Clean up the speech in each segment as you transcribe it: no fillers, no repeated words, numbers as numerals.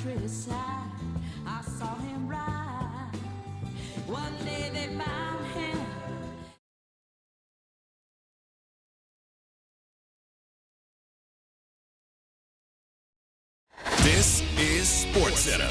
countryside. I saw him ride. One day they found him. This is SportsCenter.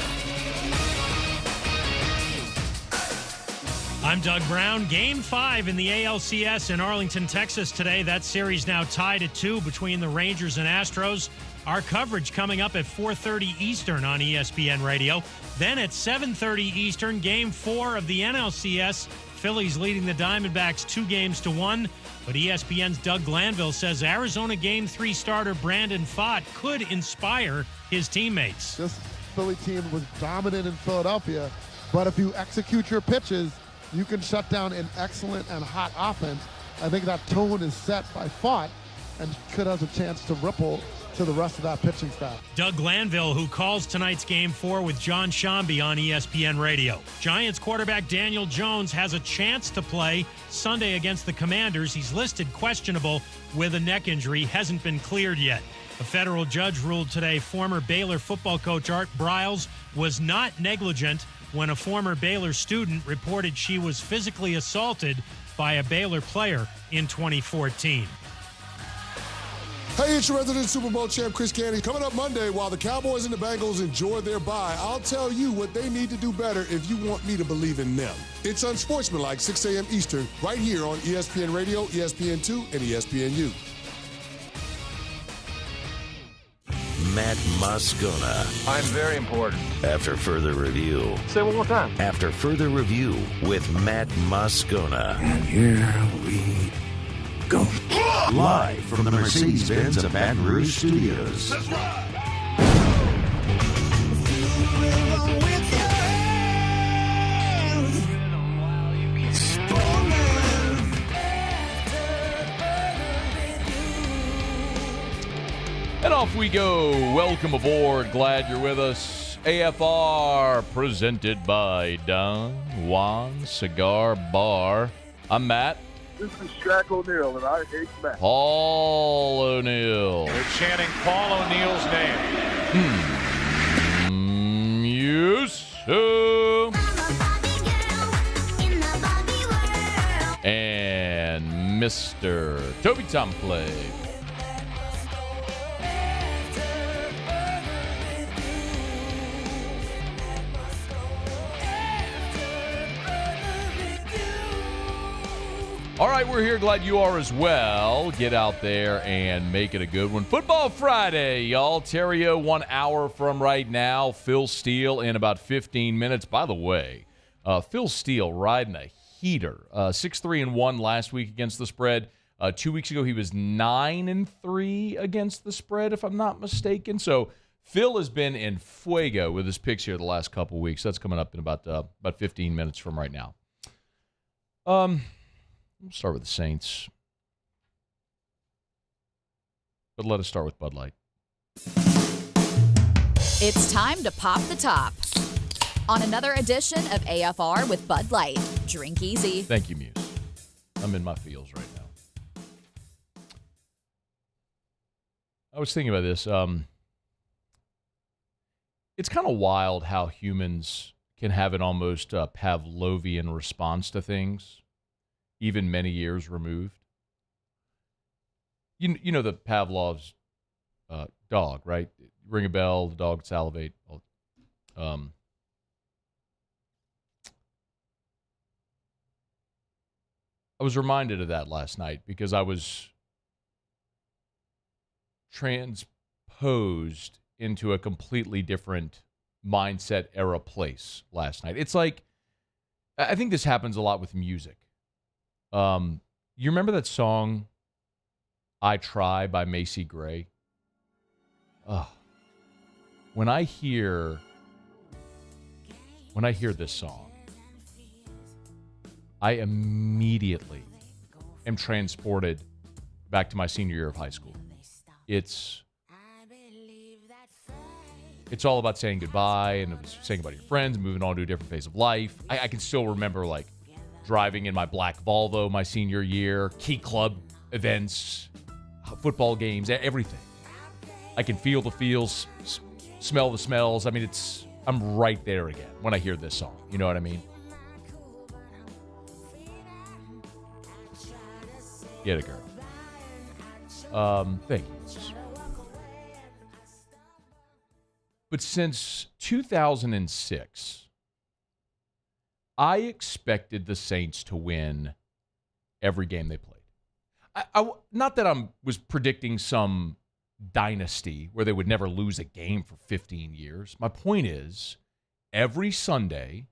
I'm Doug Brown. Game 5 in the ALCS in Arlington, Texas today. That series now tied at 2 between the Rangers and Astros. Our coverage coming up at 4:30 Eastern on ESPN Radio. Then at 7:30 Eastern, Game 4 of the NLCS. Phillies leading the Diamondbacks 2-1. But ESPN's Doug Glanville says Arizona Game 3 starter Brandon Pfaadt could inspire his teammates. This Philly team was dominant in Philadelphia, but if you execute your pitches, you can shut down an excellent and hot offense. I think that tone is set by Pfaadt and could have a chance to ripple to the rest of that pitching staff. Doug Glanville, who calls tonight's Game 4 with John Shambi on ESPN Radio. Giants quarterback Daniel Jones has a chance to play Sunday against the Commanders. He's listed questionable with a neck injury, hasn't been cleared yet. A federal judge ruled today former Baylor football coach Art Briles was not negligent when a former Baylor student reported she was physically assaulted by a Baylor player in 2014. Hey, it's your resident Super Bowl champ, Chris Candy. Coming up Monday, while the Cowboys and the Bengals enjoy their bye, I'll tell you what they need to do better if you want me to believe in them. It's Unsportsmanlike, 6 a.m. Eastern, right here on ESPN Radio, ESPN2, and ESPNU. Matt Moscona. I'm very important. After further review. Say it one more time. After further review with Matt Moscona. And here we go. Live from the Mercedes-Benz of Baton Rouge Studios. Let's ride! And off we go. Welcome aboard. Glad you're with us. AFR presented by Don Juan Cigar Bar. I'm Matt. This is Shaq O'Neal, and I hate Matt. Paul O'Neal. They're chanting Paul O'Neal's name. Yes, sir. And Mr. Toby Tomplay. All right, we're here. Glad you are as well. Get out there and make it a good one. Football Friday, y'all. Theriot 1 hour from right now. Phil Steele in about 15 minutes. By the way, Phil Steele riding a heater. 6-3-1 last week against the spread. 2 weeks ago, he was 9-3 against the spread, if I'm not mistaken. So Phil has been in fuego with his picks here the last couple of weeks. That's coming up in about 15 minutes from right now. We'll start with the Saints. But let us start with Bud Light. It's time to pop the top on another edition of AFR with Bud Light. Drink easy. Thank you, Muse. I'm in my feels right now. I was thinking about this. It's kind of wild how humans can have an almost Pavlovian response to things, even many years removed. You know the Pavlov's dog, right? Ring a bell, the dog salivate. I was reminded of that last night because I was transposed into a completely different mindset era place last night. It's like, I think this happens a lot with music. You remember that song, I Try by Macy Gray? When I hear this song, I immediately am transported back to my senior year of high school. It's all about saying goodbye and saying goodbye to your friends, moving on to a different phase of life. I can still remember, like, driving in my black Volvo my senior year, key club events, football games, everything. I can feel the feels, Smell the Smells. I mean, I'm right there again when I hear this song. You know what I mean? Get it, girl. Thank you. But since 2006, I expected the Saints to win every game they played. Not that I was predicting some dynasty where they would never lose a game for 15 years. My point is, every Sunday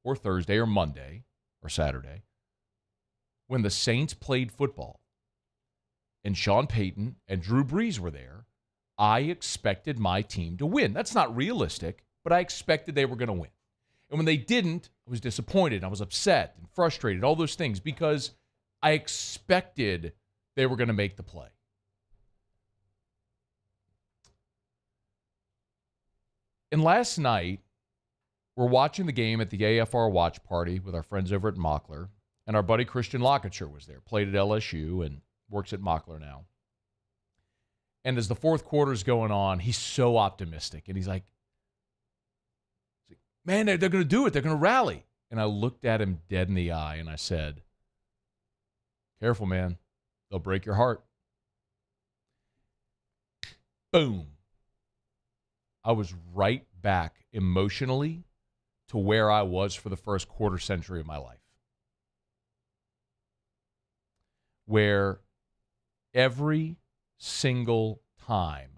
or Thursday or Monday or Saturday, when the Saints played football and Sean Payton and Drew Brees were there, I expected my team to win. That's not realistic, but I expected they were going to win. And when they didn't, I was disappointed. I was upset and frustrated, all those things, because I expected they were going to make the play. And last night, we're watching the game at the AFR watch party with our friends over at Matchelor, and our buddy Christian Locketcher was there, played at LSU and works at Matchelor now. And as the fourth quarter is going on, he's so optimistic. And he's like, man, they're going to do it. They're going to rally. And I looked at him dead in the eye, and I said, careful, man. They'll break your heart. Boom. I was right back emotionally to where I was for the first quarter century of my life, where every single time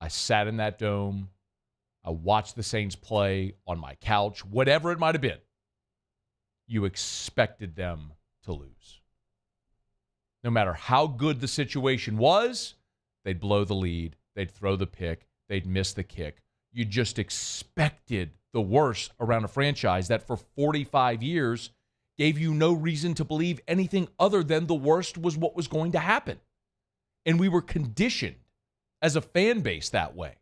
I sat in that dome, I watched the Saints play on my couch, whatever it might have been, you expected them to lose. No matter how good the situation was, they'd blow the lead, they'd throw the pick, they'd miss the kick. You just expected the worst around a franchise that for 45 years gave you no reason to believe anything other than the worst was what was going to happen. And we were conditioned as a fan base that way.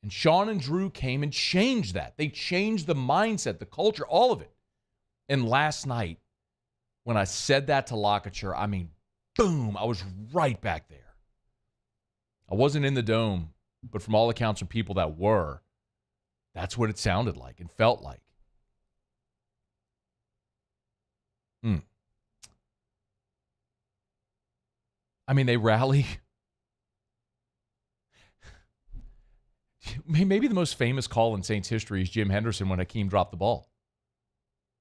And Sean and Drew came and changed that. They changed the mindset, the culture, all of it. And last night, when I said that to Locketcher, I mean, boom, I was right back there. I wasn't in the dome, but from all accounts from people that were, that's what it sounded like and felt like. I mean, they rally. Maybe the most famous call in Saints history is Jim Henderson when Hakeem dropped the ball.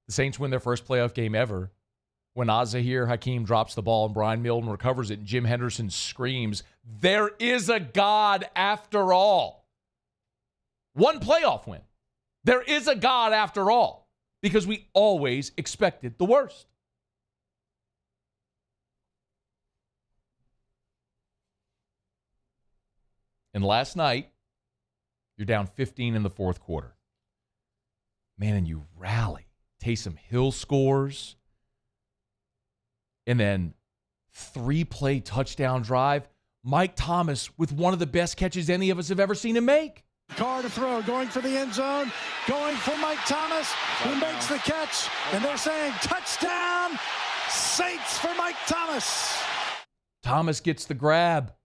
The Saints win their first playoff game ever when Azahir Hakeem drops the ball and Brian Milton recovers it and Jim Henderson screams, "There is a God after all." One playoff win. There is a God after all, because we always expected the worst. And last night, you're down 15 in the fourth quarter. Man, and you rally. Taysom Hill scores. And then 3-play touchdown drive. Mike Thomas with one of the best catches any of us have ever seen him make. Carr to throw, going for the end zone, going for Mike Thomas, who makes the catch. And they're saying, touchdown, Saints for Mike Thomas. Thomas gets the grab.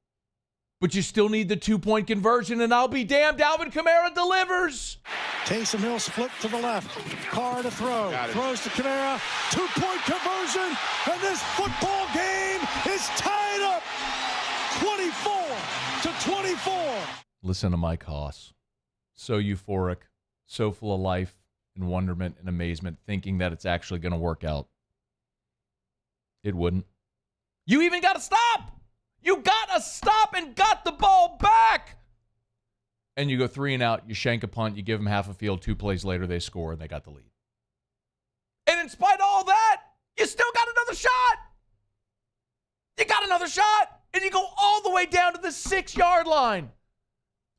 But you still need the 2-point conversion, and I'll be damned, Alvin Kamara delivers. Taysom Hill split to the left. Carr to throw. Throws to Kamara. 2-point conversion, and this football game is tied up 24-24. Listen to Mike Haas. So euphoric, so full of life and wonderment and amazement, thinking that it's actually going to work out. It wouldn't. You even got to stop. You got to stop and got the ball back. And you go 3 and out, you shank a punt, you give them half a field, 2 plays later they score, and they got the lead. And in spite of all that, you still got another shot. You got another shot, and you go all the way down to the 6-yard line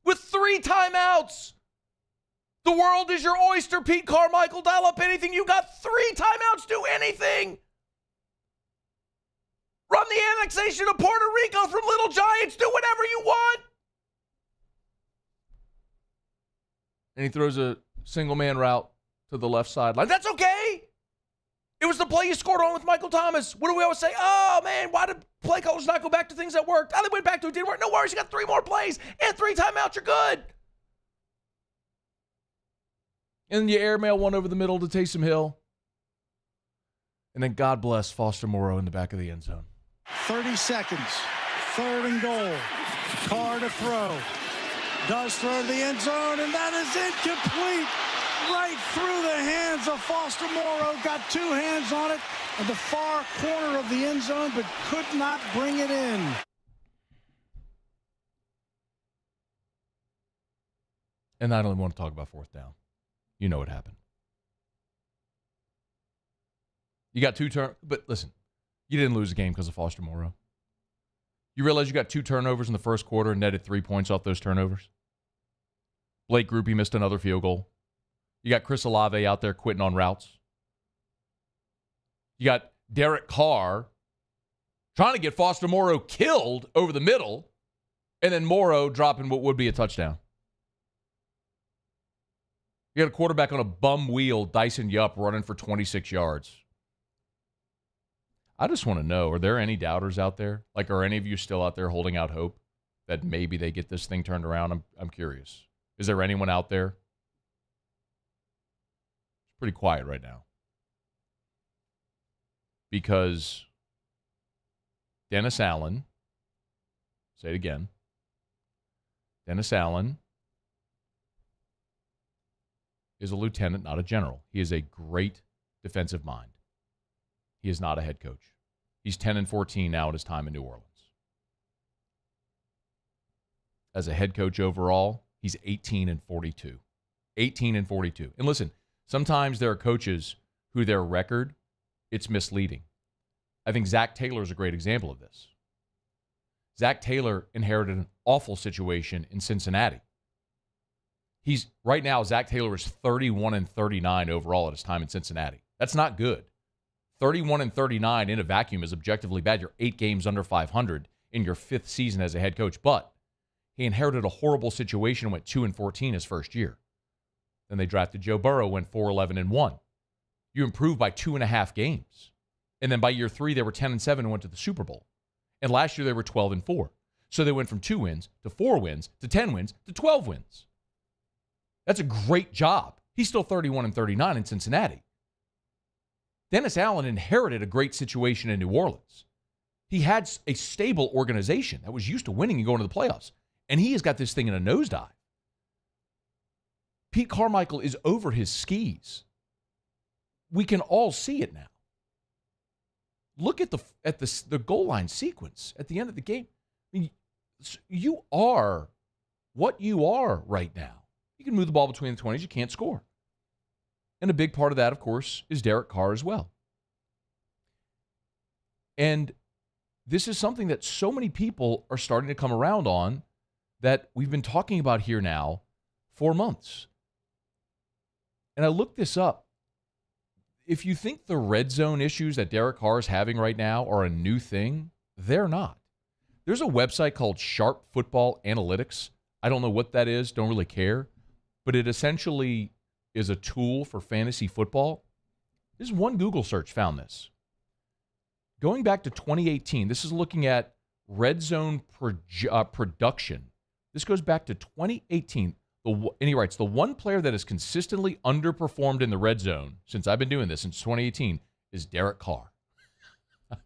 with 3 timeouts. The world is your oyster, Pete Carmichael. Dial up anything. You got 3 timeouts. Do anything. Run the annexation of Puerto Rico from Little Giants. Do whatever you want. And he throws a single-man route to the left sideline. That's okay. It was the play you scored on with Michael Thomas. What do we always say? Oh, man, why did play callers not go back to things that worked? Oh, they went back to it, didn't work. No worries, you got 3 more plays and 3 timeouts, you're good. And you airmail one over the middle to Taysom Hill. And then God bless Foster Moreau in the back of the end zone. 30 seconds. 3rd and goal. Carr to throw. Does throw to the end zone, and that is incomplete. Right through the hands of Foster Moreau. Got 2 hands on it in the far corner of the end zone, but could not bring it in. And I don't even want to talk about 4th down. You know what happened. You got 2 turnovers, but listen, you didn't lose the game because of Foster Moreau. You realize you got 2 turnovers in the first quarter and netted 3 points off those turnovers? Blake Grupe missed another field goal. You got Chris Olave out there quitting on routes. You got Derek Carr trying to get Foster Moreau killed over the middle, and then Moreau dropping what would be a touchdown. You got a quarterback on a bum wheel, Dyson Yupp, running for 26 yards. I just want to know, are there any doubters out there? Like, are any of you still out there holding out hope that maybe they get this thing turned around? I'm curious. Is there anyone out there? It's pretty quiet right now. Because Dennis Allen, say it again, Dennis Allen is a lieutenant, not a general. He is a great defensive mind. He is not a head coach. He's 10-14 now in his time in New Orleans. As a head coach overall, he's 18-42. 18-42. And listen, sometimes there are coaches who their record, it's misleading. I think Zach Taylor is a great example of this. Zach Taylor inherited an awful situation in Cincinnati. Right now, Zach Taylor is 31-39 overall at his time in Cincinnati. That's not good. 31-39 in a vacuum is objectively bad. You're 8 games under 500 in your 5th season as a head coach. But he inherited a horrible situation, went 2-14 his first year. Then they drafted Joe Burrow, went 4-11-1. You improved by 2.5 games. And then by year 3, they were 10-7 and went to the Super Bowl. And last year, they were 12-4. So they went from 2 wins to 4 wins to 10 wins to 12 wins. That's a great job. He's still 31-39 in Cincinnati. Dennis Allen inherited a great situation in New Orleans. He had a stable organization that was used to winning and going to the playoffs. And he has got this thing in a nosedive. Pete Carmichael is over his skis. We can all see it now. Look at the goal line sequence at the end of the game. I mean, you are what you are right now. You can move the ball between the 20s. You can't score. And a big part of that, of course, is Derek Carr as well. And this is something that so many people are starting to come around on that we've been talking about here now for months. And I looked this up. If you think the red zone issues that Derek Carr is having right now are a new thing, they're not. There's a website called Sharp Football Analytics. I don't know what that is, don't really care. But it essentially is a tool for fantasy football. This one Google search found this. Going back to 2018, this is looking at red zone production. This goes back to 2018. And he writes, the one player that has consistently underperformed in the red zone since I've been doing this, since 2018, is Derek Carr.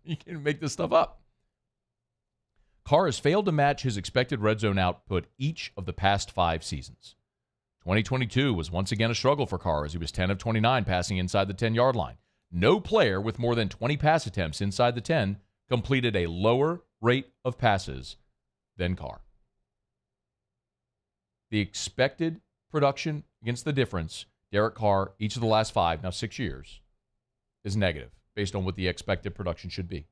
You can make this stuff up. Carr has failed to match his expected red zone output each of the past 5 seasons. 2022 was once again a struggle for Carr as he was 10 of 29 passing inside the 10-yard line. No player with more than 20 pass attempts inside the 10 completed a lower rate of passes than Carr. The expected production against the difference, Derek Carr, each of the last 5, now 6 years, is negative based on what the expected production should be.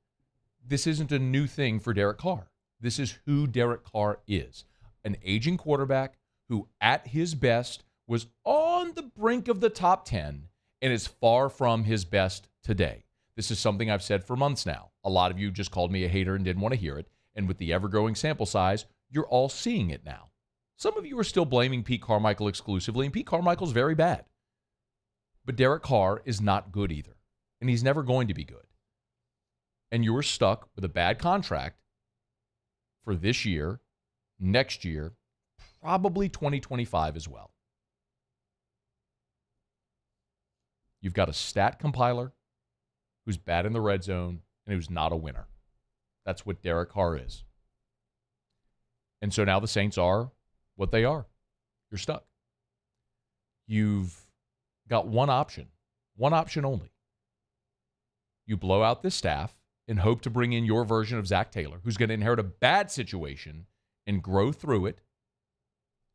This isn't a new thing for Derek Carr. This is who Derek Carr is. An aging quarterback who at his best was on the brink of the top 10 and is far from his best today. This is something I've said for months now. A lot of you just called me a hater and didn't want to hear it. And with the ever-growing sample size, you're all seeing it now. Some of you are still blaming Pete Carmichael exclusively, and Pete Carmichael's very bad. But Derek Carr is not good either. and he's never going to be good. And you were stuck with a bad contract for this year, next year, probably 2025 as well. You've got a stat compiler who's bad in the red zone and who's not a winner. That's what Derek Carr is. And so now the Saints are what they are. You're stuck. You've got one option only. You blow out this staff and hope to bring in your version of Zach Taylor, who's going to inherit a bad situation and grow through it.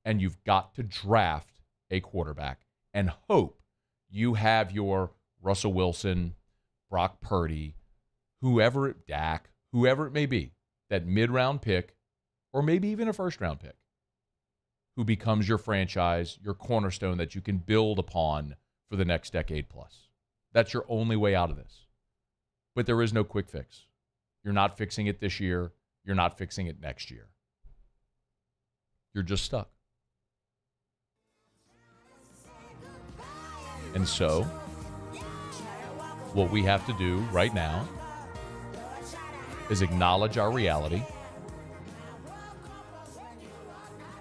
And you've got to draft a quarterback and hope you have your Russell Wilson, Brock Purdy, Dak, whoever it may be, that mid-round pick, or maybe even a first-round pick, who becomes your franchise, your cornerstone that you can build upon for the next decade plus. That's your only way out of this. But there is no quick fix. You're not fixing it this year. You're not fixing it next year. You're just stuck. And so, what we have to do right now is acknowledge our reality,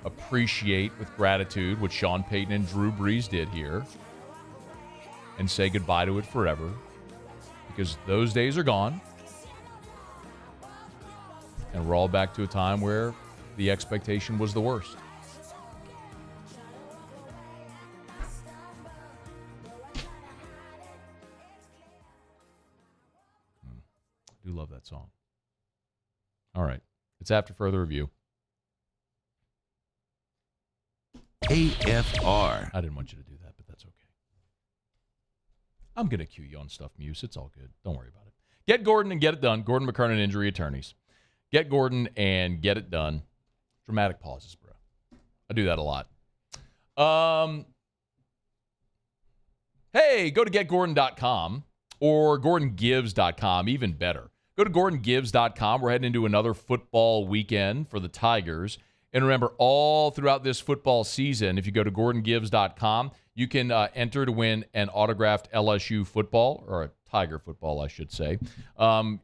appreciate with gratitude what Sean Payton and Drew Brees did here, and say goodbye to it forever, because those days are gone, and we're all back to a time where the expectation was the worst. I do love that song. All right. It's after further review. AFR. I didn't want you to do that, but that's okay. I'm going to cue you on Stuff Muse. It's all good. Don't worry about it. Get Gordon and get it done. Gordon McKernan Injury Attorneys. Get Gordon and get it done. Dramatic pauses, bro. I do that a lot. Hey, go to getgordon.com or gordongives.com, even better. Go to gordongives.com. We're heading into another football weekend for the Tigers. And remember, all throughout this football season, if you go to gordongives.com, you can enter to win an autographed LSU football, or a Tiger football, I should say.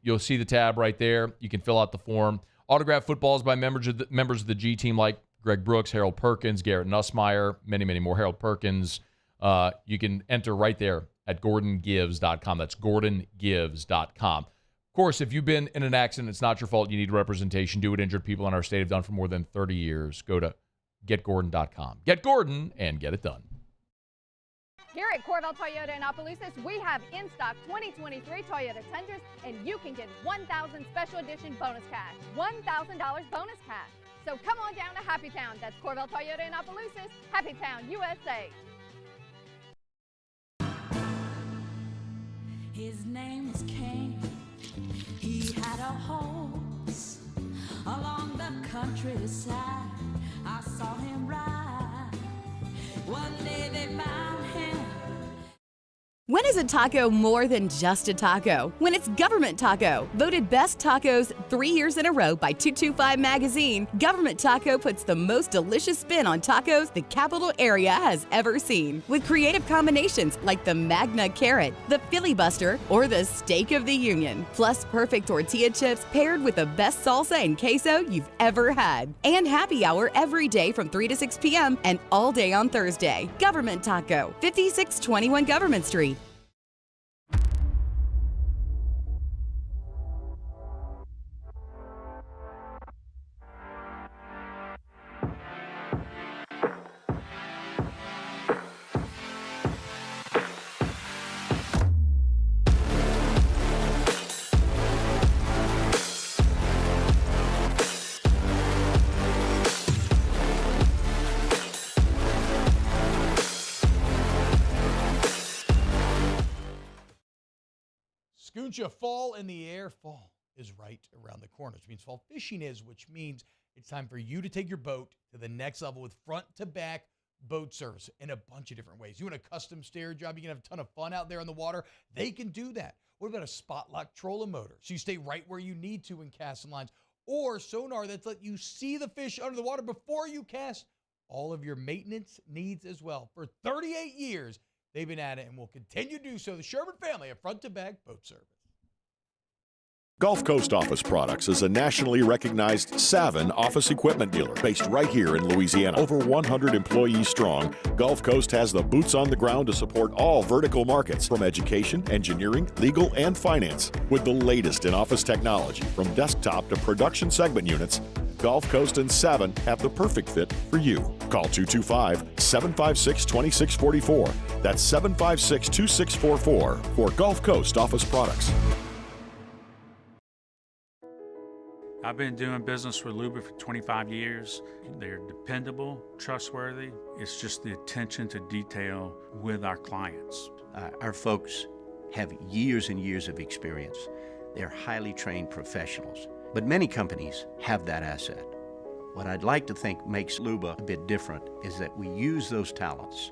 You'll see the tab right there. You can fill out the form. Autographed footballs by members of the G team like Greg Brooks, Harold Perkins, Garrett Nussmeier, many, many more. Harold Perkins. You can enter right there at gordongives.com. That's gordongives.com. Of course, if you've been in an accident, it's not your fault. You need representation. Do what injured people in our state have done for more than 30 years. Go to getgordon.com. Get Gordon and get it done. Here at Corvell Toyota in Opelousas, we have in stock 2023 Toyota Tundras, and you can get 1,000 special edition bonus cash. $1,000 bonus cash. So come on down to Happy Town. That's Corvell Toyota in Opelousas, Happy Town, USA. His name was Cain. He had a horse along the countryside. I saw him ride. One day they found him. When is a taco more than just a taco? When it's Government Taco. Voted best tacos 3 years in a row by 225 Magazine, Government Taco puts the most delicious spin on tacos the capital area has ever seen. With creative combinations like the Magna Carrot, the Filibuster, or the Steak of the Union. Plus perfect tortilla chips paired with the best salsa and queso you've ever had. And happy hour every day from 3 to 6 p.m. and all day on Thursday. Government Taco, 5621 Government Street. Scoocha, fall in the air. Fall is right around the corner, which means fall fishing is, which means it's time for you to take your boat to the next level with front-to-back boat service in a bunch of different ways. You want a custom stair job, you can have a ton of fun out there on the water. They can do that. What about a spot lock trolling motor? So you stay right where you need to in casting lines. Or sonar that's let you see the fish under the water before you cast. All of your maintenance needs as well. For 38 years, They've been at it and will continue to do so. The Sherman family of front-to-back boat service. Gulf Coast Office Products is a nationally recognized Savin office equipment dealer based right here in Louisiana. Over 100 employees strong, Gulf Coast has the boots on the ground to support all vertical markets, from education, engineering, legal, and finance. With the latest in office technology, from desktop to production segment units, Gulf Coast and Savin have the perfect fit for you. Call 225-756-2644. That's 756-2644 for Gulf Coast Office Products. I've been doing business with Luba for 25 years. They're dependable, trustworthy. It's just the attention to detail with our clients. Our folks have years and years of experience. They're highly trained professionals. But many companies have that asset. What I'd like to think makes Luba a bit different is that we use those talents.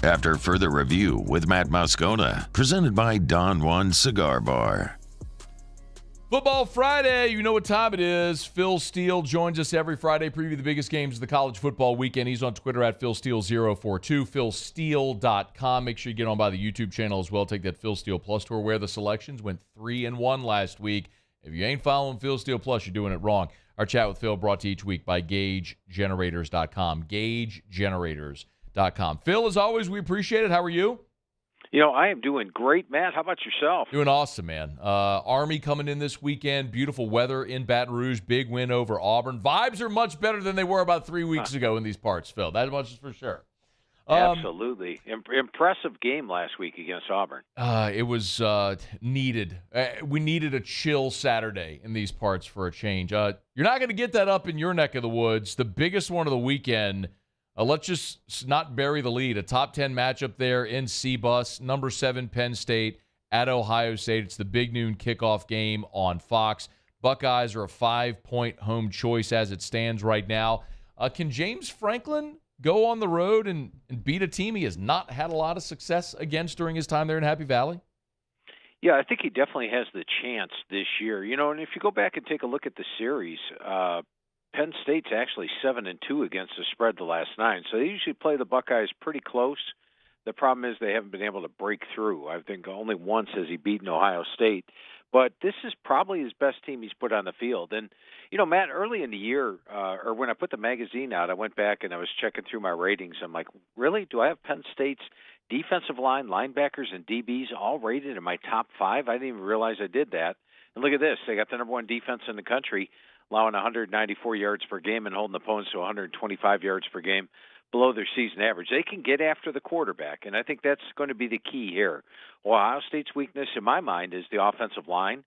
After further review with Matt Moscona, presented by Don Juan Cigar Bar. Football Friday, you know what time it is. Phil Steele joins us every Friday, preview the biggest games of the college football weekend. He's on Twitter at PhilSteele042, PhilSteele.com. Make sure you get on by the YouTube channel as well. Take that Phil Steele Plus tour, where the selections went 3-1 last week. If you ain't following Phil Steele Plus, you're doing it wrong. Our chat with Phil brought to you each week by GageGenerators.com. GageGenerators.com. Phil, as always, we appreciate it. How are you? You know, I am doing great, Matt. How about yourself? Doing awesome, man. Army coming in this weekend. Beautiful weather in Baton Rouge. Big win over Auburn. Vibes are much better than they were about 3 weeks ago in these parts, Phil. That much is for sure. Absolutely. Impressive game last week against Auburn. It was needed. We needed a chill Saturday in these parts for a change. You're not going to get that up in your neck of the woods. The biggest one of the weekend. Let's just not bury the lead. A top 10 matchup there in C-Bus. Number 7 Penn State at Ohio State. It's the big noon kickoff game on Fox. Buckeyes are a 5-point home choice as it stands right now. Can James Franklin go on the road and beat a team he has not had a lot of success against during his time there in Happy Valley? Yeah, I think he definitely has the chance this year. You know, and if you go back and take a look at the series, Penn State's actually 7-2 against the spread the last 9, so they usually play the Buckeyes pretty close. The problem is they haven't been able to break through. I think only once has he beaten Ohio State. But this is probably his best team he's put on the field. And, you know, Matt, early in the year, or when I put the magazine out, I went back and I was checking through my ratings. I'm like, really? Do I have Penn State's defensive line, linebackers, and DBs all rated in my top 5? I didn't even realize I did that. And look at this. They got the number 1 defense in the country, allowing 194 yards per game and holding opponents to 125 yards per game, below their season average. They can get after the quarterback, and I think that's going to be the key here. Ohio State's weakness, in my mind, is the offensive line.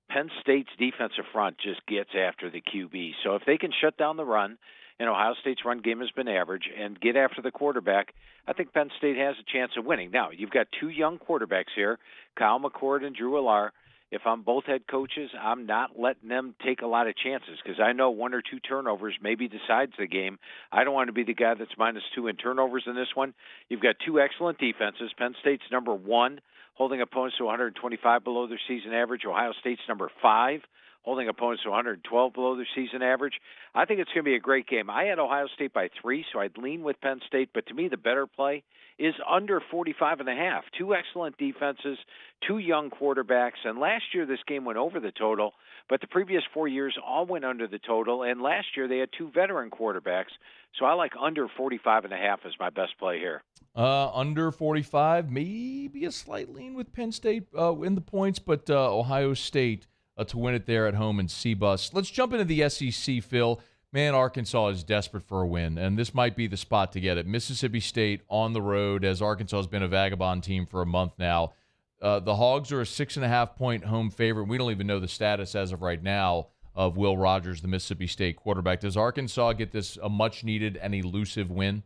Penn State's defensive front just gets after the QB. So if they can shut down the run, and Ohio State's run game has been average, and get after the quarterback, I think Penn State has a chance of winning. Now, you've got 2 young quarterbacks here, Kyle McCord and Drew Allar. If I'm both head coaches, I'm not letting them take a lot of chances because I know 1 or 2 turnovers maybe decides the game. I don't want to be the guy that's -2 in turnovers in this one. You've got 2 excellent defenses. Penn State's number 1, holding opponents to 125 below their season average. Ohio State's number 5, holding opponents to 112 below their season average. I think it's going to be a great game. I had Ohio State by 3, so I'd lean with Penn State. But to me, the better play is under 45.5. 2 excellent defenses, 2 young quarterbacks. And last year this game went over the total, but the previous 4 years all went under the total. And last year they had 2 veteran quarterbacks. So I like under 45.5 as my best play here. Under 45, maybe a slight lean with Penn State in the points, but Ohio State to win it there at home in C-Bus. Let's jump into the SEC, Phil. Man, Arkansas is desperate for a win, and this might be the spot to get it. Mississippi State on the road, as Arkansas has been a vagabond team for a month now. The Hogs are a 6.5-point home favorite. We don't even know the status as of right now of Will Rogers, the Mississippi State quarterback. Does Arkansas get this a much-needed and elusive win?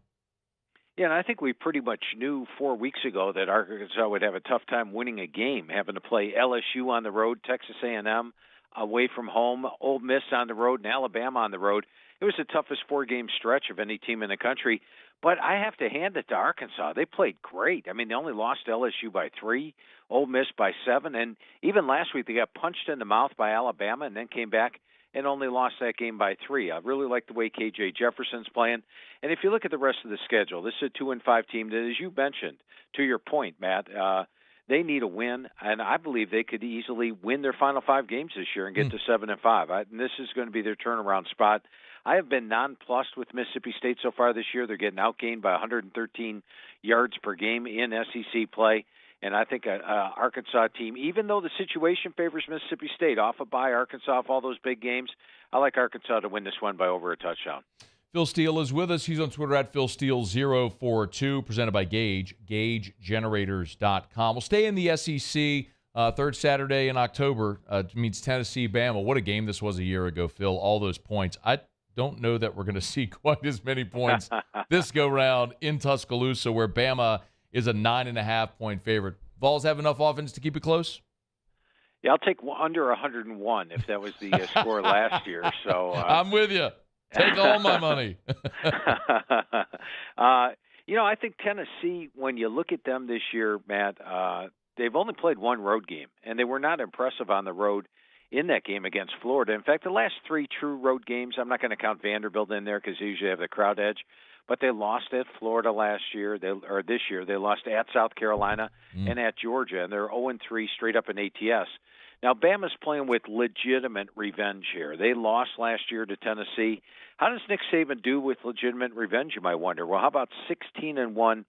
Yeah, and I think we pretty much knew 4 weeks ago that Arkansas would have a tough time winning a game, having to play LSU on the road, Texas A&M away from home, Ole Miss on the road, and Alabama on the road. It was the toughest 4-game stretch of any team in the country. But I have to hand it to Arkansas. They played great. I mean, they only lost to LSU by 3, Ole Miss by 7, and even last week they got punched in the mouth by Alabama and then came back and only lost that game by 3. I really like the way KJ Jefferson's playing. And if you look at the rest of the schedule, this is a 2-5 team that, as you mentioned, to your point, Matt, they need a win, and I believe they could easily win their final 5 games this year and get to 7-5. And this is going to be their turnaround spot. I have been nonplussed with Mississippi State so far this year. They're getting outgained by 113 yards per game in SEC play. And I think an Arkansas team, even though the situation favors Mississippi State, off a bye, Arkansas off all those big games, I like Arkansas to win this one by over a touchdown. Phil Steele is with us. He's on Twitter at PhilSteele042, presented by Gage, GageGenerators.com. We'll stay in the SEC. Third Saturday in October means Tennessee, Bama. What a game this was a year ago, Phil. All those points. I don't know that we're going to see quite as many points this go-round in Tuscaloosa, where Bama is a 9.5-point favorite. Vols have enough offense to keep it close? Yeah, I'll take under 101 if that was the score last year. So I'm with you. Take all my money. I think Tennessee, when you look at them this year, Matt, they've only played one road game, and they were not impressive on the road in that game against Florida. In fact, the last 3 true road games, I'm not going to count Vanderbilt in there because they usually have the crowd edge, but they lost at Florida this year. They lost at South Carolina and at Georgia, and they're 0-3 straight up in ATS. Now, Bama's playing with legitimate revenge here. They lost last year to Tennessee. How does Nick Saban do with legitimate revenge, you might wonder? Well, how about 16-1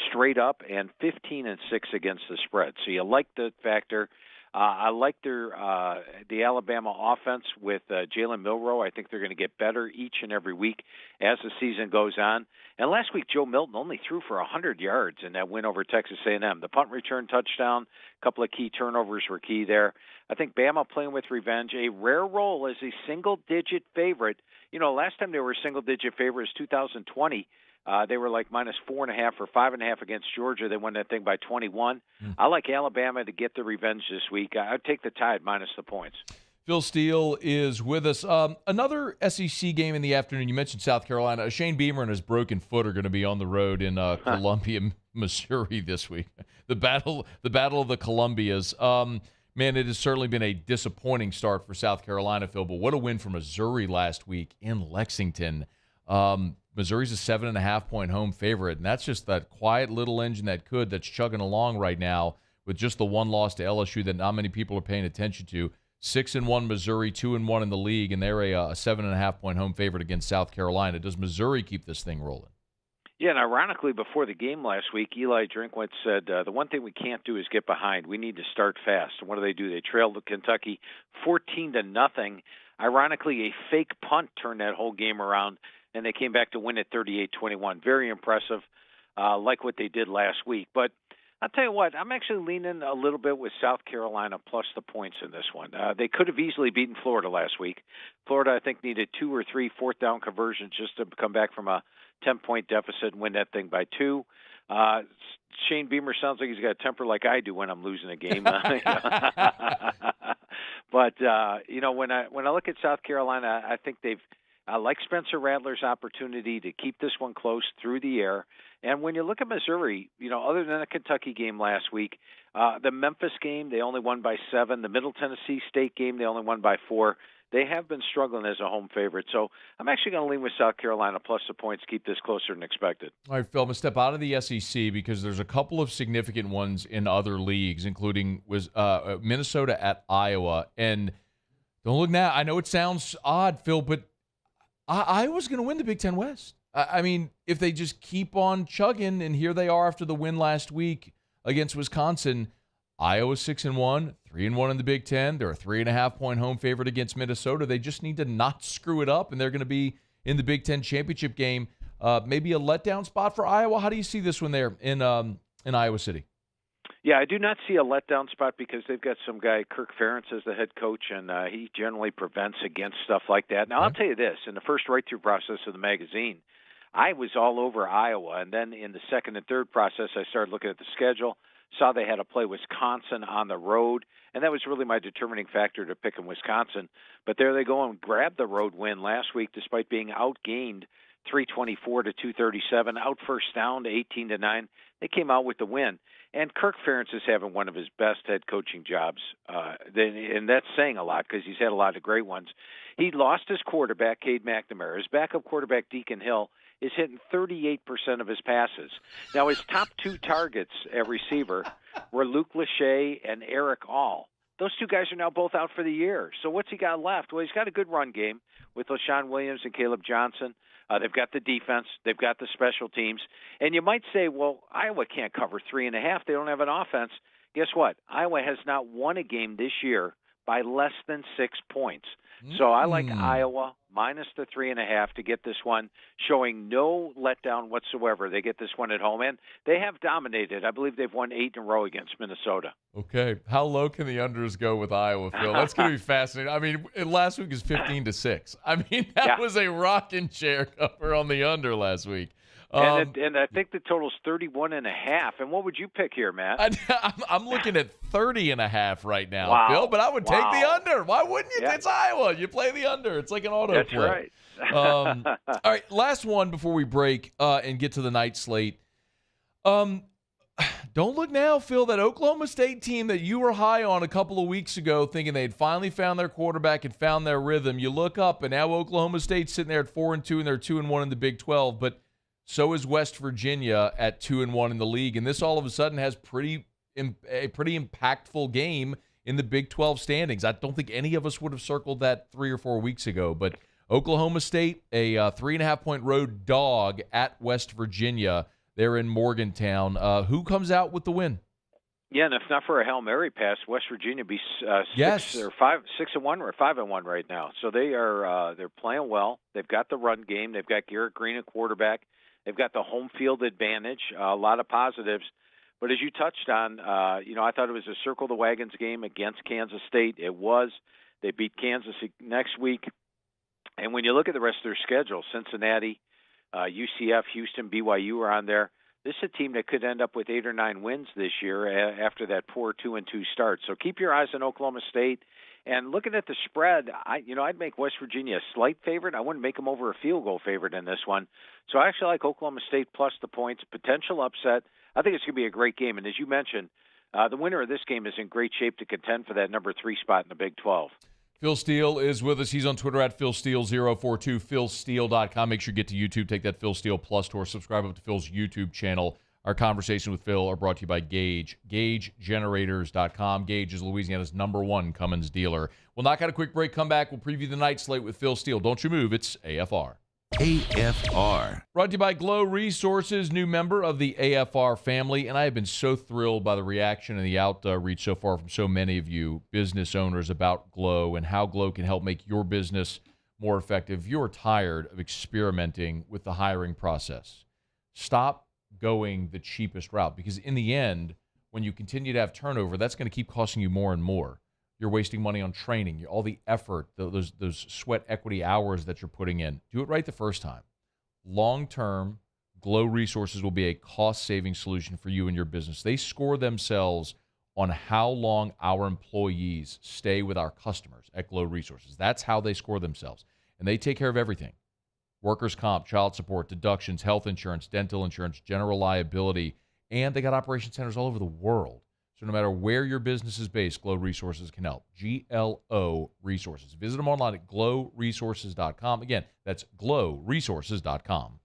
straight up and 15-6 against the spread? So you like the factor. I like the Alabama offense with Jalen Milroe. I think they're going to get better each and every week as the season goes on. And last week, Joe Milton only threw for 100 yards in that win over Texas A&M. The punt return touchdown, a couple of key turnovers were key there. I think Bama playing with revenge, a rare role as a single-digit favorite. Last time they were a single-digit favorite was 2020. They were like -4.5 or 5.5 against Georgia. They won that thing by 21. I like Alabama to get the revenge this week. I'd take the Tide minus the points. Phil Steele is with us. Another SEC game in the afternoon. You mentioned South Carolina. Shane Beamer and his broken foot are going to be on the road in Columbia, Missouri this week. The battle of the Columbias. Man, it has certainly been a disappointing start for South Carolina, Phil. But what a win for Missouri last week in Lexington. Missouri's a 7.5-point home favorite, and that's just that quiet little engine that's chugging along right now with just the one loss to LSU that not many people are paying attention to. 6-1 Missouri, 2-1 in the league, and they're a 7.5-point home favorite against South Carolina. Does Missouri keep this thing rolling? Yeah, and ironically, before the game last week, Eli Drinkwitz said, the one thing we can't do is get behind. We need to start fast. And what do? They trailed to Kentucky 14-0. Ironically, a fake punt turned that whole game around, and they came back to win at 38-21. Very impressive, like what they did last week. But I'll tell you what, I'm actually leaning a little bit with South Carolina plus the points in this one. They could have easily beaten Florida last week. Florida, I think, needed 2 or 3 fourth-down conversions just to come back from a 10-point deficit and win that thing by 2. Shane Beamer sounds like he's got a temper like I do when I'm losing a game. But when I look at South Carolina, I think I like Spencer Rattler's opportunity to keep this one close through the air. And when you look at Missouri, other than the Kentucky game last week, the Memphis game, they only won by 7. The Middle Tennessee State game, they only won by 4. They have been struggling as a home favorite. So I'm actually going to lean with South Carolina plus the points, keep this closer than expected. All right, Phil, I'm going to step out of the SEC because there's a couple of significant ones in other leagues, including Minnesota at Iowa. And don't look now. I know it sounds odd, Phil, but Iowa's going to win the Big Ten West. I mean, if they just keep on chugging, and here they are after the win last week against Wisconsin. Iowa's 6-1, 3-1 in the Big Ten. They're a 3.5-point home favorite against Minnesota. They just need to not screw it up, and they're going to be in the Big Ten championship game. Maybe a letdown spot for Iowa. How do you see this one there in Iowa City? Yeah, I do not see a letdown spot because they've got some guy, Kirk Ferentz, as the head coach, and he generally prevents against stuff like that. Now, I'll tell you this. In the first write-through process of the magazine, I was all over Iowa, and then in the second and third process, I started looking at the schedule, saw they had to play Wisconsin on the road, and that was really my determining factor to pick in Wisconsin. But there they go and grabbed the road win last week despite being outgained 324 to 237, out first down to 18-9. They came out with the win. And Kirk Ferentz is having one of his best head coaching jobs, and that's saying a lot because he's had a lot of great ones. He lost his quarterback, Cade McNamara. His backup quarterback, Deacon Hill, is hitting 38% of his passes. Now, his top two targets at receiver were Luke Lachey and Eric All. Those two guys are now both out for the year. So what's he got left? Well, he's got a good run game with LaShawn Williams and Caleb Johnson. They've got the defense. They've got the special teams. And you might say, well, Iowa can't cover 3.5. They don't have an offense. Guess what? Iowa has not won a game this year by less than 6 points. So I like Iowa minus the 3.5 to get this one, showing no letdown whatsoever. They get this one at home, and they have dominated. I believe they've won 8 in a row against Minnesota. Okay. How low can the unders go with Iowa, Phil? That's going to be fascinating. I mean, last week is 15-6. I mean, that was a rocking chair cover on the under last week. And I think the total's 31.5. And what would you pick here, Matt? I'm looking at 30.5 right now, Wow. Phil, but I would take the under. Why wouldn't you? Yeah. It's Iowa. You play the under. It's like an auto That's play. right. All right, last one before we break and get to the night slate. Don't look now, Phil, that Oklahoma State team that you were high on a couple of weeks ago thinking they'd finally found their quarterback and found their rhythm. You look up, and now Oklahoma State's sitting there at 4-2, and they're 2-1 in the Big 12, but so is West Virginia at 2-1 in the league, and this all of a sudden has a pretty impactful game in the Big 12 standings. I don't think any of us would have circled that 3 or 4 weeks ago, but Oklahoma State, a 3.5-point road dog at West Virginia. They're in Morgantown. Who comes out with the win? Yeah, and if not for a Hail Mary pass, West Virginia be 6-1 or 5-1 right now. So they're playing well. They've got the run game. They've got Garrett Green at quarterback. They've got the home field advantage. A lot of positives. But as you touched on, I thought it was a circle the wagons game against Kansas State. It was. They beat Kansas next week. And when you look at the rest of their schedule, Cincinnati, UCF, Houston, BYU are on there. This is a team that could end up with 8 or 9 wins this year after that poor 2-2 start. So keep your eyes on Oklahoma State. And looking at the spread, I'd make West Virginia a slight favorite. I wouldn't make them over a field goal favorite in this one. So I actually like Oklahoma State plus the points, potential upset. I think it's going to be a great game. And as you mentioned, the winner of this game is in great shape to contend for that number 3 spot in the Big 12. Phil Steele is with us. He's on Twitter at PhilSteele042, PhilSteele.com. Make sure you get to YouTube. Take that Phil Steele Plus tour. Subscribe up to Phil's YouTube channel. Our conversation with Phil are brought to you by Gage, GageGenerators.com. Gage is Louisiana's #1 Cummins dealer. We'll knock out a quick break, come back. We'll preview the night slate with Phil Steele. Don't you move. It's AFR. AFR. Brought to you by Glow Resources, new member of the AFR family. And I have been so thrilled by the reaction and the outreach so far from so many of you business owners about Glow and how Glow can help make your business more effective. If you're tired of experimenting with the hiring process, stop going the cheapest route, because in the end, when you continue to have turnover, that's going to keep costing you more and more. You're wasting money on training, all the effort, those sweat equity hours that you're putting in. Do it right the first time. Long-term, Glow Resources will be a cost-saving solution for you and your business. They score themselves on how long our employees stay with our customers at Glow Resources. That's how they score themselves. And they take care of everything. Workers' comp, child support, deductions, health insurance, dental insurance, general liability, and they got operation centers all over the world. So no matter where your business is based, Glow Resources can help. GLO Resources. Visit them online at glowresources.com. Again, that's glowresources.com.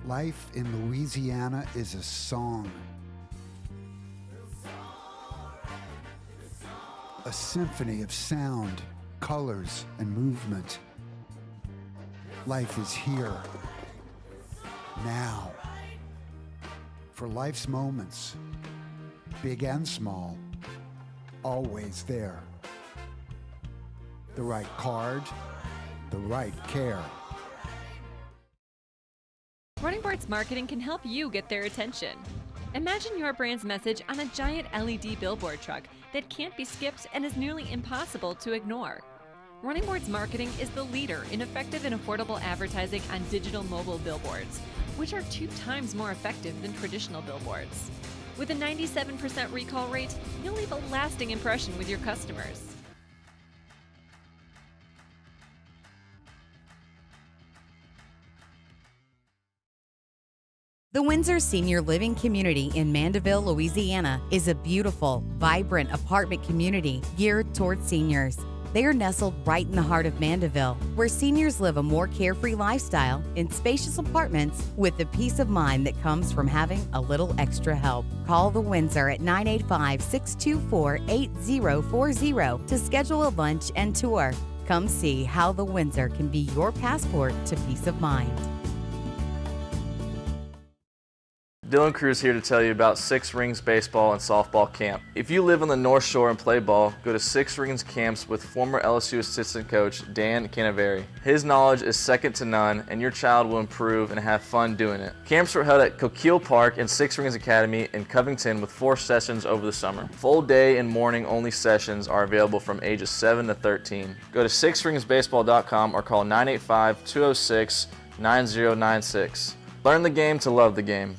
Life in Louisiana is a song. A symphony of sound, colors, and movement. Life is here, now. For life's moments, big and small, always there. The right card, the right care. Running Boards Marketing can help you get their attention. Imagine your brand's message on a giant LED billboard truck that can't be skipped and is nearly impossible to ignore. Running Boards Marketing is the leader in effective and affordable advertising on digital mobile billboards, which are 2 times more effective than traditional billboards. With a 97% recall rate, you'll leave a lasting impression with your customers. The Windsor Senior Living Community in Mandeville, Louisiana is a beautiful, vibrant apartment community geared towards seniors. They are nestled right in the heart of Mandeville, where seniors live a more carefree lifestyle in spacious apartments with the peace of mind that comes from having a little extra help. Call the Windsor at 985-624-8040 to schedule a lunch and tour. Come see how the Windsor can be your passport to peace of mind. Dylan Cruz here to tell you about Six Rings Baseball and Softball Camp. If you live on the North Shore and play ball, go to Six Rings Camps with former LSU assistant coach Dan Canaveri. His knowledge is second to none, and your child will improve and have fun doing it. Camps were held at Coquille Park and Six Rings Academy in Covington with 4 sessions over the summer. Full day and morning only sessions are available from ages 7 to 13. Go to sixringsbaseball.com or call 985-206-9096. Learn the game to love the game.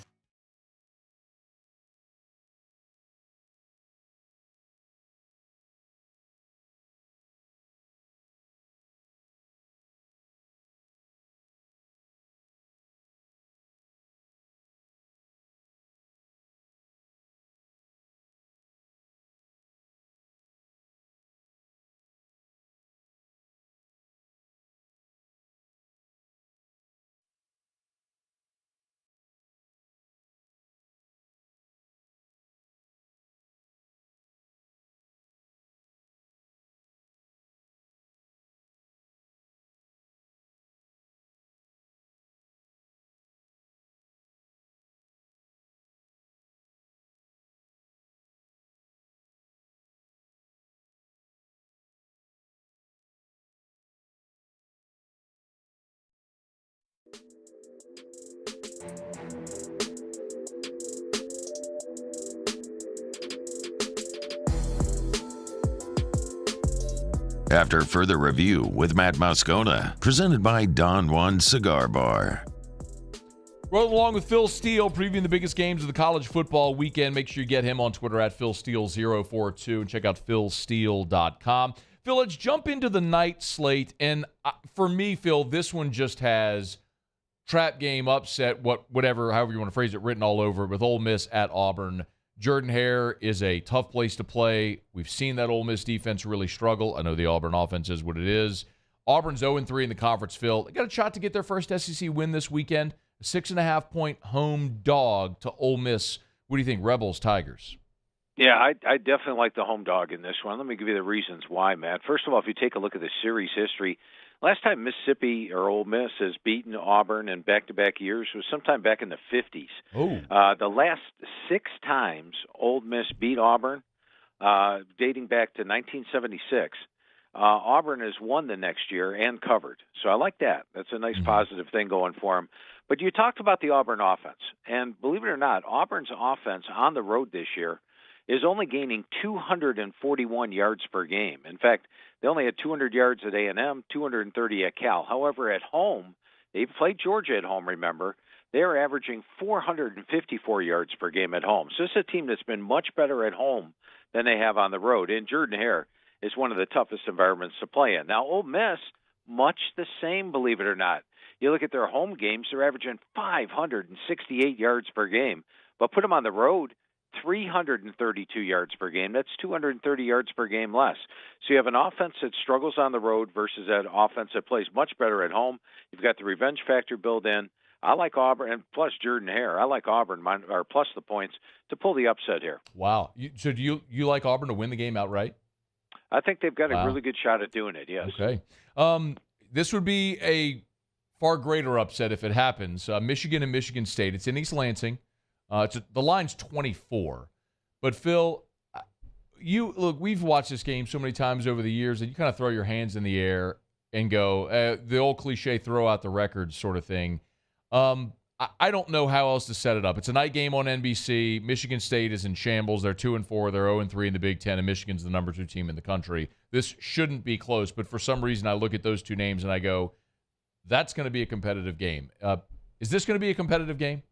After further review with Matt Moscona, presented by Don Juan Cigar Bar. Rolling along with Phil Steele, previewing the biggest games of the college football weekend. Make sure you get him on Twitter at PhilSteele042 and check out PhilSteele.com. Phil, let's jump into the night slate. And for me, Phil, this one just has trap game, upset, whatever, however you want to phrase it, written all over it with Ole Miss at Auburn. Jordan-Hare is a tough place to play. We've seen that Ole Miss defense really struggle. I know the Auburn offense is what it is. Auburn's 0-3 in the conference, Phil. They got a shot to get their first SEC win this weekend. A 6.5-point home dog to Ole Miss. What do you think, Rebels, Tigers? Yeah, I definitely like the home dog in this one. Let me give you the reasons why, Matt. First of all, if you take a look at the series history, last time Mississippi or Ole Miss has beaten Auburn in back-to-back years was sometime back in the 50s. Oh. The last 6 times Ole Miss beat Auburn, dating back to 1976, Auburn has won the next year and covered. So I like that. That's a nice positive thing going for them. But you talked about the Auburn offense. And believe it or not, Auburn's offense on the road this year is only gaining 241 yards per game. In fact, they only had 200 yards at A&M, 230 at Cal. However, at home, they've played Georgia at home, remember. They're averaging 454 yards per game at home. So this is a team that's been much better at home than they have on the road. And Jordan-Hare is one of the toughest environments to play in. Now, Ole Miss, much the same, believe it or not. You look at their home games, they're averaging 568 yards per game. But put them on the road, 332 yards per game. That's 230 yards per game less. So you have an offense that struggles on the road versus an offense that plays much better at home. You've got the revenge factor built in. I like Auburn, and plus Jordan-Hare. I like Auburn, or plus the points, to pull the upset here. Wow. So do you like Auburn to win the game outright? I think they've got a really good shot at doing it, yes. Okay. This would be a far greater upset if it happens. Michigan and Michigan State. It's in East Lansing. The line's 24. But, Phil, we've watched this game so many times over the years that you kind of throw your hands in the air and go, the old cliche, throw out the records sort of thing. I don't know how else to set it up. It's a night game on NBC. Michigan State is in shambles. They're 2-4. They're 0-3 in the Big Ten, and Michigan's the number 2 team in the country. This shouldn't be close, but for some reason I look at those two names and I go, that's going to be a competitive game. Is this going to be a competitive game?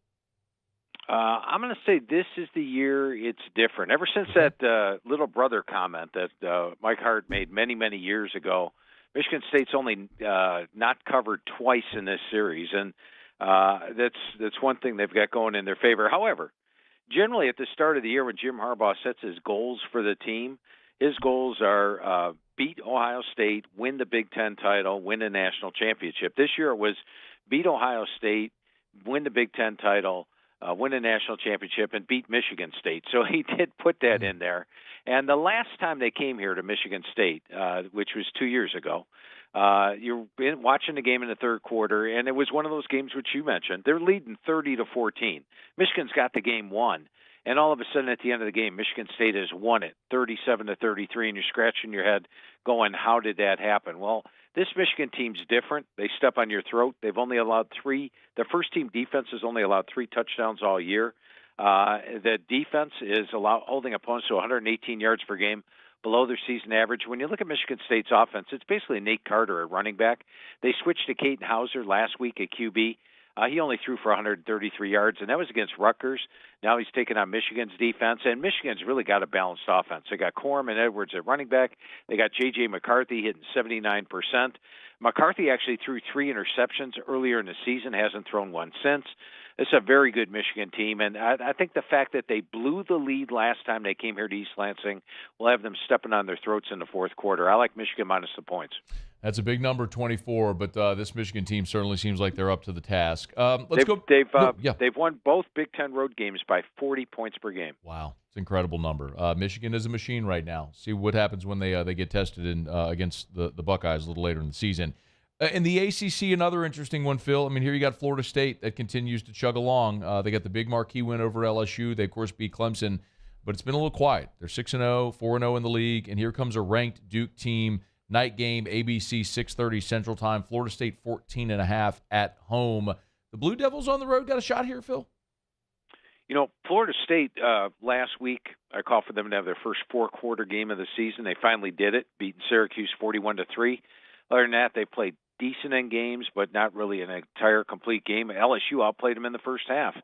I'm going to say this is the year it's different. Ever since that little brother comment that Mike Hart made many, many years ago, Michigan State's only not covered twice in this series. And That's one thing they've got going in their favor. However, generally at the start of the year when Jim Harbaugh sets his goals for the team, his goals are beat Ohio State, win the Big Ten title, win a national championship. This year it was beat Ohio State, win the Big Ten title, win a national championship, and beat Michigan State. So he did put that in there. And the last time they came here to Michigan State, which was 2 years ago, you're watching the game in the third quarter, and it was one of those games which you mentioned. They're leading 30-14. Michigan's got the game won. And all of a sudden, at the end of the game, Michigan State has won it, 37-33, and you're scratching your head going, how did that happen? Well, this Michigan team's different. They step on your throat. They've only allowed 3. The first team defense has only allowed 3 touchdowns all year. The defense is holding opponents to 118 yards per game, below their season average. When you look at Michigan State's offense, it's basically Nate Carter at running back. They switched to Caden Hauser last week at QB. He only threw for 133 yards, and that was against Rutgers. Now he's taking on Michigan's defense, and Michigan's really got a balanced offense. They got Corum and Edwards at running back. They got J.J. McCarthy hitting 79%. McCarthy actually threw 3 interceptions earlier in the season, hasn't thrown one since. It's a very good Michigan team, and I think the fact that they blew the lead last time they came here to East Lansing will have them stepping on their throats in the fourth quarter. I like Michigan minus the points. That's a big number, 24, but this Michigan team certainly seems like they're up to the task. They've won both Big Ten road games by 40 points per game. Wow, it's an incredible number. Michigan is a machine right now. See what happens when they get tested against the Buckeyes a little later in the season. In the ACC, another interesting one, Phil. I mean, here you got Florida State that continues to chug along. They got the big marquee win over LSU. They, of course, beat Clemson, but it's been a little quiet. They're 6-0, 4-0 in the league, and here comes a ranked Duke team. Night game, ABC, 6:30 Central Time. Florida State 14.5 at home. The Blue Devils on the road got a shot here, Phil? You know, Florida State last week, I called for them to have their first 4-quarter game of the season. They finally did it, beating Syracuse 41-3. Other than that, they played decent in games, but not really an entire complete game. LSU outplayed them in the first half.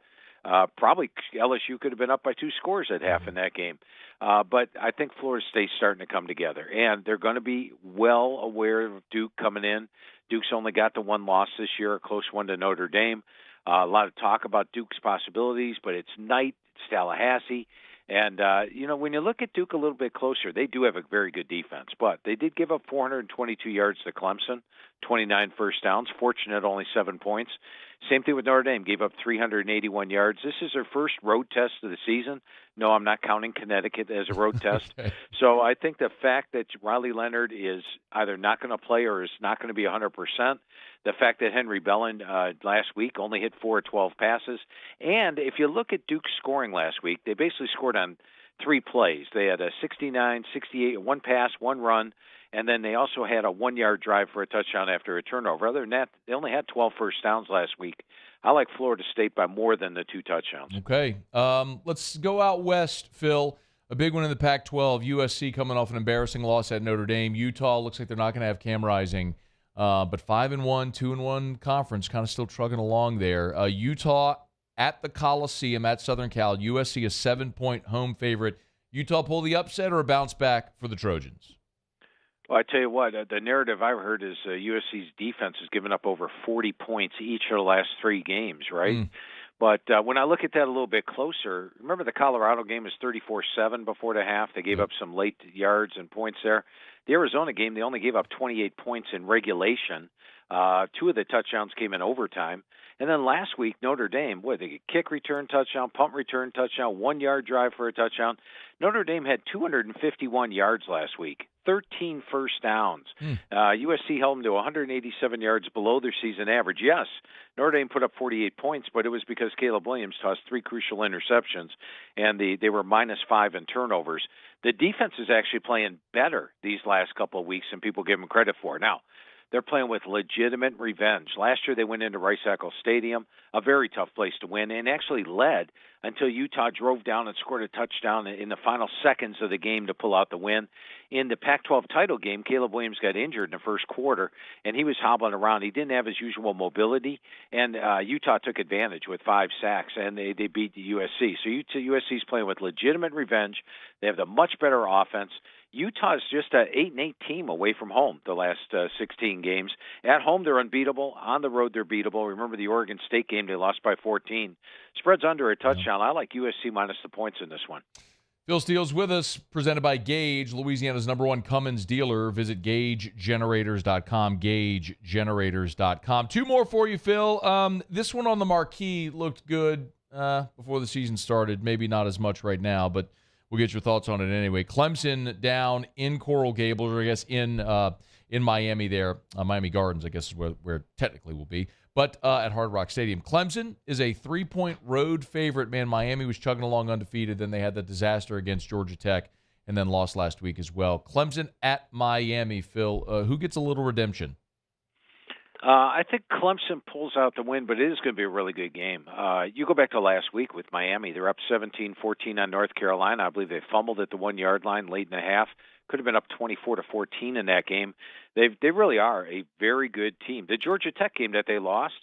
Probably LSU could have been up by 2 scores at half in that game. But I think Florida State's starting to come together, and they're going to be well aware of Duke coming in. Duke's only got the 1 loss this year, a close one to Notre Dame. A lot of talk about Duke's possibilities, but it's night, it's Tallahassee. And, when you look at Duke a little bit closer, they do have a very good defense. But they did give up 422 yards to Clemson, 29 first downs, fortunate only 7 points. Same thing with Notre Dame, gave up 381 yards. This is their first road test of the season. No, I'm not counting Connecticut as a road test. Okay. So I think the fact that Riley Leonard is either not going to play or is not going to be 100%, the fact that Henry Belland last week only hit 4 of 12 passes, and if you look at Duke's scoring last week, they basically scored on 3 plays. They had a 69, 68, 1 pass, 1 run, and then they also had a 1-yard drive for a touchdown after a turnover. Other than that, they only had 12 first downs last week. I like Florida State by more than the 2 touchdowns. Okay. Let's go out west, Phil. A big one in the Pac-12. USC coming off an embarrassing loss at Notre Dame. Utah looks like they're not going to have Cam Rising. But 5-1, 2-1 conference, kind of still trugging along there. Utah at the Coliseum at Southern Cal. USC a 7-point home favorite. Utah pull the upset or a bounce back for the Trojans? Well, I tell you what, the narrative I've heard is USC's defense has given up over 40 points each of the last 3 games, right? But when I look at that a little bit closer, remember the Colorado game was 34-7 before the half. They gave up some late yards and points there. The Arizona game, they only gave up 28 points in regulation. 2 of the touchdowns came in overtime. And then last week, Notre Dame, they get kick return touchdown, punt return touchdown, 1-yard drive for a touchdown. Notre Dame had 251 yards last week, 13 first downs. USC held them to 187 yards below their season average. Yes, Notre Dame put up 48 points, but it was because Caleb Williams tossed 3 crucial interceptions, and they were -5 in turnovers. The defense is actually playing better these last couple of weeks than people give them credit for. Now, they're playing with legitimate revenge. Last year they went into Rice-Eccles Stadium, a very tough place to win, and actually led until Utah drove down and scored a touchdown in the final seconds of the game to pull out the win. In the Pac-12 title game, Caleb Williams got injured in the first quarter, and he was hobbling around. He didn't have his usual mobility, and Utah took advantage with 5 sacks, and they beat the USC. So USC's playing with legitimate revenge. They have the much better offense. Utah's just an 8-8 team away from home the last 16 games. At home, they're unbeatable. On the road, they're beatable. Remember the Oregon State game, they lost by 14. Spread's under a touchdown. I like USC minus the points in this one. Phil Steele's with us, presented by Gage, Louisiana's #1 Cummins dealer. Visit GageGenerators.com, GageGenerators.com. 2 more for you, Phil. This one on the marquee looked good before the season started. Maybe not as much right now, but we'll get your thoughts on it anyway. Clemson down in Coral Gables, or I guess in Miami there. Miami Gardens, I guess, is where it technically will be. But at Hard Rock Stadium. Clemson is a 3-point road favorite. Man, Miami was chugging along undefeated. Then they had the disaster against Georgia Tech and then lost last week as well. Clemson at Miami, Phil. Who gets a little redemption? I think Clemson pulls out the win, but it is going to be a really good game. You go back to last week with Miami. They're up 17-14 on North Carolina. I believe they fumbled at the 1-yard line late in the half. Could have been up 24-14 in that game. They really are a very good team. The Georgia Tech game that they lost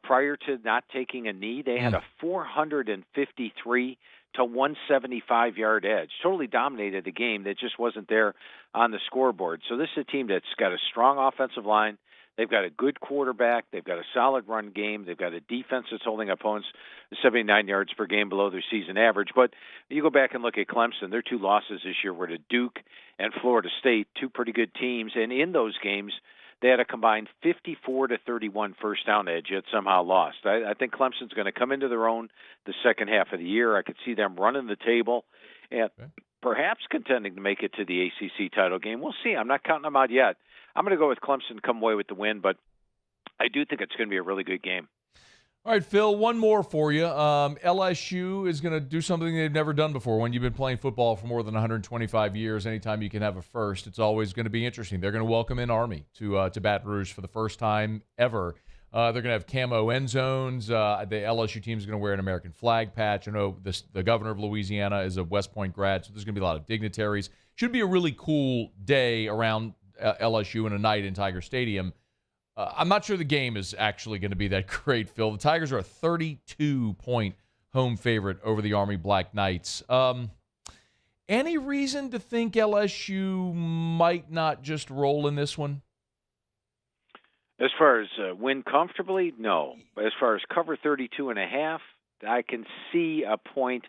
prior to not taking a knee, they had a 453 to 175-yard edge. Totally dominated the game. That just wasn't there on the scoreboard. So this is a team that's got a strong offensive line. They've got a good quarterback. They've got a solid run game. They've got a defense that's holding opponents 79 yards per game below their season average. But you go back and look at Clemson. Their 2 losses this year were to Duke and Florida State, 2 pretty good teams. And in those games, they had a combined 54-31 first down edge, yet somehow lost. I think Clemson's going to come into their own the second half of the year. I could see them running the table and perhaps contending to make it to the ACC title game. We'll see. I'm not counting them out yet. I'm going to go with Clemson, come away with the win, but I do think it's going to be a really good game. All right, Phil, one more for you. LSU is going to do something they've never done before. When you've been playing football for more than 125 years, anytime you can have a first, it's always going to be interesting. They're going to welcome in Army to Baton Rouge for the first time ever. They're going to have camo end zones. The LSU team is going to wear an American flag patch. I know the governor of Louisiana is a West Point grad, so there's going to be a lot of dignitaries. Should be a really cool day around LSU and a night in Tiger Stadium. I'm not sure the game is actually going to be that great, Phil. The Tigers are a 32-point home favorite over the Army Black Knights. Any reason to think LSU might not just roll in this one? As far as win comfortably, no. But as far as cover 32.5, I can see a point.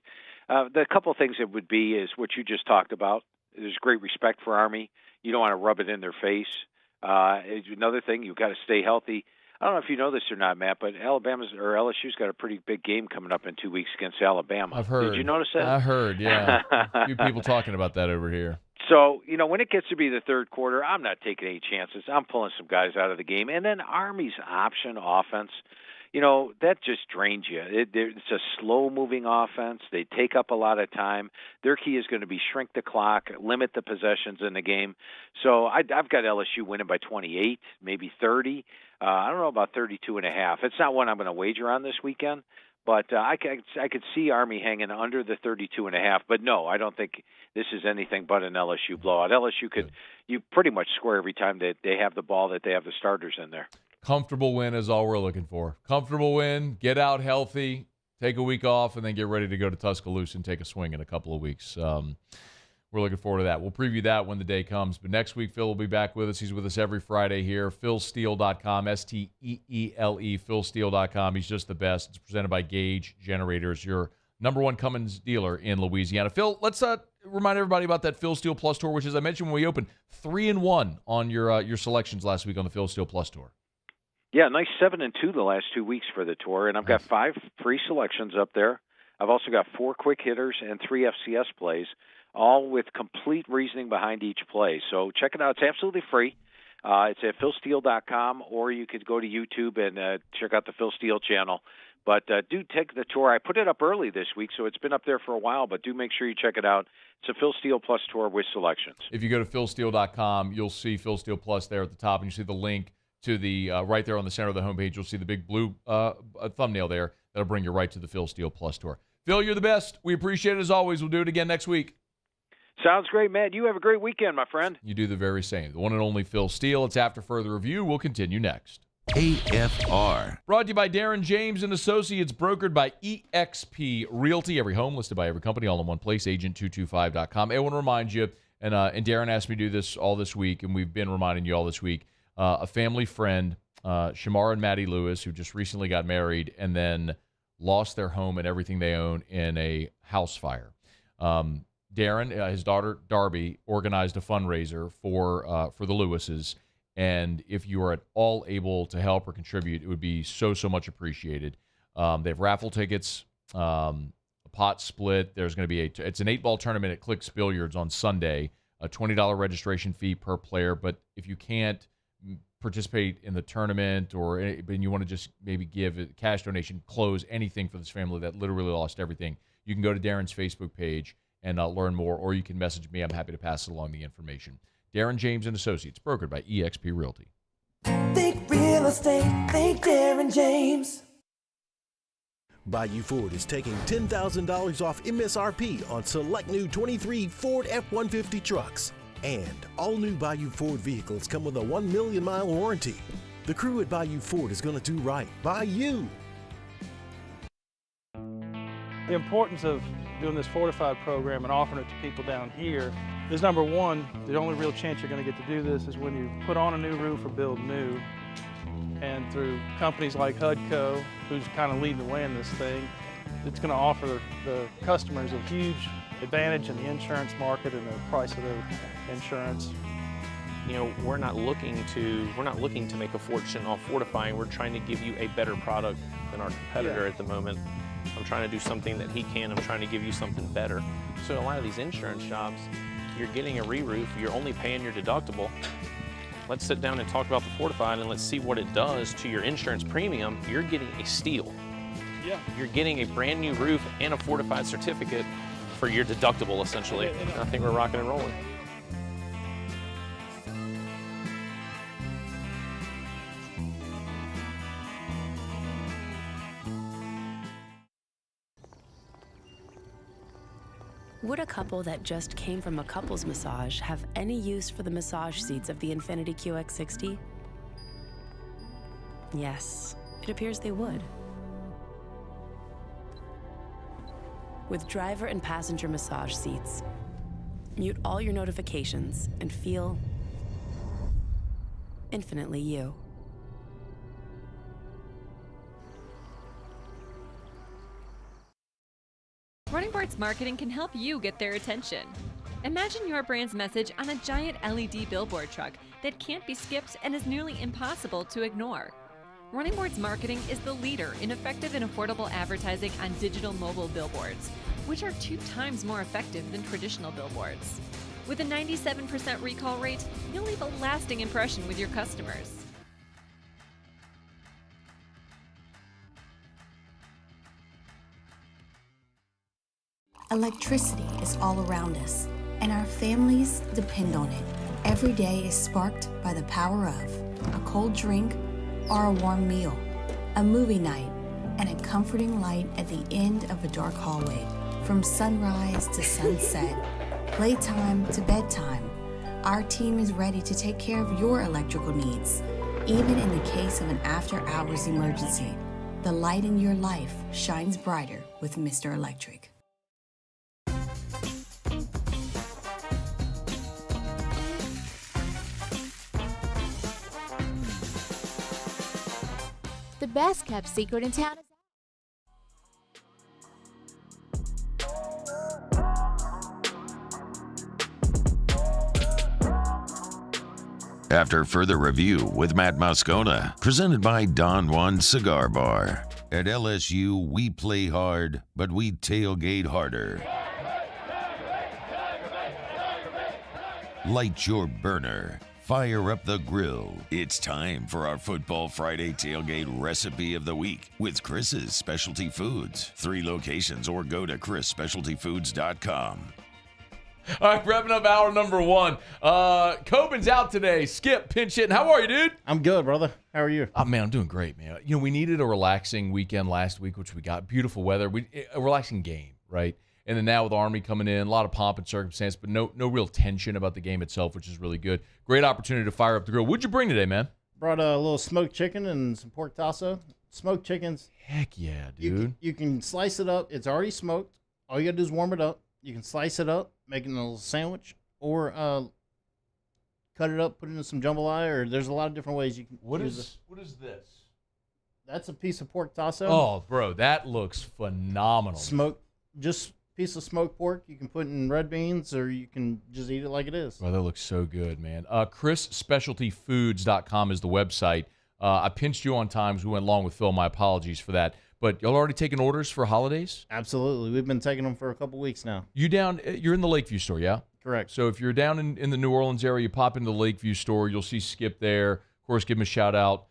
The couple of things it would be is what you just talked about. There's great respect for Army. You don't want to rub it in their face. Another thing, you've got to stay healthy. I don't know if you know this or not, Matt, but LSU's got a pretty big game coming up in 2 weeks against Alabama. I've heard. Did you notice that? I heard, yeah. A few people talking about that over here. So, when it gets to be the third quarter, I'm not taking any chances. I'm pulling some guys out of the game. And then Army's option offense, that just drains you. It's a slow-moving offense. They take up a lot of time. Their key is going to be shrink the clock, limit the possessions in the game. So I've got LSU winning by 28, maybe 30. I don't know about 32.5. It's not one I'm going to wager on this weekend, but I could see Army hanging under the 32.5. But no, I don't think this is anything but an LSU blowout. LSU you pretty much score every time that they have the ball, that they have the starters in there. Comfortable win is all we're looking for. Comfortable win, get out healthy, take a week off, and then get ready to go to Tuscaloosa and take a swing in a couple of weeks. We're looking forward to that. We'll preview that when the day comes. But next week, Phil will be back with us. He's with us every Friday here. PhilSteele.com, STEELE, PhilSteele.com. He's just the best. It's presented by Gage Generators, your #1 Cummins dealer in Louisiana. Phil, let's remind everybody about that Phil Steele Plus Tour, which, as I mentioned when we opened, 3-1 on your selections last week on the Phil Steele Plus Tour. Yeah, nice 7-2 the last 2 weeks for the tour, and I've got 5 free selections up there. I've also got 4 quick hitters and 3 FCS plays, all with complete reasoning behind each play. So check it out. It's absolutely free. It's at philsteele.com, or you could go to YouTube and check out the Phil Steele channel. But do take the tour. I put it up early this week, so it's been up there for a while, but do make sure you check it out. It's a Phil Steele Plus Tour with selections. If you go to philsteele.com, you'll see Phil Steele Plus there at the top, and you see the link to the right there on the center of the homepage. You'll see the big blue thumbnail there. That'll bring you right to the Phil Steele Plus Tour. Phil, you're the best. We appreciate it as always. We'll do it again next week. Sounds great, Matt. You have a great weekend, my friend. You do the very same. The one and only Phil Steele. It's after further review. We'll continue next. AFR. Brought to you by Darren James and Associates, brokered by EXP Realty. Every home listed by every company, all in one place, agent225.com. I want to remind you, And Darren asked me to do this all this week, and we've been reminding you all this week. A family friend, Shamar and Maddie Lewis, who just recently got married and then lost their home and everything they own in a house fire. Darren, his daughter Darby, organized a fundraiser for the Lewises, and if you are at all able to help or contribute, it would be so much appreciated. They have raffle tickets, a pot split. There's going to be it's an 8-ball tournament at Clicks Billiards on Sunday, a $20 registration fee per player. But if you can't participate in the tournament and you want to just maybe give a cash donation, close anything for this family that literally lost everything, you can go to Darren's Facebook page and learn more, or you can message me. I'm happy to pass along the information. Darren James and Associates, brokered by eXp Realty. Think real estate, think Darren James. Bayou Ford is taking $10,000 off MSRP on select new 23 Ford F-150 trucks. And all new Bayou Ford vehicles come with a 1 million mile warranty. The crew at Bayou Ford is going to do right by you. The importance of doing this Fortified program and offering it to people down here is, number one, the only real chance you're going to get to do this is when you put on a new roof or build new. And through companies like HUDCO, who's kind of leading the way in this thing, it's going to offer the customers a huge advantage in the insurance market and the price of their insurance. You know, we're not looking to make a fortune off fortifying. We're trying to give you a better product than our competitor at the moment. I'm trying to do something that he can. I'm trying to give you something better. So a lot of these insurance shops, you're getting a re-roof, you're only paying your deductible. Let's sit down and talk about the Fortified and let's see what it does to your insurance premium. You're getting a steal. Yeah. You're getting a brand new roof and a Fortified certificate for your deductible, essentially. I think we're rocking and rolling. Would a couple that just came from a couples massage have any use for the massage seats of the Infiniti QX60? Yes, it appears they would. With driver and passenger massage seats, mute all your notifications and feel infinitely you. Running Boards Marketing can help you get their attention. Imagine your brand's message on a giant LED billboard truck that can't be skipped and is nearly impossible to ignore. Running Boards Marketing is the leader in effective and affordable advertising on digital mobile billboards, which are 2 times more effective than traditional billboards. With a 97% recall rate, you'll leave a lasting impression with your customers. Electricity is all around us, and our families depend on it. Every day is sparked by the power of a cold drink or a warm meal, a movie night, and a comforting light at the end of a dark hallway. From sunrise to sunset, playtime to bedtime, our team is ready to take care of your electrical needs. Even in the case of an after-hours emergency, the light in your life shines brighter with Mr. Electric. The best kept secret in town is After further review with Matt Moscona, presented by Don Juan Cigar Bar. At LSU, we play hard, but we tailgate harder. Light your burner. Fire up the grill. It's time for our Football Friday Tailgate Recipe of the Week with Chris's Specialty Foods. 3 locations or go to chrisspecialtyfoods.com. All right, wrapping up hour number 1. Coben's out today. Skip, pinch hitting. How are you, dude? I'm good, brother. How are you? Oh, man, I'm doing great, man. You know, we needed a relaxing weekend last week, which we got. Beautiful weather. A relaxing game, right? And then now with Army coming in, a lot of pomp and circumstance, but no real tension about the game itself, which is really good. Great opportunity to fire up the grill. What'd you bring today, man? Brought a little smoked chicken and some pork tasso. Smoked chickens. Heck yeah, dude. You can slice it up. It's already smoked. All you got to do is warm it up. You can slice it up, make it a little sandwich, or cut it up, put it in some jambalaya, or there's a lot of different ways you can use it. What is this? That's a piece of pork tasso. Oh, bro, that looks phenomenal. Just piece of smoked pork. You can put in red beans, or you can just eat it like it is. Bro, that looks so good, man. ChrisSpecialtyFoods.com is the website. I pinched you on times. We went long with Phil. My apologies for that. But y'all already taking orders for holidays? Absolutely. We've been taking them for a couple weeks now. You're in the Lakeview store, yeah? Correct. So if you're down in the New Orleans area, you pop into the Lakeview store. You'll see Skip there. Of course, give him a shout-out.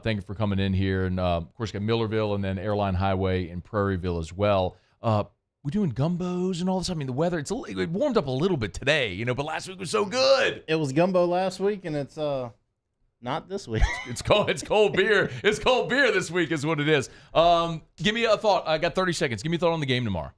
Thank you for coming in here. And, of course, got Millerville and then Airline Highway in Prairieville as well. We're doing gumbos and all this. I mean, the weather, it warmed up a little bit today, but last week was so good. It was gumbo last week, and it's not this week. It's cold beer. It's cold beer this week is what it is. Give me a thought. I got 30 seconds. Give me a thought on the game tomorrow.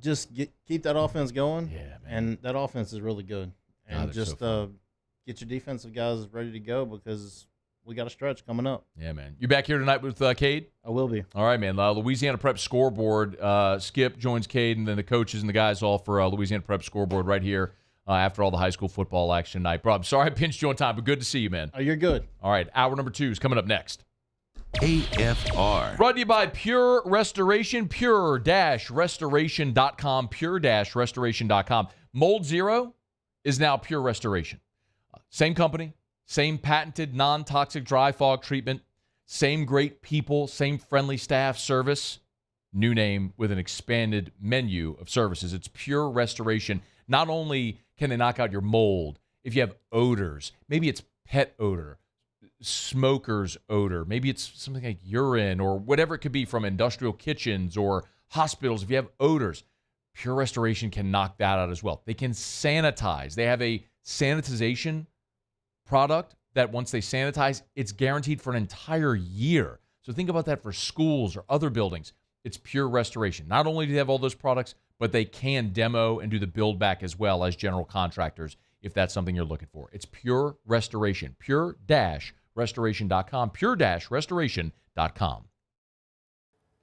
Just keep that offense going. Yeah, man. And that offense is really good. And just get your defensive guys ready to go because we got a stretch coming up. Yeah, man. You back here tonight with Cade? I will be. All right, man. Louisiana Prep Scoreboard. Skip joins Cade, and then the coaches and the guys all for Louisiana Prep Scoreboard right here after all the high school football action tonight. Bro, I'm sorry I pinched you on time, but good to see you, man. Oh, you're good. All right, hour number 2 is coming up next. AFR. Brought to you by Pure Restoration, pure-restoration.com, pure-restoration.com. Mold Zero is now Pure Restoration. Same company, same patented non-toxic dry fog treatment, same great people, same friendly staff service. New name with an expanded menu of services. It's Pure Restoration. Not only can they knock out your mold, if you have odors, maybe it's pet odor, smoker's odor, maybe it's something like urine or whatever it could be from industrial kitchens or hospitals. If you have odors, Pure Restoration can knock that out as well. They can sanitize. They have a sanitization product that once they sanitize, it's guaranteed for an entire year. So think about that for schools or other buildings. It's Pure Restoration. Not only do they have all those products, but they can demo and do the build back as well as general contractors if that's something you're looking for. It's Pure Restoration. Pure-restoration.com. Pure-restoration.com.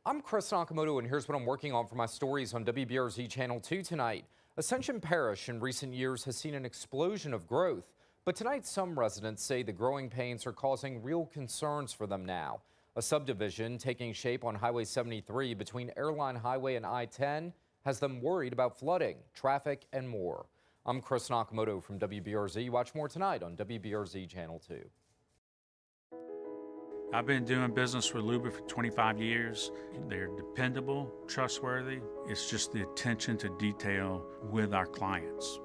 I'm Chris Nakamoto, and here's what I'm working on for my stories on WBRZ Channel 2 tonight. Ascension Parish in recent years has seen an explosion of growth, but tonight some residents say the growing pains are causing real concerns for them now. A subdivision taking shape on Highway 73 between Airline Highway and I-10 has them worried about flooding, traffic, and more. I'm Chris Nakamoto from WBRZ. Watch more tonight on WBRZ Channel 2. I've been doing business with Luba for 25 years. They're dependable, trustworthy. It's just the attention to detail with our clients.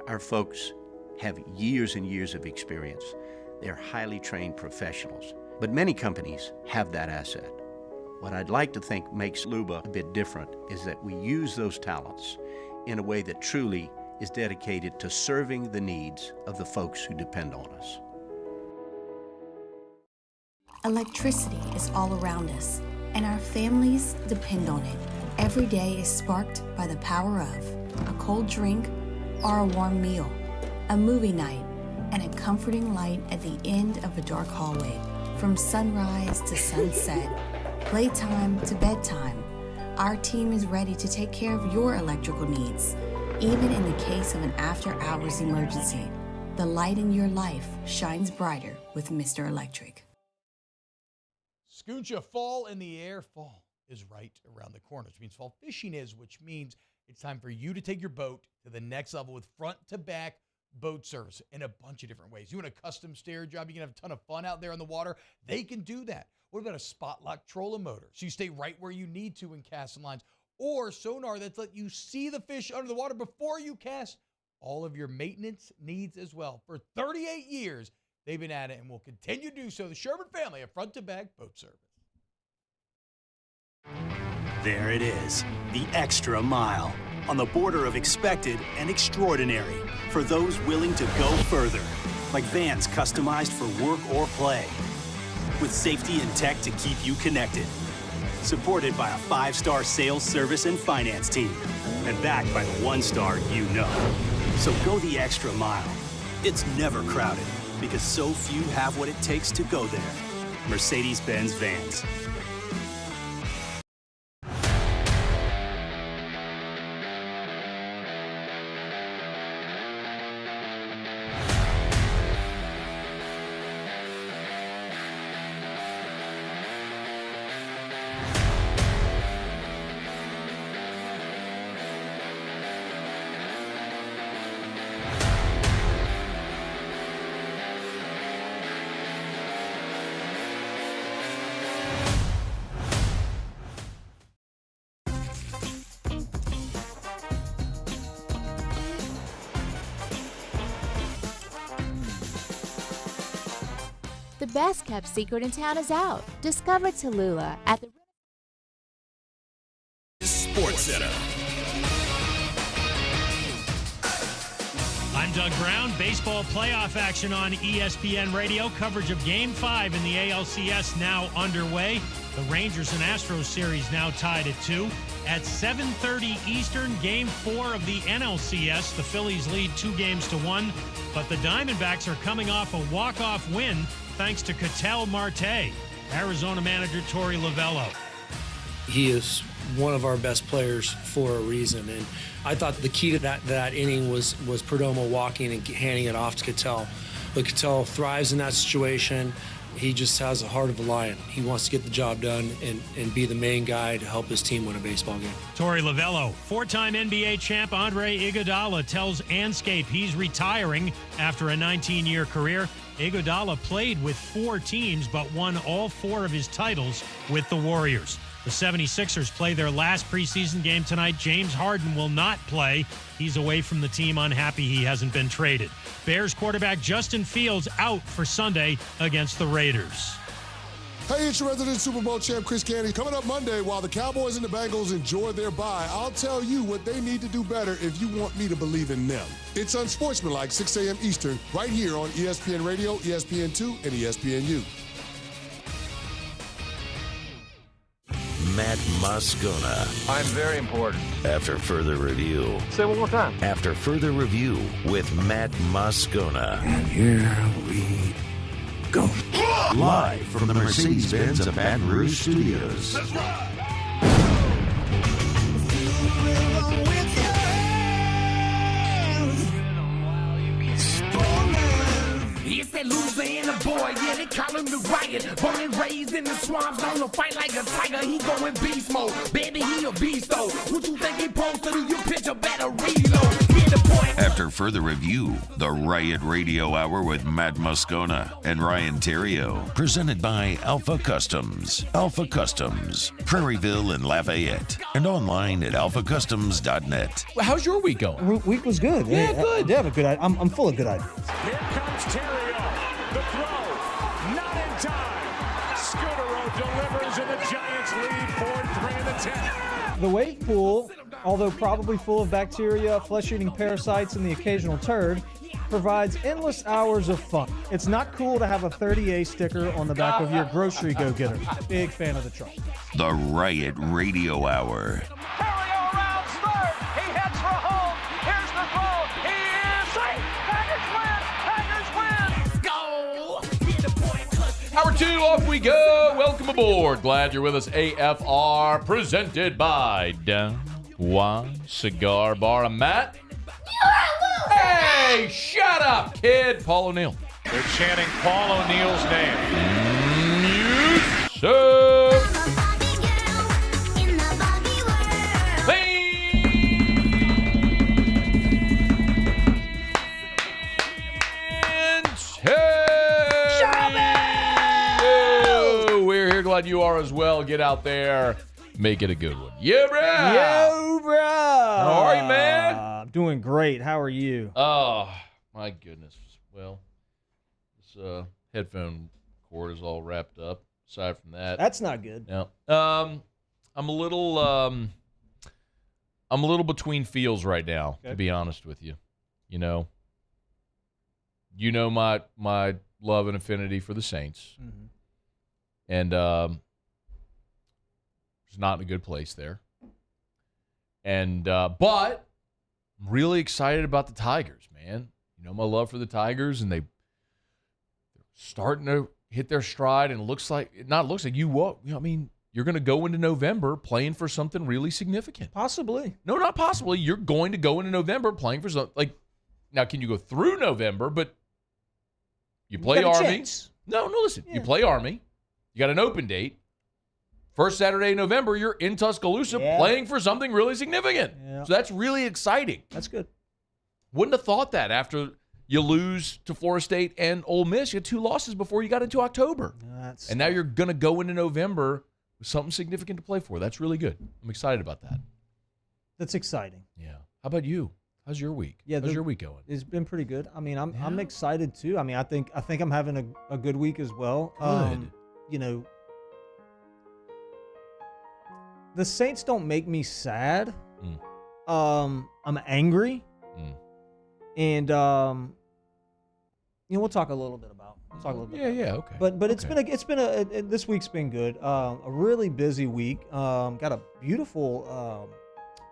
Our folks have years and years of experience. They're highly trained professionals, but many companies have that asset. What I'd like to think makes Luba a bit different is that we use those talents in a way that truly is dedicated to serving the needs of the folks who depend on us. Electricity is all around us, and our families depend on it. Every day is sparked by the power of a cold drink or a warm meal, a movie night, and a comforting light at the end of a dark hallway. From sunrise to sunset, playtime to bedtime, our team is ready to take care of your electrical needs. Even in the case of an after-hours emergency, the light in your life shines brighter with Mr. Electric. Scooncha, fall in the air. Fall is right around the corner, which means fall fishing is, which means it's time for you to take your boat to the next level with front-to-back boat service in a bunch of different ways. You want a custom stair job, you can have a ton of fun out there on the water, they can do that. What about a spot lock trolling motor? So you stay right where you need to in casting lines, or sonar that's let you see the fish under the water before you cast. All of your maintenance needs as well. For 38 years, they've been at it and will continue to do so. The Sherman family of front-to-back boat service. There it is, the extra mile, on the border of expected and extraordinary for those willing to go further, like vans customized for work or play, with safety and tech to keep you connected, supported by a 5-star sales, service, and finance team, and backed by the 1-star you know. So go the extra mile. It's never crowded, because so few have what it takes to go there. Mercedes-Benz Vans. The best kept secret in town is out. Discover Tallulah at the Sports Center. I'm Doug Brown. Baseball playoff action on ESPN Radio. Coverage of Game 5 in the ALCS now underway. The Rangers and Astros series now tied at 2. At 7:30 Eastern, Game 4 of the NLCS. The Phillies lead 2-1, but the Diamondbacks are coming off a walk-off win thanks to Ketel Marte. Arizona manager Torey Lovullo. He is one of our best players for a reason, and I thought the key to that inning was Perdomo walking and handing it off to Ketel. But Ketel thrives in that situation. He just has the heart of a lion. He wants to get the job done and be the main guy to help his team win a baseball game. Torey Lovullo, four-time NBA champ Andre Iguodala tells Anscape he's retiring after a 19-year career. Iguodala played with 4 teams but won all 4 of his titles with the Warriors. The 76ers play their last preseason game tonight. James Harden will not play. He's away from the team, unhappy he hasn't been traded. Bears quarterback Justin Fields out for Sunday against the Raiders. Hey, it's your resident Super Bowl champ, Chris Candy. Coming up Monday, while the Cowboys and the Bengals enjoy their bye, I'll tell you what they need to do better if you want me to believe in them. It's Unsportsmanlike, 6 a.m. Eastern, right here on ESPN Radio, ESPN2, and ESPNU. Matt Moscona. I'm very important. After further review. Say it one more time. After further review with Matt Moscona. And here we go. Live from the Mercedes-Benz of Baton Rouge Studios. That's right. It's that Louisiana boy, yeah, they call him the Riot. Born and raised in the swamps, on the fight like a tiger. He going beast mode, baby, he a beast though. What you think he supposed to do? You picture better reload. After further review, the Riot Radio Hour with Matt Moscona and Ryan Theriot, presented by Alpha Customs. Alpha Customs, Prairieville and Lafayette, and online at alphacustoms.net. Well, how's your week going? Week was good. Yeah, good. I have a good. I'm full of good ideas. Here comes Theriot. The throw, not in time. Scudero delivers, and the Giants lead 4-3 in the 10th. The wave pool, although probably full of bacteria, flesh-eating parasites, and the occasional turd, provides endless hours of fun. It's not cool to have a 30A sticker on the back of your grocery go-getter. Big fan of the truck. The Riot Radio Hour. Theriot rounds third. He heads for home. Here's the throw. He is safe. Packers win. Packers win. Let's go. Hour 2, off we go. Welcome aboard. Glad you're with us. AFR, presented by Down One Cigar Bar. I'm Matt. Hey, shut up, kid. Paul O'Neill. They're chanting Paul O'Neill's name. We're here. Glad you are as well. Get out there. Make it a good one. Yeah, bro. Yo, bro. How are you, man? I'm doing great. How are you? Oh, my goodness. Well, this headphone cord is all wrapped up. Aside from that, That's not good. no. I'm a little between feels right now, Okay. to be honest with you. You know my love and affinity for the Saints, and it's not in a good place there. And but I'm really excited about the Tigers, man. You know my love for the Tigers, and they're starting to hit their stride. And you're going to go into November playing for something really significant. Possibly. No, not possibly. You're going to go into November playing for something. Now, can you go through November? But you play got a Army. chance. No, listen. Yeah. You play Army. You got an open date. First Saturday in November, you're in Tuscaloosa playing for something really significant. Yeah. So that's really exciting. That's good. Wouldn't have thought that after you lose to Florida State and Ole Miss. You had 2 losses before you got into October. And now you're going to go into November with something significant to play for. That's really good. I'm excited about that. That's exciting. Yeah. How about you? How's your week? Yeah, how's your week going? It's been pretty good. I mean, I'm excited too. I mean, I think I'm having a good week as well. Good. You know, the Saints don't make me sad. I'm angry, and we'll talk a little bit about. Yeah, okay. But it's been this week's been good. A really busy week. Got a beautiful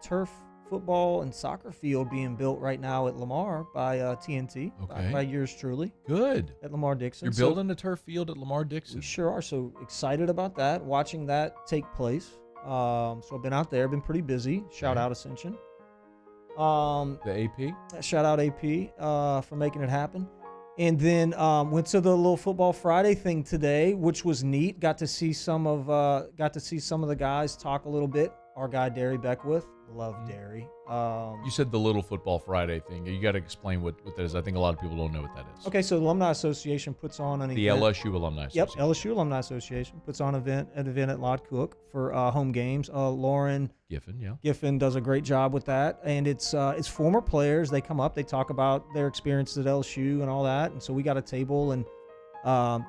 turf football and soccer field being built right now at Lamar by TNT. Okay. By yours truly. Good. At Lamar Dixon. You're building a turf field at Lamar Dixon. We sure are. So excited about that. Watching that take place. So I've been out there. Been pretty busy. Shout out Ascension. The AP. Shout out AP for making it happen. And then went to the little Football Friday thing today, which was neat. Got to see some of the guys talk a little bit. Our guy Derry Beckwith, love Derry. You said the little Football Friday thing. You got to explain what that is. I think a lot of people don't know what that is. Okay, so the Alumni Association puts on an the event. LSU Alumni Association. Yep, LSU Alumni Association puts on an event at Lod Cook for home games. Lauren Giffen does a great job with that, and it's former players. They come up, they talk about their experiences at LSU and all that, and so we got a table. And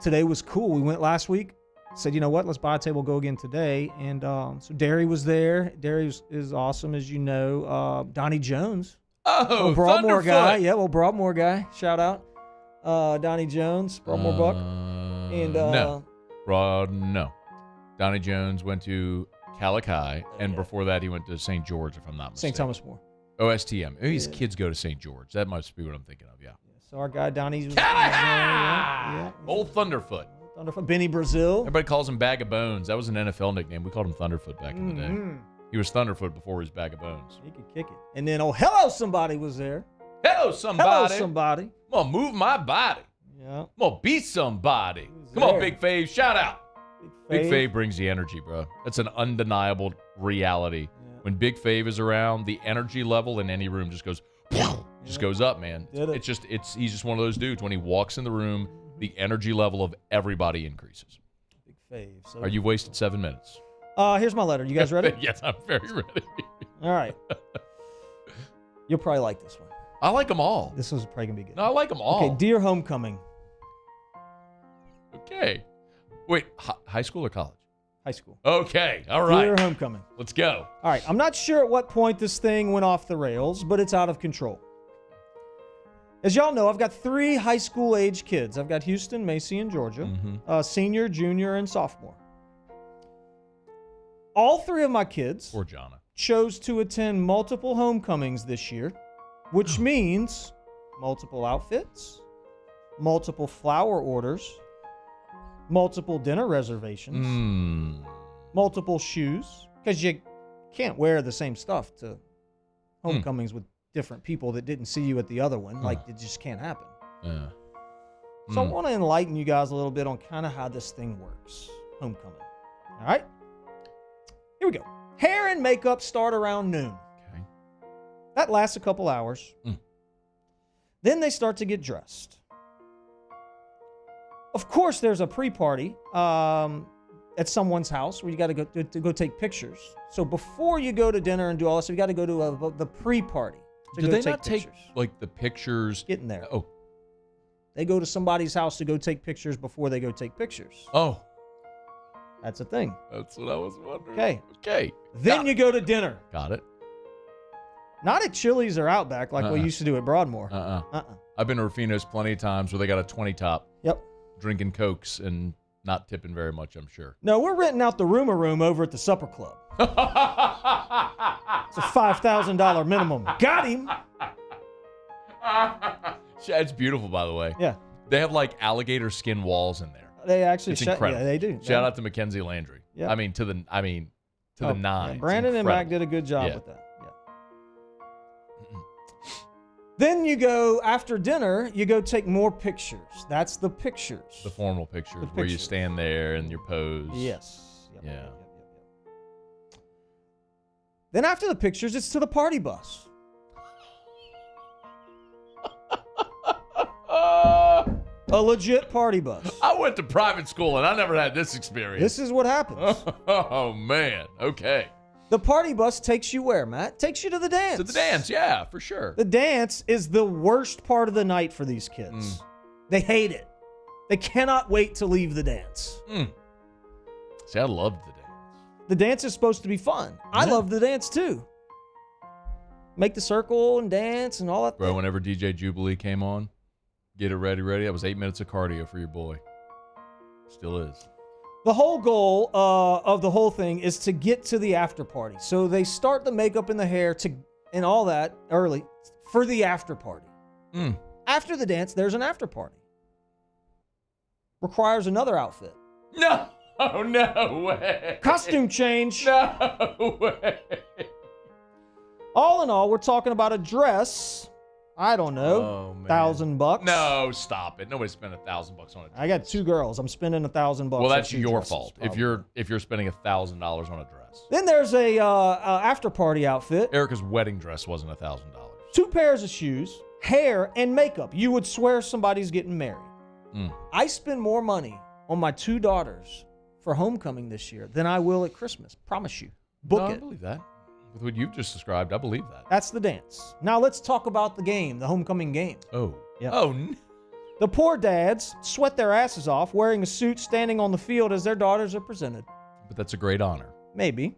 today was cool. We went last week. Said, you know what, let's buy a table, go again today. And so Derry was there. Derry is awesome, as you know. Donnie Jones. Oh, Broadmoor guy. Thunderfoot. Yeah, Broadmoor guy. Shout out. Donnie Jones, Broadmoor Buck. And no. Donnie Jones went to Calic High, and before that he went to St. George, if I'm not mistaken. St. Thomas More. OSTM. Maybe his kids go to St. George. That must be what I'm thinking of, yeah. So our guy Donnie's was yeah. Old Thunderfoot. Benny Brazil. Everybody calls him Bag of Bones. That was an NFL nickname. We called him Thunderfoot back in the day. He was Thunderfoot before he was Bag of Bones. He could kick it. And then, hello, somebody was there. Hello, somebody. Hello, somebody. I'm going to move my body. Yeah. I'm going to beat somebody. Come on, Big Fave. Shout out. Big Fave brings the energy, bro. That's an undeniable reality. Yeah. When Big Fave is around, the energy level in any room just goes, goes up, man. He's just one of those dudes. When he walks in the room, the energy level of everybody increases. Big Fave. So Are you wasted 7 minutes? Here's my letter. You guys ready? Yes, I'm very ready. All right. You'll probably like this one. I like them all. This one's probably going to be good. No, I like them all. Okay, Dear Homecoming. Okay. Wait, high school or college? High school. Okay, all right. Dear Homecoming. Let's go. All right, I'm not sure at what point this thing went off the rails, but it's out of control. As y'all know, I've got 3 high school age kids. I've got Houston, Macy, and Georgia, senior, junior, and sophomore. All 3 of my kids Poor Jonna. chose to attend multiple homecomings this year, which means multiple outfits, multiple flower orders, multiple dinner reservations, multiple shoes, because you can't wear the same stuff to homecomings with different people that didn't see you at the other one. Like, it just can't happen. Yeah. So I want to enlighten you guys a little bit on kind of how this thing works. Homecoming. All right? Here we go. Hair and makeup start around noon. Okay. That lasts a couple hours. Then they start to get dressed. Of course, there's a pre-party at someone's house where you got to go take pictures. So before you go to dinner and do all this, you got to go to the pre-party. Do they not take like the pictures? Getting there. Oh. They go to somebody's house to go take pictures before they go take pictures. Oh. That's a thing. That's what I was wondering. Okay. Then you go to dinner. Got it. Not at Chili's or Outback like we used to do at Broadmoor. I've been to Rufino's plenty of times where they got a 20 top. Yep. Drinking Cokes and not tipping very much, I'm sure. No, we're renting out the room over at the supper club. It's a $5,000 minimum. Got him. It's beautiful, by the way. Yeah. They have like alligator skin walls in there. They actually it's incredible. Yeah, they do. Shout out to Mackenzie Landry. Yeah. I mean to the nine. Yeah, Brandon and Mac did a good job with that. Yeah. Then you go after dinner. You go take more pictures. That's the pictures. The formal pictures where you stand there and your pose. Yes. Yep. Yeah. Yep. Then after the pictures, it's to the party bus. A legit party bus. I went to private school and I never had this experience. This is what happens. Oh, man. Okay. The party bus takes you where, Matt? Takes you to the dance. To the dance, yeah, for sure. The dance is the worst part of the night for these kids. They hate it. They cannot wait to leave the dance. See, I loved the dance. The dance is supposed to be fun. I love the dance too. Make the circle and dance and all that. Bro, whenever DJ Jubilee came on, get it ready. That was 8 minutes of cardio for your boy. Still is. The whole goal of the whole thing is to get to the after party. So they start the makeup and the hair and all that early for the after party. After the dance, there's an after party. Requires another outfit. No, no way. Costume change. No way. All in all, we're talking about a dress. I don't know, $1,000. No, stop it. Nobody spent $1,000 on a dress. I got 2 girls. I'm spending $1,000. Well, that's on 2 your dresses, fault. probably. If you're spending $1,000 on a dress. Then there's a after party outfit. Erica's wedding dress wasn't $1,000. 2 pairs of shoes, hair, and makeup. You would swear somebody's getting married. I spend more money on my 2 daughters for homecoming this year than I will at Christmas. Promise you. Book it. I believe that. With what you've just described, I believe that. That's the dance. Now let's talk about the game, the homecoming game. Oh. Yep. Oh. The poor dads sweat their asses off wearing a suit standing on the field as their daughters are presented. But that's a great honor. Maybe.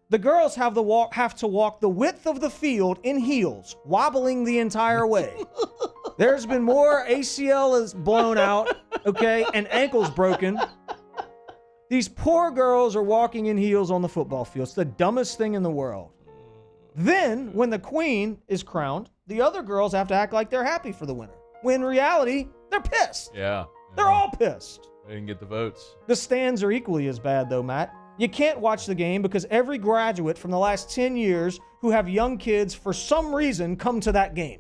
The girls have to walk the width of the field in heels, wobbling the entire way. There's been more ACL is blown out, okay, and ankles broken. These poor girls are walking in heels on the football field. It's the dumbest thing in the world. Then, when the queen is crowned, the other girls have to act like they're happy for the winner. When in reality, they're pissed. Yeah. They're all pissed. They didn't get the votes. The stands are equally as bad, though, Matt. You can't watch the game because every graduate from the last 10 years who have young kids, for some reason, come to that game.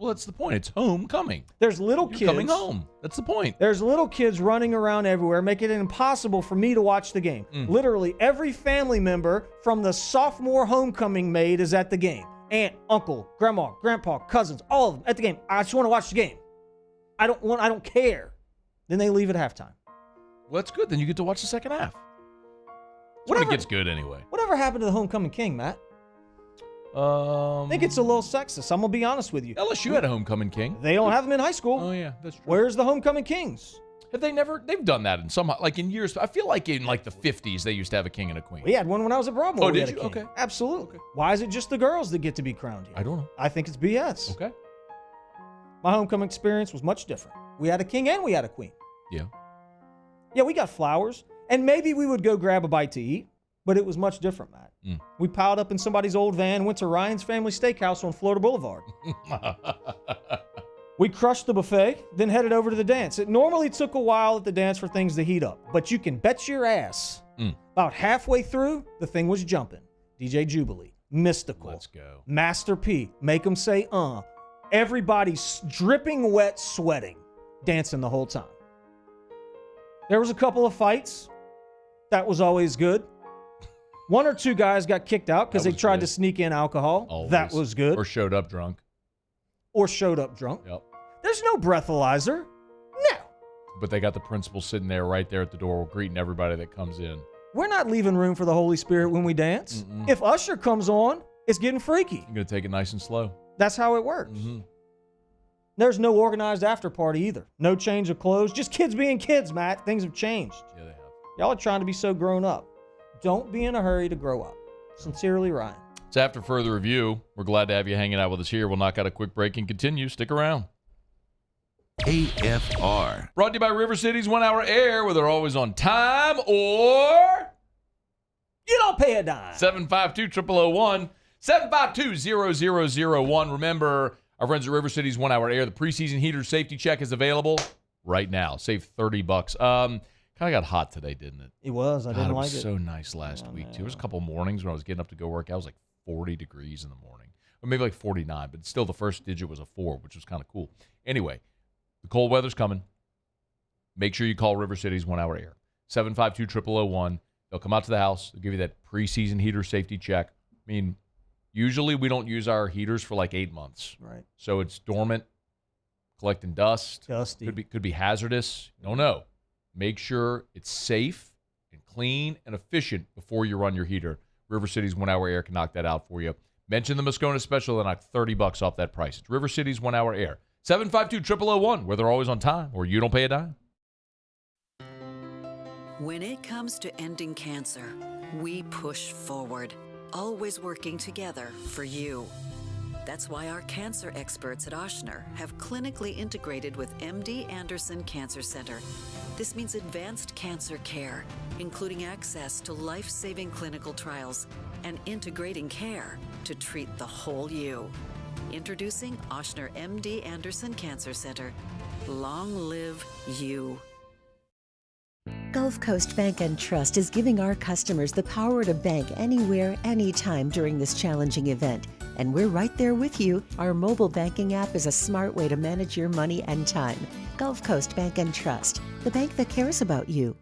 That's the point. It's homecoming. There's little kids coming home. That's the point. There's little kids running around everywhere, making it impossible for me to watch the game. Literally, every family member from the sophomore homecoming maid is at the game. Aunt, uncle, grandma, grandpa, cousins, all of them at the game. I just want to watch the game. I don't care. Then they leave at halftime. Well, that's good. Then you get to watch the second half. When it gets good anyway. Whatever happened to the homecoming king, Matt? I think it's a little sexist. I'm going to be honest with you. LSU had a homecoming king. They don't have them in high school. Oh, yeah, that's true. Where's the homecoming kings? Have they never? They've done that in some, like in years. I feel like in like the 50s, they used to have a king and a queen. We had one when I was at Broadmoor. Oh, did you? Okay. Absolutely. Okay. Why is it just the girls that get to be crowned here? I don't know. I think it's BS. Okay. My homecoming experience was much different. We had a king and we had a queen. Yeah. Yeah, we got flowers. And maybe we would go grab a bite to eat, but it was much different, Matt. We piled up in somebody's old van, went to Ryan's Family Steakhouse on Florida Boulevard. We crushed the buffet, then headed over to the dance. It normally took a while at the dance for things to heat up, but you can bet your ass. About halfway through, the thing was jumping. DJ Jubilee, Mystical. Let's go. Master P, make them say, Everybody's dripping wet, sweating, dancing the whole time. There was a couple of fights. That was always good. 1 or 2 guys got kicked out because they tried to sneak in alcohol. Always. That was good. Or showed up drunk. Yep. There's no breathalyzer. No. But they got the principal sitting there right there at the door greeting everybody that comes in. We're not leaving room for the Holy Spirit when we dance. If Usher comes on, it's getting freaky. You're going to take it nice and slow. That's how it works. There's no organized after party either. No change of clothes. Just kids being kids, Matt. Things have changed. Yeah, they have. Y'all are trying to be so grown up. Don't be in a hurry to grow up. Sincerely, Ryan. It's after further review. We're glad to have you hanging out with us here. We'll knock out a quick break and continue. Stick around. AFR. Brought to you by River City's 1 Hour Air, where they're always on time or you don't pay a dime. 752-0001. 752-0001. Remember, our friends at River City's 1 Hour Air, the preseason heater safety check is available right now. Save $30. Kind of got hot today, didn't it? It was. I didn't like it. It was so nice last week, too. There was a couple mornings when I was getting up to go work. I was like 40 degrees in the morning. Or maybe like 49, but still the first digit was a 4, which was kind of cool. Anyway, the cold weather's coming. Make sure you call River City's 1 Hour Air. 752-0001. They'll come out to the house. They'll give you that preseason heater safety check. I mean, usually we don't use our heaters for like 8 months. Right. So it's dormant, collecting dust. Dusty. Could be hazardous. Don't know. Make sure it's safe and clean. clean and efficient before you run your heater. River City's 1 Hour Air can knock that out for you. Mention the Moscona special and knock $30 off that price. It's River City's 1 Hour Air. 752-0001, where they're always on time, or you don't pay a dime. When it comes to ending cancer, we push forward, always working together for you. That's why our cancer experts at Ochsner have clinically integrated with MD Anderson Cancer Center. This means advanced cancer care, including access to life-saving clinical trials and integrating care to treat the whole you. Introducing Ochsner MD Anderson Cancer Center. Long live you. Gulf Coast Bank and Trust is giving our customers the power to bank anywhere, anytime during this challenging event. And we're right there with you. Our mobile banking app is a smart way to manage your money and time. Gulf Coast Bank and Trust, the bank that cares about you.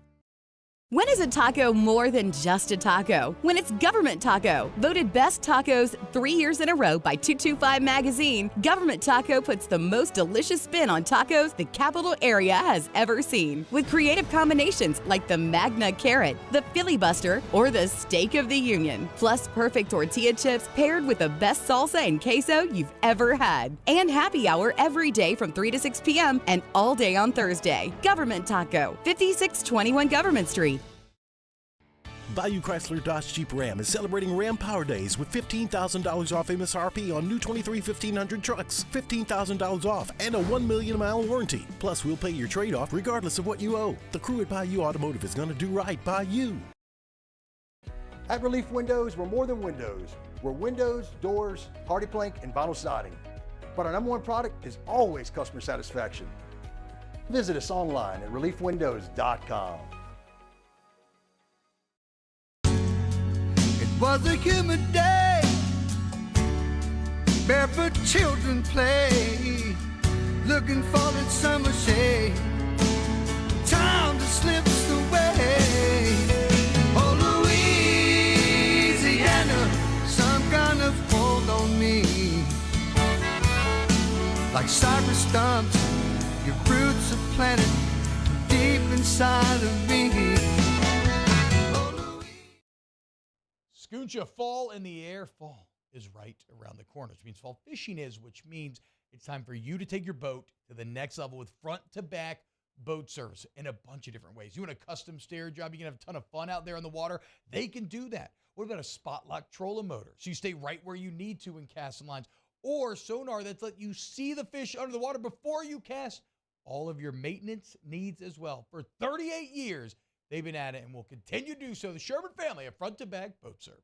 When is a taco more than just a taco? When it's Government Taco. Voted best tacos 3 years in a row by 225 Magazine, Government Taco puts the most delicious spin on tacos the capital area has ever seen. With creative combinations like the Magna Carrot, the Filibuster, or the Steak of the Union. Plus perfect tortilla chips paired with the best salsa and queso you've ever had. And happy hour every day from 3 to 6 p.m. and all day on Thursday. Government Taco, 5621 Government Street. Bayou Chrysler Dodge Jeep Ram is celebrating Ram Power Days with $15,000 off MSRP on new 23 1500 trucks, $15,000 off, and a 1 million mile warranty. Plus, we'll pay your trade-off regardless of what you owe. The crew at Bayou Automotive is going to do right by you. At Relief Windows, we're more than windows. We're windows, doors, hardy plank, and vinyl siding. But our #1 product is always customer satisfaction. Visit us online at reliefwindows.com. Was a humid day, barefoot children play, looking for that summer shade, time that slips away. Oh, Louisiana, some kind of hold on me, like cypress stumps, your roots are planted deep inside of me. Scooncha, fall in the air. Fall is right around the corner, which means fall fishing is, which means it's time for you to take your boat to the next level with front-to-back boat service in a bunch of different ways. You want a custom stair job, you can have a ton of fun out there on the water. They can do that. What about a spot lock trolling motor? So you stay right where you need to in casting lines. Or sonar that's let you see the fish under the water before you cast. All of your maintenance needs as well. For 38 years, they've been at it and will continue to do so. The Sherman family of front-to-back boat service.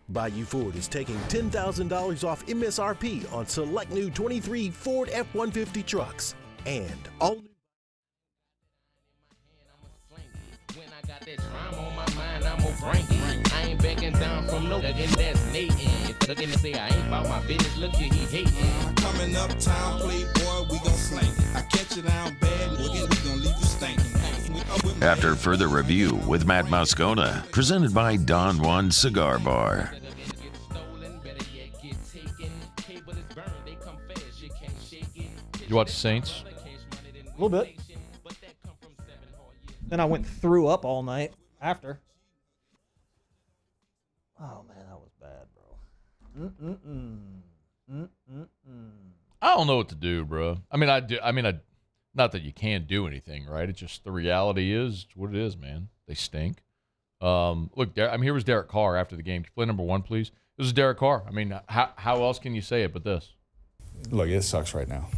Bayou Ford is taking $10,000 off MSRP on select new 23 Ford F-150 trucks. And all new... When I got that drama on my mind, I'm gonna bring it. I ain't backing down from no nigga that's natin'. Looking to say I ain't about my business, look at he hatin'. Coming uptown, playboy, we gon' slang it. I catch you down bad, we gon' leave you stinking. After further review with Matt Moscona, presented by Don Juan Cigar Bar. You watch Saints? A little bit. Then I went threw up all night after. Oh man, that was bad, bro. I don't know what to do, bro. I mean, not that you can't do anything, right? It's just the reality is what it is, man. They stink. Look, here was Derek Carr after the game. Can you play number 1, please? This is Derek Carr. I mean, how else can you say it but this? Look, it sucks right now.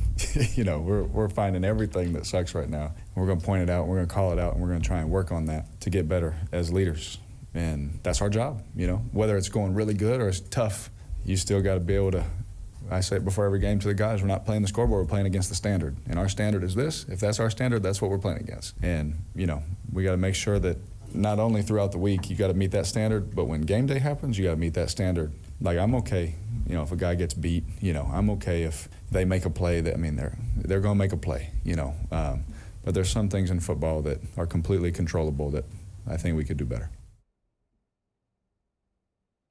You know, we're finding everything that sucks right now. We're going to point it out, we're going to call it out, and we're going to try and work on that to get better as leaders. And that's our job, you know. Whether it's going really good or it's tough, you still got to be able to, I say it before every game to the guys, we're not playing the scoreboard, we're playing against the standard. And our standard is this. If that's our standard, that's what we're playing against. And, you know, we got to make sure that not only throughout the week you got to meet that standard, but when game day happens, you got to meet that standard. Like, I'm okay, you know, if a guy gets beat, you know, I'm okay if they make a play that, I mean, they're going to make a play, you know. But there's some things in football that are completely controllable that I think we could do better.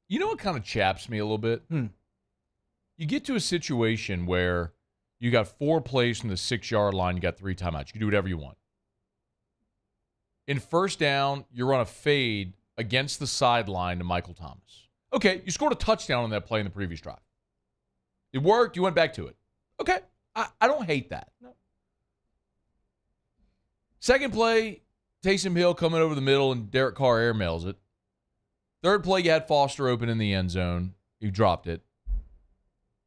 You know what kind of chaps me a little bit? You get to a situation where you got 4 plays from the 6-yard line, you got 3 timeouts. You can do whatever you want. In first down, you run a fade against the sideline to Michael Thomas. Okay, you scored a touchdown on that play in the previous drive. It worked. You went back to it. Okay, I don't hate that. No. Second play, Taysom Hill coming over the middle and Derek Carr airmails it. Third play, you had Foster open in the end zone. You dropped it.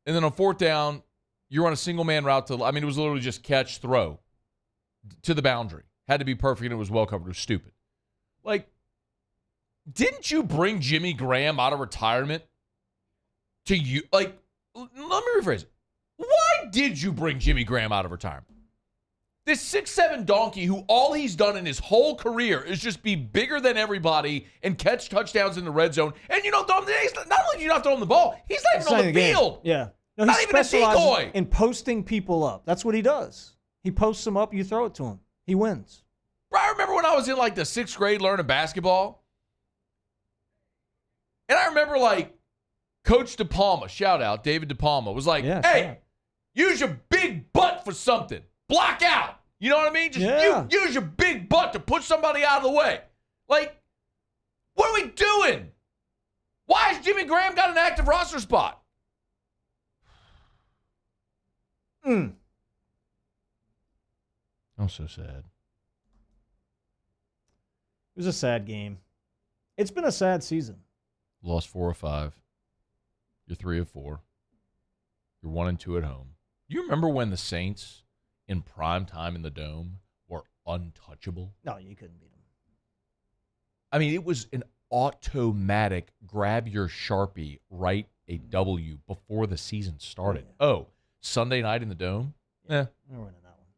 And then on fourth down, you run a single-man route to, it was literally just catch, throw to the boundary. Had to be perfect, and it was well covered. It was stupid. Like, didn't you bring Jimmy Graham out of retirement to you? Like, let me rephrase it. Why did you bring Jimmy Graham out of retirement? This 6'7" donkey who all he's done in his whole career is just be bigger than everybody and catch touchdowns in the red zone. And you don't throw him. Not only do you not throw him the ball, he's not even on the field. Yeah. No, not even a decoy. In posting people up. That's what he does. He posts them up, you throw it to him. He wins. Bro, I remember when I was in like the 6th grade learning basketball. And I remember like Coach DePalma, shout out, David DePalma, was like, hey, use your big butt for something. Block out. You know what I mean? Just use your big butt to push somebody out of the way. Like, what are we doing? Why has Jimmy Graham got an active roster spot? I'm so sad. It was a sad game. It's been a sad season. Lost 4 of 5. You're 3 of 4. You're 1 and 2 at home. You remember when the Saints in prime time in the Dome were untouchable? No, you couldn't beat them. I mean, it was an automatic grab your Sharpie, write a W before the season started. Oh, Sunday night in the Dome? We're winning that one.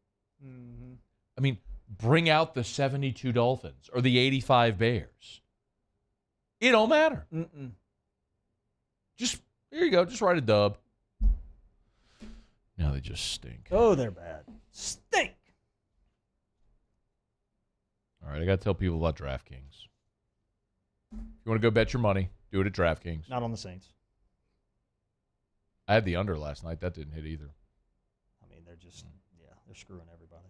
Mm-hmm. I mean, bring out the 72 Dolphins or the 85 Bears. It don't matter. Just, here you go. Just write a dub. Now they just stink. Oh, they're bad. Stink. All right, I got to tell people about DraftKings. If you want to go bet your money, do it at DraftKings. Not on the Saints. I had the under last night. That didn't hit either. I mean, they're just, they're screwing everybody.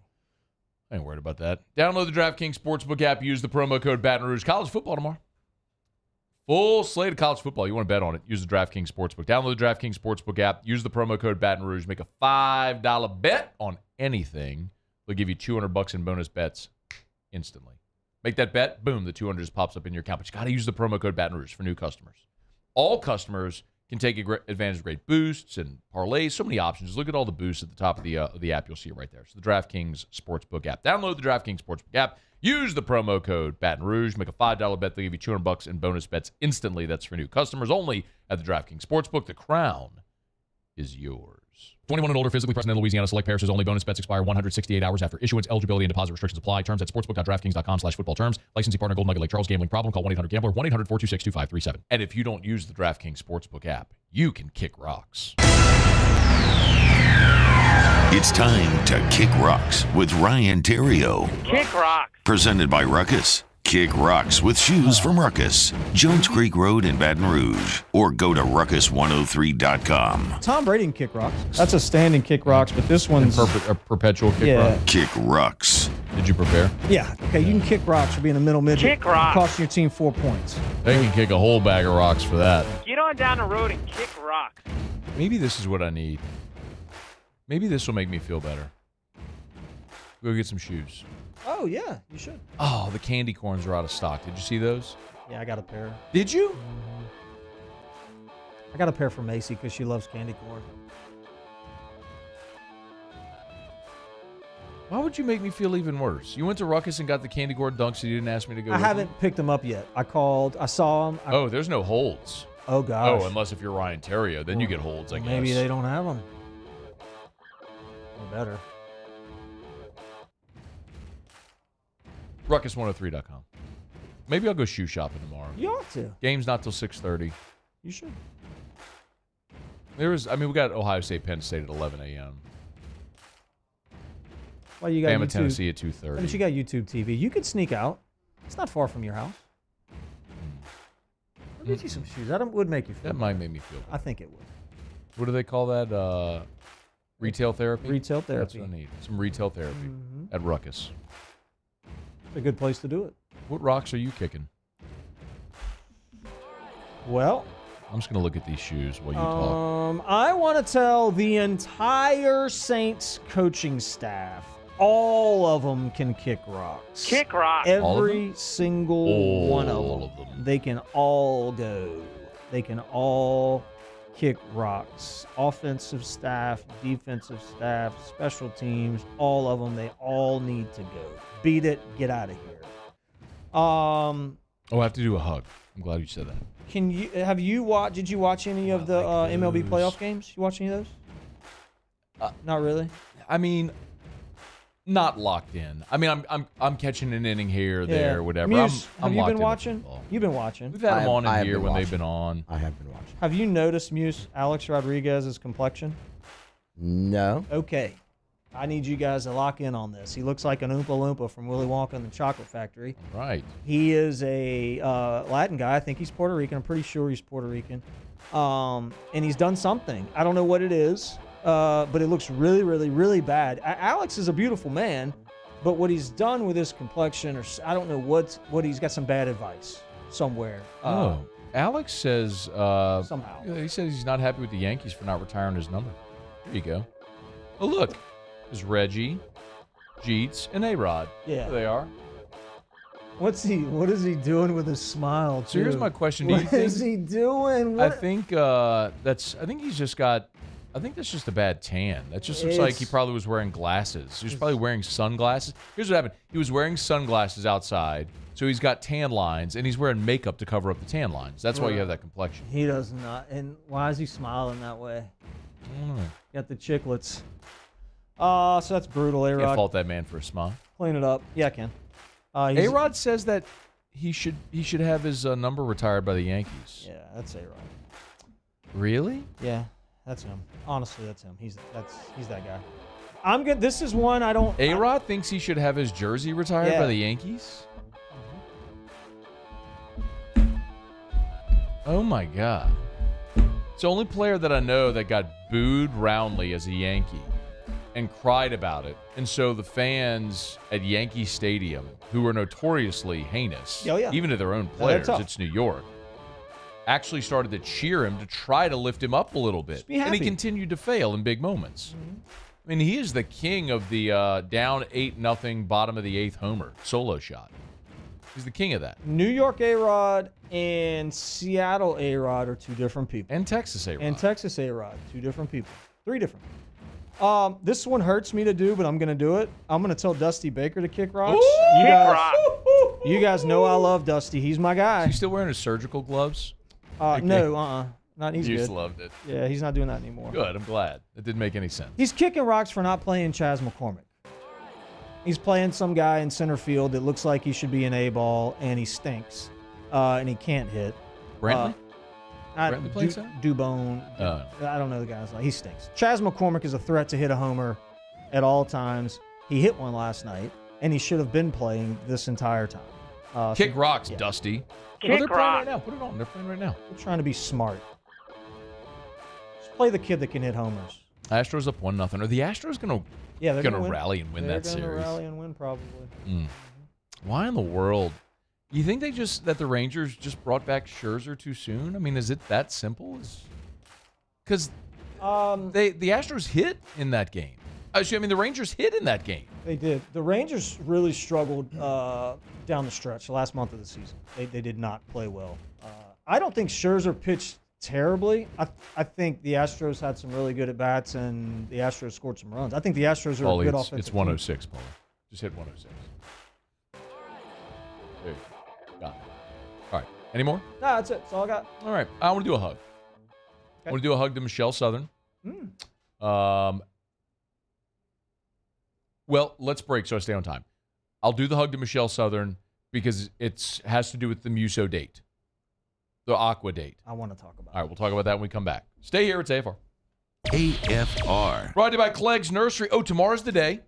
I ain't worried about that. Download the DraftKings Sportsbook app. Use the promo code Baton Rouge. College football tomorrow. Full slate of college football. You want to bet on it, use the DraftKings Sportsbook. Download the DraftKings Sportsbook app. Use the promo code Baton Rouge. Make a $5 bet on anything. They'll give you $200 in bonus bets instantly. Make that bet, boom, the $200 just pops up in your account. But you got to use the promo code Baton Rouge for new customers. All customers can take advantage of great boosts and parlays. So many options. Just look at all the boosts at the top of the app. You'll see it right there. So the DraftKings Sportsbook app. Download the DraftKings Sportsbook app. Use the promo code Baton Rouge. Make a $5 bet. They'll give you $200 in bonus bets instantly. That's for new customers only at the DraftKings Sportsbook. The crown is yours. 21 and older, physically present in Louisiana. Select parishes only. Bonus bets expire 168 hours after issuance. Eligibility and deposit restrictions apply. Terms at sportsbook.draftkings.com/football terms. Licensing partner Golden Nugget Lake Charles. Gambling problem? Call 1-800-GAMBLER. 1-800-426-2537. And if you don't use the DraftKings Sportsbook app, you can kick rocks. It's time to Kick Rocks with Ryan Theriot. Kick Rocks. Presented by Ruckus. Kick Rocks with shoes from Ruckus. Jones Creek Road in Baton Rouge. Or go to ruckus103.com. Tom Brady can kick rocks. That's a standing kick rocks, but this one's a perpetual kick rock. Kick Rocks. Did you prepare? Yeah. Okay, you can kick rocks for being a middle midget. Kick rocks. Costing your team 4 points. They can kick a whole bag of rocks for that. Get on down the road and kick rocks. Maybe this is what I need. Maybe this will make me feel better. Go get some shoes. Oh, yeah, you should. Oh, the candy corns are out of stock. Did you see those? Yeah, I got a pair. Did you? I got a pair for Macy because she loves candy corn. Why would you make me feel even worse? You went to Ruckus and got the candy corn dunks and you didn't ask me to go. I haven't picked them up yet. I called. I saw them. Oh, there's no holds. Oh, gosh. Oh, unless if you're Ryan Theriot, then you get holds, I guess. Maybe they don't have them. Or better. Ruckus103.com. Maybe I'll go shoe shopping tomorrow. You ought to. Game's not till 6:30. You should. We got Ohio State, Penn State at 11 a.m. Well, you got Bama, YouTube. Tennessee at 2:30. But you got YouTube TV. You could sneak out. It's not far from your house. I'll get you some shoes. That would make you feel That might make me feel better. I think it would. What do they call that? Retail therapy? Retail therapy. That's what I need. Some retail therapy at Ruckus. It's a good place to do it. What rocks are you kicking? Well, I'm just going to look at these shoes while you talk. I want to tell the entire Saints coaching staff, all of them can kick rocks. Kick rocks. Every single one of All them. of them. They can all go. They can all kick rocks. Offensive staff, defensive staff, special teams, all of them. They all need to go. Beat it. Get out of here. I have to do a hug. I'm glad you said that. Did you watch any of the MLB playoff games? You watch any of those? Not really. I mean, not locked in. I mean, I'm catching an inning here, there, whatever. Muse, I'm have you locked been into watching? football. You've been watching. We've had them on in here when watching. they've been on. I have been watching. Have you noticed, Muse, Alex Rodriguez's complexion? No. Okay. I need you guys to lock in on this. He looks like an Oompa Loompa from Willy Wonka and the Chocolate Factory. Right. He is a Latin guy. I think he's Puerto Rican. I'm pretty sure he's Puerto Rican. And he's done something. I don't know what it is, but it looks really, really, really bad. Alex is a beautiful man, but what he's done with his complexion, or I don't know what he's got some bad advice somewhere. Alex says somehow. He says he's not happy with the Yankees for not retiring his number. There you go. Oh, look. There's Reggie, Jeets, and A-Rod. Yeah. There they are. What is he doing with his smile? So here's my question. Do you What think, is he doing? I think that's just a bad tan. That just looks like he probably was wearing glasses. He was probably wearing sunglasses. Here's what happened. He was wearing sunglasses outside, so he's got tan lines, and he's wearing makeup to cover up the tan lines. That's why you have that complexion. He does not. And why is he smiling that way? I don't know. Got the chiclets. So that's brutal, A-Rod. Can't fault that man for a smile. Clean it up. Yeah, I can. A-Rod says that he should have his number retired by the Yankees. Yeah, that's A-Rod. Really? Yeah, that's him. Honestly, that's him. He's that guy. I'm good. This is one I don't. A-Rod thinks he should have his jersey retired by the Yankees? Oh, my God. It's the only player that I know that got booed roundly as a Yankee and cried about it. And so the fans at Yankee Stadium, who are notoriously heinous, even to their own players, it's New York, actually started to cheer him to try to lift him up a little bit. And he continued to fail in big moments. I mean, he is the king of the down 8-0, bottom of the 8th homer solo shot. He's the king of that. New York A-Rod and Seattle A-Rod are two different people. And Texas A-Rod. And Texas A-Rod, two different people. Three different people. This one hurts me to do, but I'm going to do it. I'm going to tell Dusty Baker to kick rocks. You guys know I love Dusty. He's my guy. Is he still wearing his surgical gloves? No, not. He's You good. just loved it. Yeah, he's not doing that anymore. Good. I'm glad. It didn't make any sense. He's kicking rocks for not playing Chaz McCormick. He's playing some guy in center field that looks like he should be an A-ball, and he stinks, and he can't hit. Brantley? Brantley plays Dubone. I don't know the guy's name. He stinks. Chaz McCormick is a threat to hit a homer at all times. He hit one last night, and he should have been playing this entire time. Kick rocks, Dusty. Kick they're playing rocks. right now. Put it on. They're playing right now. We're trying to be smart. Just play the kid that can hit homers. Astros up 1-0. Are the Astros going to rally and win that series? They're going to rally and win probably. Why in the world? You think that the Rangers just brought back Scherzer too soon? I mean, is it that simple? Because the Astros hit in that game. The Rangers hit in that game. They did. The Rangers really struggled down the stretch, the last month of the season. They did not play well. I don't think Scherzer pitched terribly. I think the Astros had some really good at-bats, and the Astros scored some runs. I think the Astros are a good offensive It's 106, Paul. Just hit 106. There you go. Got it. All right. Any more? No, that's it. That's all I got. All right. I want to do a hug. I want to do a hug to Michelle Southern. Well, let's break so I stay on time. I'll do the hug to Michelle Southern because it has to do with the Muso date, the Aqua date. I want to talk about it. All right, we'll talk about that when we come back. Stay here. It's AFR. AFR. Brought to you by Clegg's Nursery. Oh, tomorrow's the day.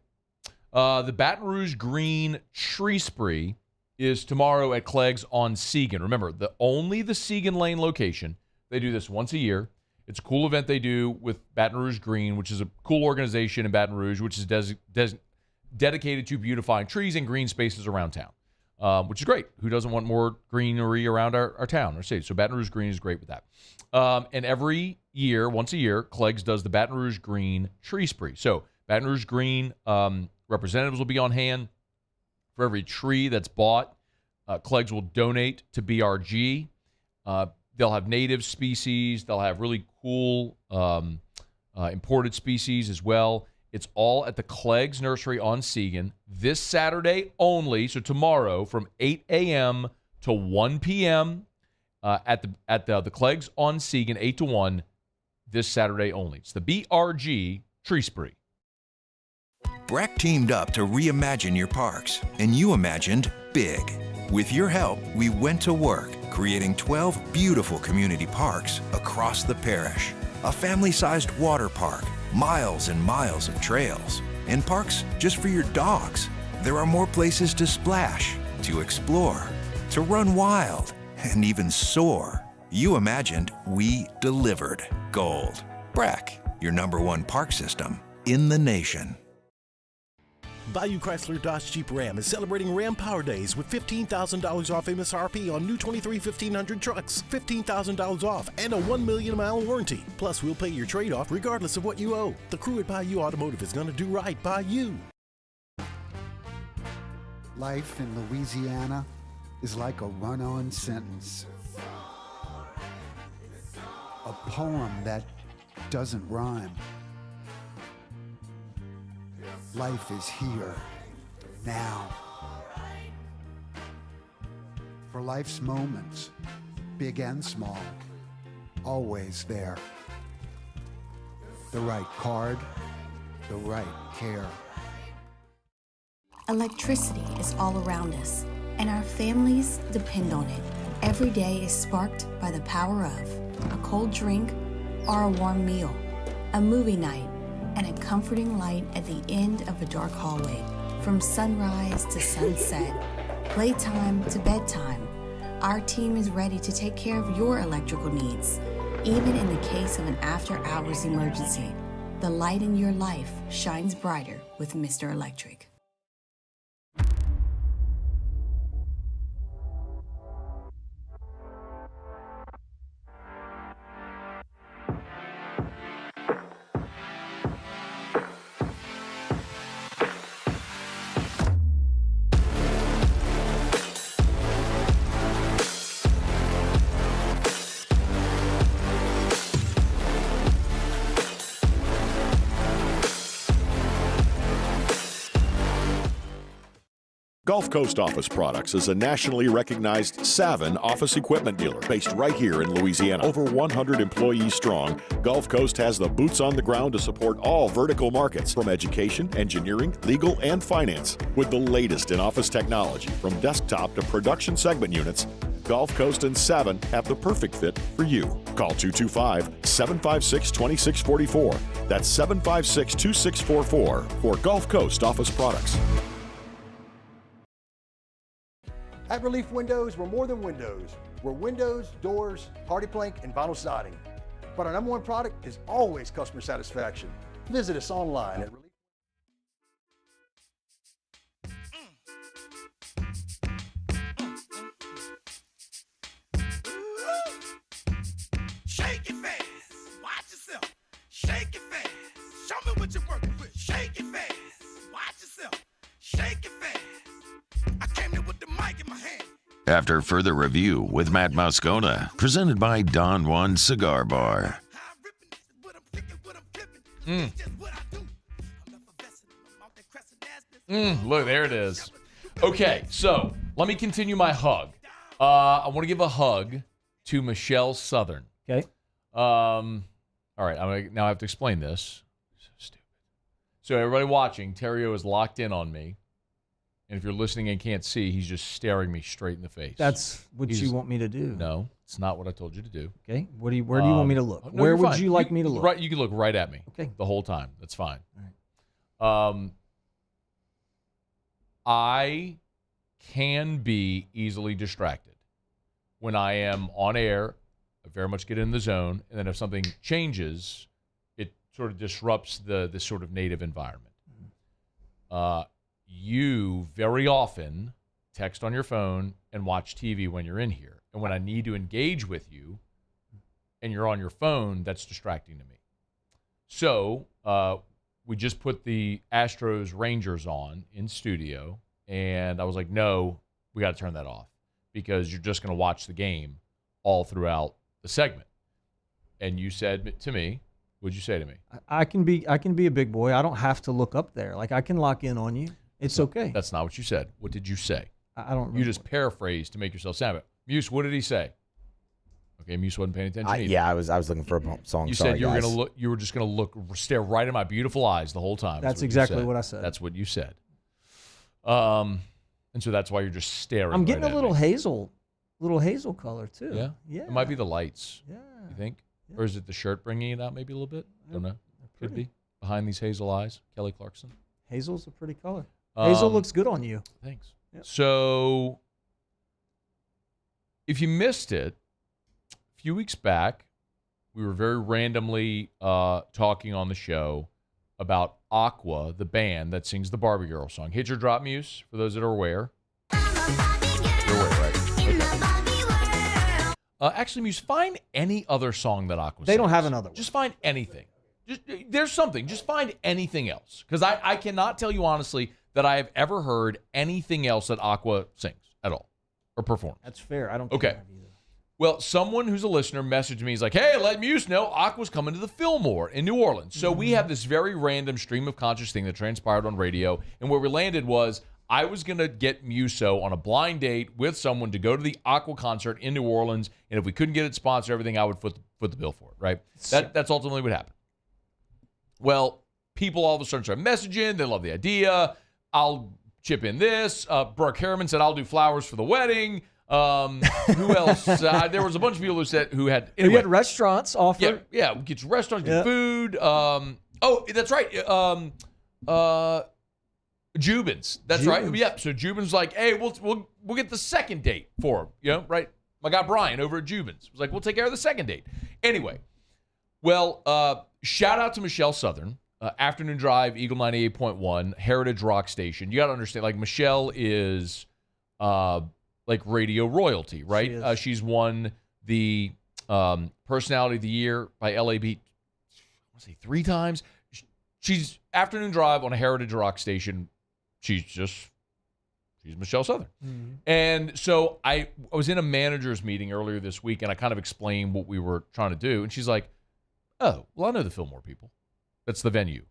The Baton Rouge Green Tree Spree is tomorrow at Clegg's on Segan. Remember, only the Segan Lane location. They do this once a year. It's a cool event they do with Baton Rouge Green, which is a cool organization in Baton Rouge, which is dedicated to beautifying trees and green spaces around town, which is great. Who doesn't want more greenery around our town, our city? So Baton Rouge Green is great with that. And every year, once a year, Clegg's does the Baton Rouge Green Tree Spree. So Baton Rouge Green representatives will be on hand. For every tree that's bought, Clegg's will donate to BRG. They'll have native species. They'll have really cool imported species as well. It's all at the Clegg's Nursery on Segan this Saturday only. So tomorrow from 8 a.m. to 1 p.m. At the Clegg's on Segan, 8 to 1 this Saturday only. It's the BRG Tree Spree. Breck teamed up to reimagine your parks, and you imagined big. With your help, we went to work, creating 12 beautiful community parks across the parish. A family-sized water park, miles and miles of trails, and parks just for your dogs. There are more places to splash, to explore, to run wild, and even soar. You imagined, we delivered. Gold. Breck, your #1 park system in the nation. Bayou Chrysler Dodge Jeep Ram is celebrating Ram Power Days with $15,000 off MSRP on new 23 1500 trucks, $15,000 off, and a 1 million mile warranty. Plus, we'll pay your trade-off regardless of what you owe. The crew at Bayou Automotive is going to do right by you. Life in Louisiana is like a run-on sentence. A poem that doesn't rhyme. Life is here, now. For life's moments, big and small, always there. The right card, the right care. Electricity is all around us, and our families depend on it. Every day is sparked by the power of a cold drink or a warm meal, a movie night, and a comforting light at the end of a dark hallway. From sunrise to sunset, playtime to bedtime, our team is ready to take care of your electrical needs. Even in the case of an after-hours emergency, the light in your life shines brighter with Mr. Electric. Gulf Coast Office Products is a nationally recognized Savin office equipment dealer based right here in Louisiana. Over 100 employees strong, Gulf Coast has the boots on the ground to support all vertical markets, from education, engineering, legal, and finance. With the latest in office technology, from desktop to production segment units, Gulf Coast and Savin have the perfect fit for you. Call 225-756-2644. That's 756-2644 for Gulf Coast Office Products. At Relief Windows, we're more than windows. We're windows, doors, party plank, and vinyl siding. But our #1 product is always customer satisfaction. Visit us online at Relief. Shake it fast, watch yourself. Shake it fast, show me what you're working with. Shake it fast, watch yourself. Shake it fast. I came in with the mic in my hand. After further review with Matt Moscona, presented by Don Juan Cigar Bar. Look, there it is. Okay, so let me continue my hug. I want to give a hug to Michelle Southern. Okay. All right, now I have to explain this. So stupid. So everybody watching, Theriot is locked in on me. And if you're listening and can't see, he's just staring me straight in the face. That's what you want me to do. No, it's not what I told you to do. Okay. Where do you want me to look? No, where would you like me to look? Right, you can look right at me. Okay. The whole time. That's fine. All right. I can be easily distracted. When I am on air, I very much get in the zone, and then if something changes, it sort of disrupts the sort of native environment. you very often text on your phone and watch TV when you're in here. And when I need to engage with you and you're on your phone, that's distracting to me. So we just put the Astros Rangers on in studio, and I was like, no, we got to turn that off because you're just going to watch the game all throughout the segment. And you said to me, what'd you say to me? I can be a big boy. I don't have to look up there. Like, I can lock in on you. It's okay. That's not what you said. What did you say? I don't remember. You just paraphrased to make yourself sound better. Muse, what did he say? Okay, Muse wasn't paying attention either. Yeah, I was looking for a song. You Sorry, said you were guys. going to look. You were just going to stare right at my beautiful eyes the whole time. That's exactly what I said. That's what you said. And so that's why you're just staring. I'm getting right a little hazel color too. Yeah, yeah. It might be the lights. Yeah, you think, or is it the shirt bringing it out maybe a little bit? Don't know. Could be behind these hazel eyes. Kelly Clarkson. Hazel's a pretty color. Hazel looks good on you. Thanks. Yep. So, if you missed it, a few weeks back, we were very randomly talking on the show about Aqua, the band that sings the Barbie Girl song. Hit your drop, Muse, for those that are aware. You're aware, right? Okay. Actually, Muse, find any other song that Aqua sings. They don't have another one. Just find anything. There's something. Just find anything else. Because I cannot tell you honestly that I have ever heard anything else that Aqua sings at all or performs. That's fair. I don't Okay. think I have either. Well, someone who's a listener messaged me. He's like, hey, let Muse know Aqua's coming to the Fillmore in New Orleans. So we have this very random stream of conscious thing that transpired on radio. And where we landed was I was going to get Muso on a blind date with someone to go to the Aqua concert in New Orleans. And if we couldn't get it sponsored, everything, I would foot the bill for it, right? That's ultimately what happened. Well, people all of a sudden start messaging. They love the idea. I'll chip in this. Brooke Harriman said, I'll do flowers for the wedding. Who else? There was a bunch of people who had. Anyway, You had restaurants offer. Yeah, we get to restaurants, get food. That's right. Jubin's. That's right. Yeah. So Jubin's like, hey, we'll get the second date for him. You know, right? My guy Brian over at Jubin's was like, we'll take care of the second date. Anyway, well, shout out to Michelle Southern. Afternoon Drive, Eagle 98.1, Heritage Rock Station. You got to understand, like, Michelle is like radio royalty, right? She's won the Personality of the Year by LAB, I want to say 3 times. She's Afternoon Drive on a Heritage Rock Station. She's Michelle Southern. Mm-hmm. And so I was in a manager's meeting earlier this week, and I kind of explained what we were trying to do. And she's like, oh, well, I know the Fillmore people. That's the venue.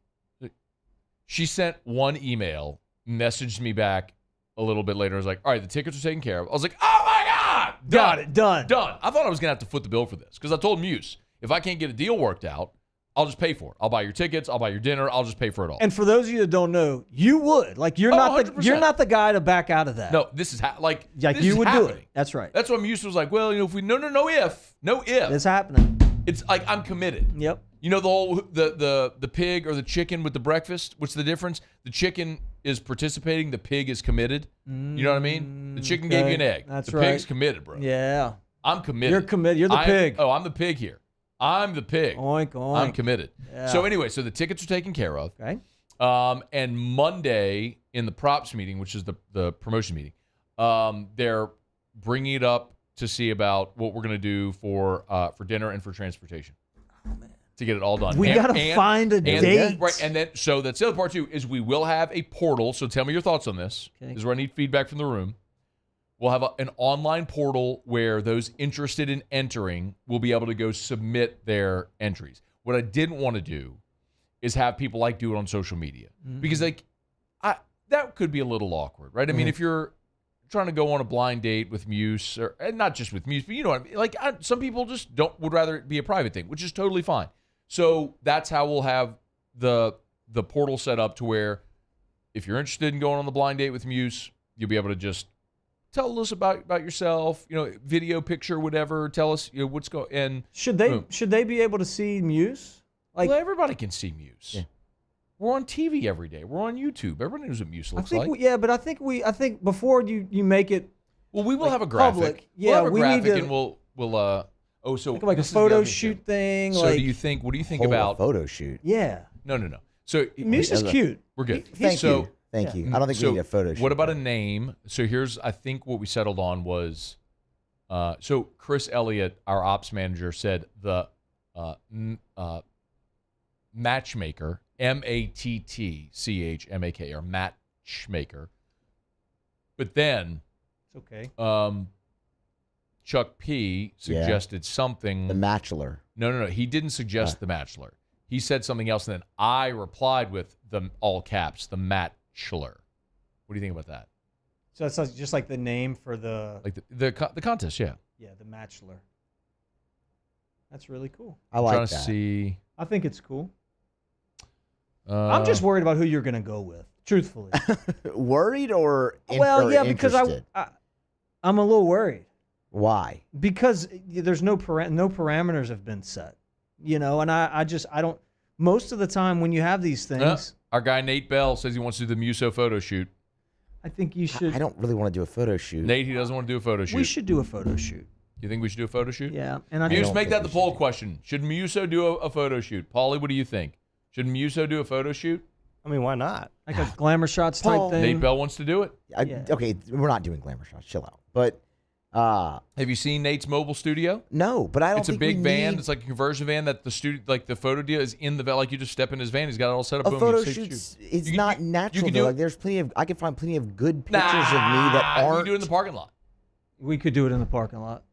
She sent one email, messaged me back a little bit later. I was like, all right, the tickets are taken care of. I was like, oh, my God. Got it. Done. I thought I was going to have to foot the bill for this because I told Muse, if I can't get a deal worked out, I'll just pay for it. I'll buy your tickets. I'll buy your dinner. I'll just pay for it all. And for those of you that don't know, you would. Like, you're not the guy to back out of that. No, this is like this you is would happening. do it. That's right. That's what Muse was like, well, you know, if we no if. It's happening. It's like I'm committed. Yep. You know the whole the pig or the chicken with the breakfast? What's the difference? The chicken is participating, the pig is committed. You know what I mean? The chicken gave you an egg. That's the right. pig's committed, bro. Yeah. I'm committed. You're committed. You're the pig. Oh, I'm the pig here. I'm the pig. Oink, oink. I'm committed. Yeah. So anyway, so the tickets are taken care of. Okay. And Monday in the props meeting, which is the promotion meeting, they're bringing it up to see about what we're going to do for dinner and for transportation. Oh, man. To get it all done. We got to find a date. Right, and then, so that's the other part, too, is we will have a portal. So tell me your thoughts on this. Okay. This is where I need feedback from the room. We'll have an online portal where those interested in entering will be able to go submit their entries. What I didn't want to do is have people, like, do it on social media. Mm-hmm. Because, like, that could be a little awkward, right? I mean, if you're trying to go on a blind date with Muse, and not just with Muse, but you know what I mean? Like, some people just would rather it be a private thing, which is totally fine. So that's how we'll have the portal set up to where if you're interested in going on the blind date with Muse, you'll be able to just tell us about yourself, you know, video, picture, whatever. Tell us, you know, what's going. And should they be able to see Muse? Like, well, everybody can see Muse. Yeah. We're on TV every day. We're on YouTube. Everybody knows what Muse looks like. But I think before you make it. Well, we will have a graphic. Public. We'll have a graphic, need to, and we'll. So like a photo shoot thing. So like, do you think? What do you think about a photo shoot? Yeah. No. So Muse is cute. We're good. Thank you. Thank you. I don't think we need a photo shoot. What about a name? So here's, I think what we settled on was, so Chris Elliott, our ops manager, said the matchmaker, Mattchmaker, matchmaker. But then, it's okay. Chuck P suggested something. The Matchelor. No. He didn't suggest the Matchelor. He said something else, and then I replied with the all caps, the Matchelor. What do you think about that? So that's just like the name for the the contest, yeah. Yeah, the Matchelor. That's really cool. I like trying that. to see. I think it's cool. I'm just worried about who you're going to go with, truthfully. Worried or because interested? I'm a little worried. Why? Because there's no parameters have been set, and I don't. Most of the time when you have these things, our guy Nate Bell says he wants to do the Muso photo shoot. I think you should. I don't really want to do a photo shoot. Nate, he doesn't want to do a photo shoot. We should do a photo shoot. You think we should do a photo shoot? Yeah. Muse, make that the poll question. Should Muso do a photo shoot? Paulie, what do you think? Should Muso do a photo shoot? I mean, why not? Like a glamour shots type thing. Nate Bell wants to do it. Okay, we're not doing glamour shots. Chill out. But have you seen Nate's mobile studio? No, but I don't. It's a big van. It's like a conversion van that the studio, like the photo deal, is in the van. Like you just step in his van. He's got it all set up. A boom, photo you take shoot's shoot. it's not natural. do Like there's plenty of. I can find plenty of good pictures of me that aren't. We do it in the parking lot. We could do it in the parking lot.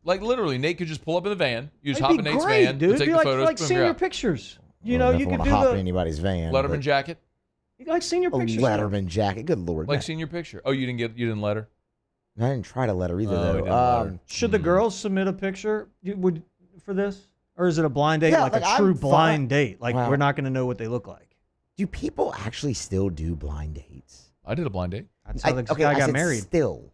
Like literally, Nate could just pull up in the van. You just That'd hop be in Nate's great, van, dude. take Be the like, photos, like boom, senior you're out. pictures. I You don't know, you if I could wanna do hop in the anybody's van. Letterman but- jacket. like senior A pictures. Letterman jacket. Good lord. Like senior picture. Oh, you didn't let her? I didn't try to let her either, Oh, you didn't let though. her. Should the girls submit a picture for this, or is it a blind date, Yeah, like like, a I'm true fine. blind date? Like Wow. we're not going to know what they look like. Do people actually still do blind dates? I did a blind date. That's how the guy I got said married. Still,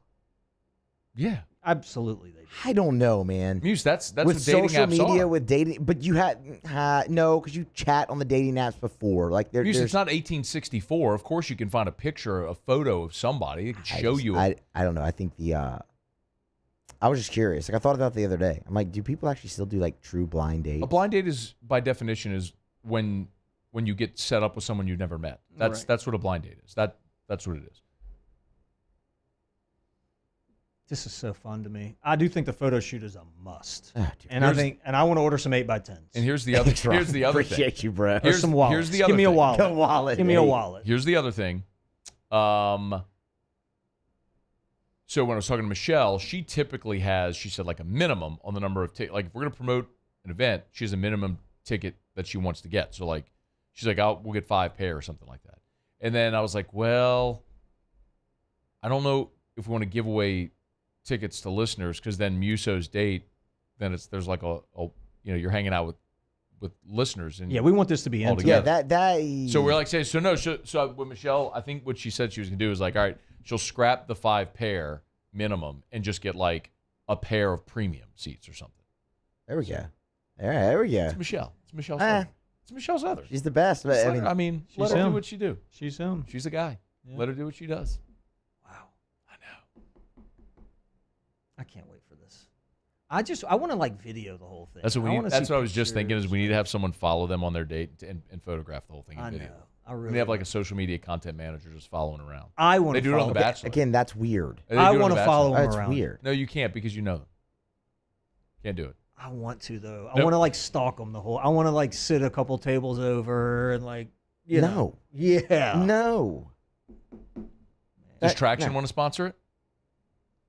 Yeah. Absolutely, they do. I don't know, man. Muse, that's with what dating social apps media, are. with dating, but you had no, because you chat on the dating apps before. Like Muse, there's it's not 1864. Of course, you can find a picture, a photo of somebody. It can show you. I don't know. I think I was just curious. Like I thought about it the other day. I'm like, do people actually still do like true blind dates? A blind date is, by definition, is when you get set up with someone you've never met. That's what a blind date is. That's what it is. This is so fun to me. I do think the photo shoot is a must, dude. and I want to order some 8x10s. And here's the other. Thanks, Here's the other thing. Appreciate you, bro. Here's some wallets. Here's the other Give me a thing. wallet. A wallet. Give me a wallet. Here's the other thing. So when I was talking to Michelle, she typically has, she said, like a minimum on the number of tickets. Like if we're going to promote an event, she has a minimum ticket that she wants to get. So like, she's like, we'll get 5 pair or something like that. And then I was like, well, I don't know if we want to give away tickets to listeners, because then Muso's date, then there's like you're hanging out with listeners. And Yeah, we want this to be intimate. Yeah, that. So we're like saying, so with Michelle, I think what she said she was gonna do is like, all right, she'll scrap the 5 pair minimum and just get like a pair of premium seats or something. There we go. All right, there we go. It's Michelle. It's Michelle Southern. It's Michelle Southern. She's the best. But, I mean, let she's her do him. what she do. She's him. She's the guy. Yeah. Let her do what she does. I can't wait for this. I want to like video the whole thing. That's what I was just thinking is we need to pictures. have someone follow them on their date and photograph the whole thing in I video. know. I really we need to have like a social media content manager just following around. I want They to do it on follow The Bachelor. Again, that's weird. They do it I on want The to follow Bachelor. him That's around. weird. No, you can't because you know them. Can't do it. I want to though. I Nope. want to like stalk them the whole. I want to like sit a couple tables over and like you know. No. Yeah. No. Does That- Traction no. want to sponsor it?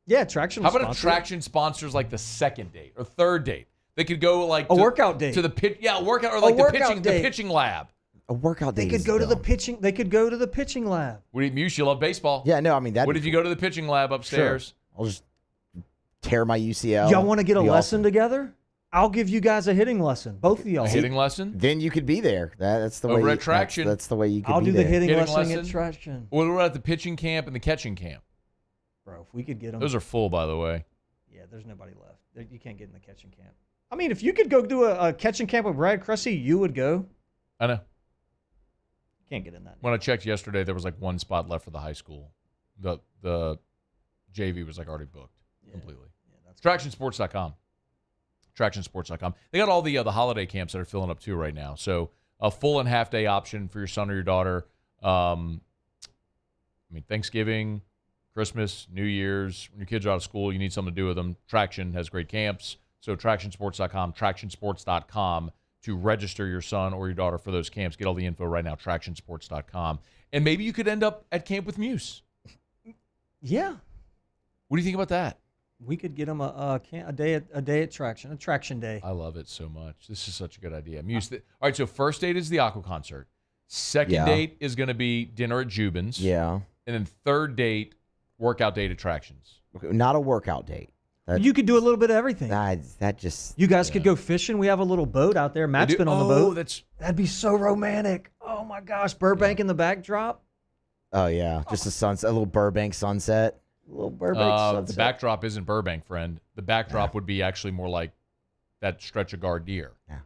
Yeah, Traction. How about sponsor if Traction sponsors like the second date or third date? They could go like A workout date. to the pitch. Yeah, a workout or like the workout pitching date. the pitching lab. A workout They date. could is go to the dumb. pitching. They could go to the pitching lab. What do you, Muse, you love baseball. Yeah, no, I mean that. What if you go to the pitching lab upstairs? I'll just tear my UCL. Y'all want to get a Be lesson awesome. together? I'll give you guys a hitting lesson, both of y'all. A hitting lesson? Then you could be there. That's the Over way. at Traction. That's the way you could I'll be do the there. hitting lesson lesson? at Traction. What about the pitching camp and the catching camp? Bro, if we could get them. Those are full, by the way. Yeah, there's nobody left. You can't get in the catching camp. I mean, if you could go do a catching camp with Brad Cressy, you would go. I know. Can't get in that. When I checked yesterday, there was like one spot left for the high school. The JV was like already booked completely. Yeah, that's TractionSports.com. TractionSports.com. They got all the holiday camps that are filling up too right now. So a full and half day option for your son or your daughter. I mean, Thanksgiving, Christmas, New Year's, when your kids are out of school, you need something to do with them. Traction has great camps. So tractionsports.com, tractionsports.com to register your son or your daughter for those camps. Get all the info right now, tractionsports.com. And maybe you could end up at camp with Muse. Yeah. What do you think about that? We could get them a day at Traction, a Traction day. I love it so much. This is such a good idea. Muse. All right, so first date is the Aqua concert. Second date is going to be dinner at Jubin's. Yeah. And then third date, workout date attractions. Okay, not a workout date. You could do a little bit of everything. That just. You guys could go fishing. We have a little boat out there. Matt's been on the boat. That'd be so romantic. Oh my gosh, Burbank in the backdrop. Oh yeah, just a sunset, a little Burbank sunset. A little Burbank sunset. The backdrop isn't Burbank, friend. The backdrop would be actually more like that stretch of Gardier. Yeah.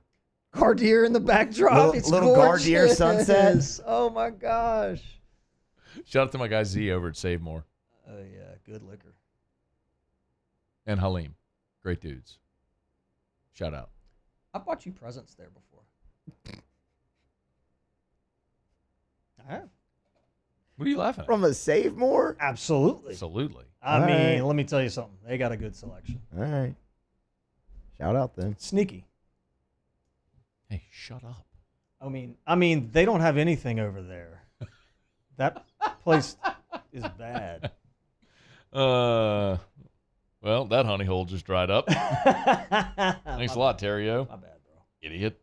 Gardier in the backdrop. It's little gorgeous. Gardier sunset. Oh my gosh. Shout out to my guy Z over at Save More. Oh yeah, good liquor. And Halim. Great dudes. Shout out. I bought you presents there before. I have. What are you laughing at? From a Save More? Absolutely. Absolutely. I mean, let me tell you something. They got a good selection. All right. Shout out then. Sneaky. Hey, shut up. I mean, they don't have anything over there. That place is bad. Well, that honey hole just dried up. Thanks a lot, Theriot. My bad, bro. Idiot.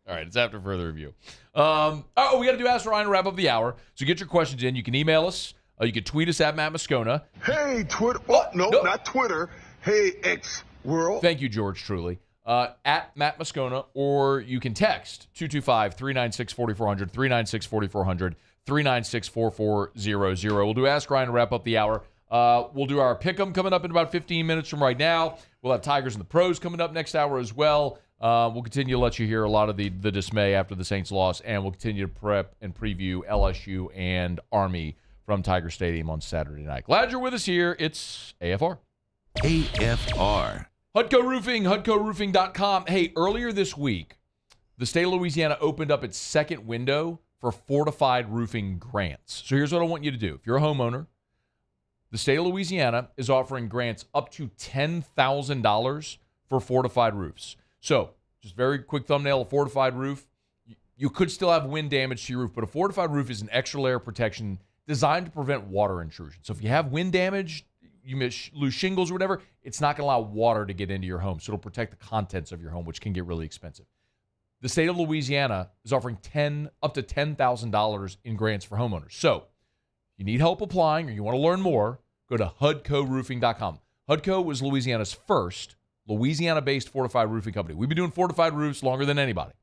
All right, it's after further review. We got to do Ask Ryan to wrap up the hour. So get your questions in. You can email us. You can tweet us at Matt Moscona. Hey, Twitter. Oh, no, not Twitter. Hey, X World. Thank you, George, truly. At Matt Moscona, or you can text 225-396-4400, 396-4400, 396-4400. We'll do Ask Ryan to wrap up the hour. We'll do our pick'em coming up in about 15 minutes from right now. We'll have Tigers and the Pros coming up next hour as well. We'll continue to let you hear a lot of the dismay after the Saints loss, and we'll continue to prep and preview LSU and Army from Tiger Stadium on Saturday night. Glad you're with us here. It's AFR. AFR. Hudco Roofing, HudcoRoofing.com. Hey, earlier this week, the state of Louisiana opened up its second window for fortified roofing grants. So here's what I want you to do. If you're a homeowner, the state of Louisiana is offering grants up to $10,000 for fortified roofs. So just very quick thumbnail, a fortified roof. You could still have wind damage to your roof, but a fortified roof is an extra layer of protection designed to prevent water intrusion. So if you have wind damage, you lose shingles or whatever, it's not going to allow water to get into your home. So it'll protect the contents of your home, which can get really expensive. The state of Louisiana is offering up to $10,000 in grants for homeowners. So if you need help applying or you want to learn more, go to HudcoRoofing.com. Hudco was Louisiana's first Louisiana-based fortified roofing company. We've been doing fortified roofs longer than anybody.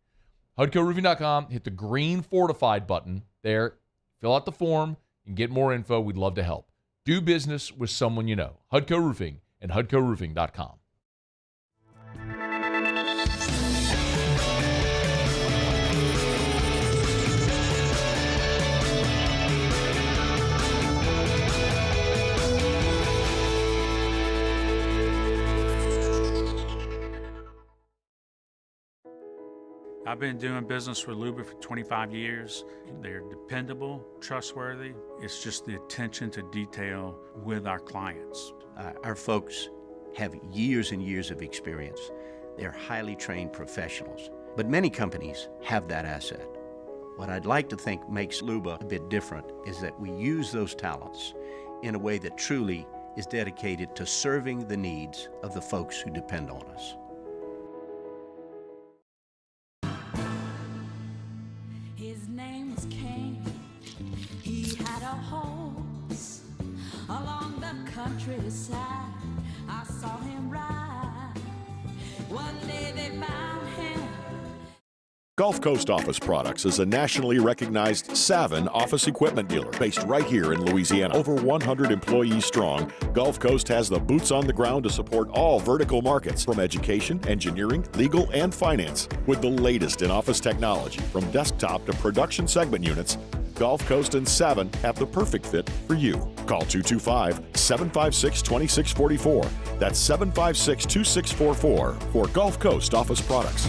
HudcoRoofing.com, hit the green fortified button there, fill out the form, and get more info. We'd love to help. Do business with someone you know. Hudco Roofing and HudcoRoofing.com. I've been doing business with Luba for 25 years. They're dependable, trustworthy. It's just the attention to detail with our clients. Our folks have years and years of experience. They're highly trained professionals, but many companies have that asset. What I'd like to think makes Luba a bit different is that we use those talents in a way that truly is dedicated to serving the needs of the folks who depend on us. His name was King. He had a horse along the countryside. I saw him ride. One day they found him. Gulf Coast Office Products is a nationally recognized Savin office equipment dealer based right here in Louisiana. Over 100 employees strong, Gulf Coast has the boots on the ground to support all vertical markets from education, engineering, legal, and finance. With the latest in office technology from desktop to production segment units, Gulf Coast and Savin have the perfect fit for you. Call 225-756-2644. That's 756-2644 for Gulf Coast Office Products.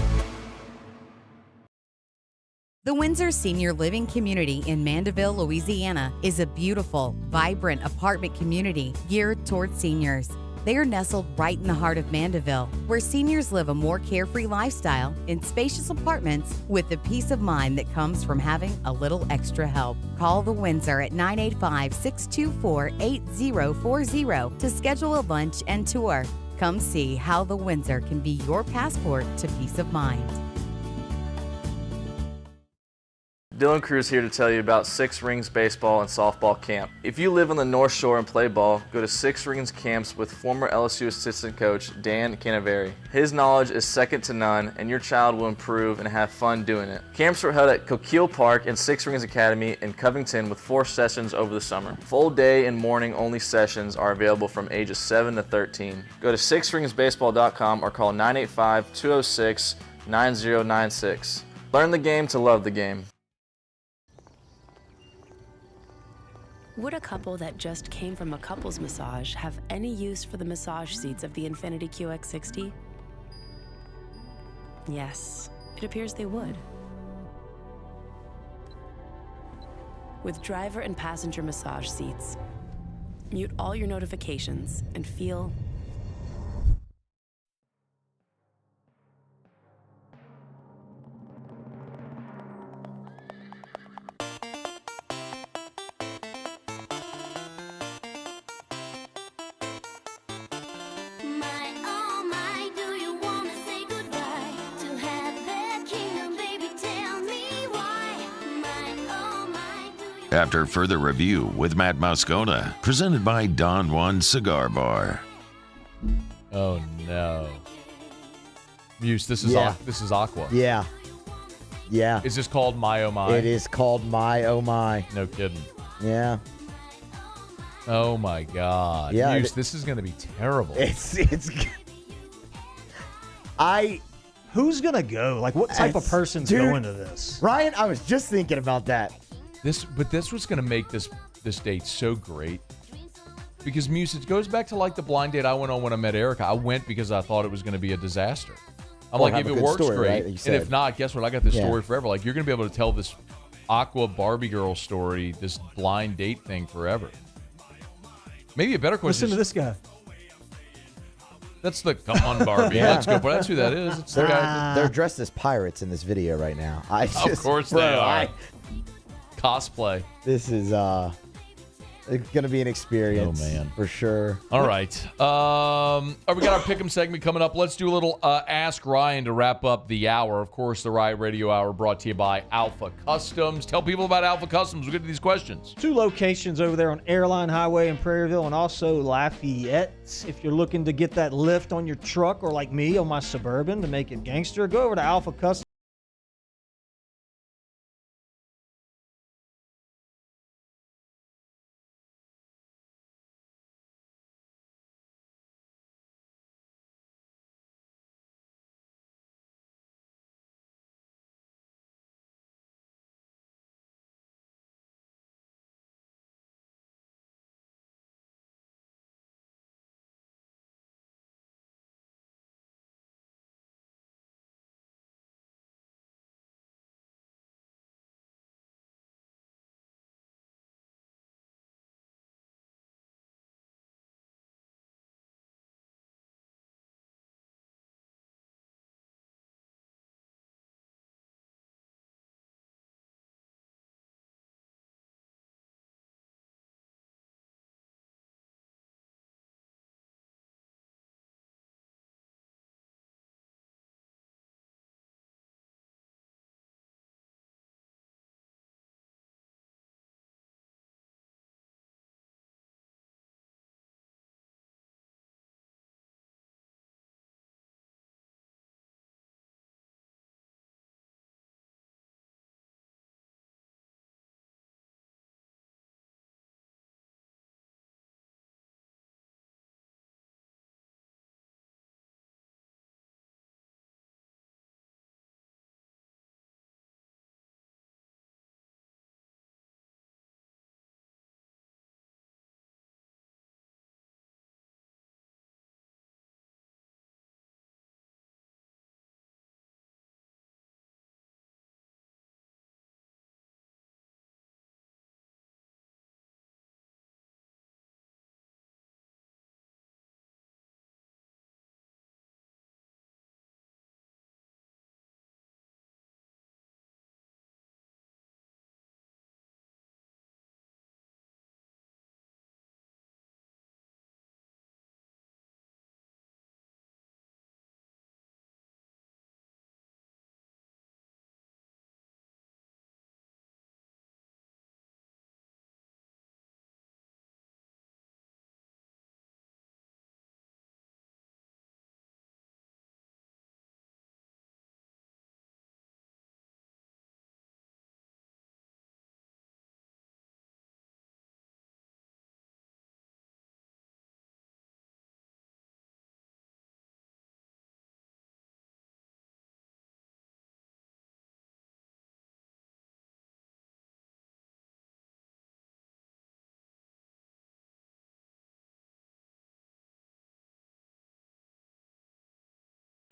The Windsor Senior Living Community in Mandeville, Louisiana is a beautiful, vibrant apartment community geared toward seniors. They are nestled right in the heart of Mandeville, where seniors live a more carefree lifestyle in spacious apartments with the peace of mind that comes from having a little extra help. Call the Windsor at 985-624-8040 to schedule a lunch and tour. Come see how the Windsor can be your passport to peace of mind. Dylan Cruz here to tell you about Six Rings Baseball and Softball Camp. If you live on the North Shore and play ball, go to Six Rings Camps with former LSU assistant coach Dan Canaveri. His knowledge is second to none, and your child will improve and have fun doing it. Camps were held at Coquille Park and Six Rings Academy in Covington with 4 sessions over the summer. Full day and morning only sessions are available from ages 7 to 13. Go to sixringsbaseball.com or call 985-206-9096. Learn the game to love the game. Would a couple that just came from a couples massage have any use for the massage seats of the Infiniti QX60? Yes, it appears they would. With driver and passenger massage seats, mute all your notifications and feel After further review with Matt Moscona, presented by Don Juan Cigar Bar. Oh no, Muse, this is this is Aqua. Yeah. Yeah. Is this called My Oh My? It is called My Oh My. No kidding. Yeah. Oh my God. Yeah. Muse, this is going to be terrible. Who's gonna go? Like, what type of person's going to this? Ryan, I was just thinking about that. This was going to make this date so great. Because Muse, it goes back to like the blind date I went on when I met Erica. I went because I thought it was going to be a disaster. I'm like, if it works, story, great. Right, and if not, guess what? I got this story forever. Like, you're going to be able to tell this Aqua Barbie girl story, this blind date thing forever. Maybe a better question. Listen to this guy. That's the come on Barbie. Let's go. But that's who that is. It's the guy. They're dressed as pirates in this video right now. Of course they are. Cosplay. This is it's gonna be an experience. Oh man, for sure. All right. We got our Pick'em segment coming up. Let's do a little Ask Ryan to wrap up the hour. Of course, the Riot Radio Hour brought to you by Alpha Customs. Tell people about Alpha Customs. We'll get to these questions. 2 locations over there on Airline Highway in Prairieville and also Lafayette. If you're looking to get that lift on your truck or like me on my Suburban to make it gangster, go over to Alpha Customs.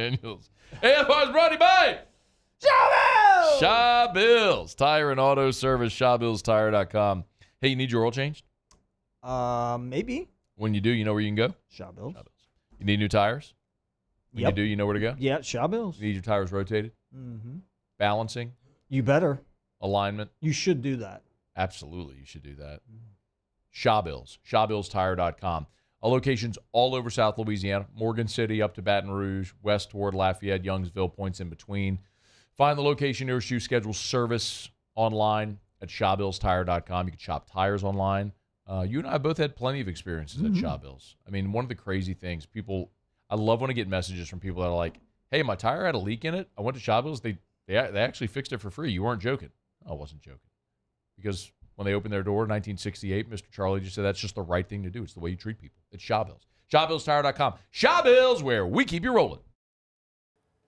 Daniels. AFR is brought to you by Shaw Bills. Tire and auto service, ShawBillsTire.com. Hey, you need your oil changed? Maybe. When you do, you know where you can go? Shaw Bills. You need new tires? When you do, you know where to go? Yeah, Shaw Bills. You need your tires rotated? Mm-hmm. Balancing? You better. Alignment? You should do that. Absolutely, you should do that. Shaw Bills, ShawBillsTire.com. Locations all over South Louisiana, Morgan City up to Baton Rouge, west toward Lafayette, Youngsville, points in between. Find the location nearest you. Schedule service online at ShawBillsTire.com. You can shop tires online. You and I both had plenty of experiences at Shaw Bills. I mean, one of the crazy things, I love when I get messages from people that are like, hey, my tire had a leak in it. I went to Shaw Bills. They actually fixed it for free. You weren't joking. I wasn't joking. Because when they opened their door in 1968, Mr. Charlie just said that's just the right thing to do. It's the way you treat people. It's Shaw Bills. ShawBillsTire.com. Shaw Bills, where we keep you rolling.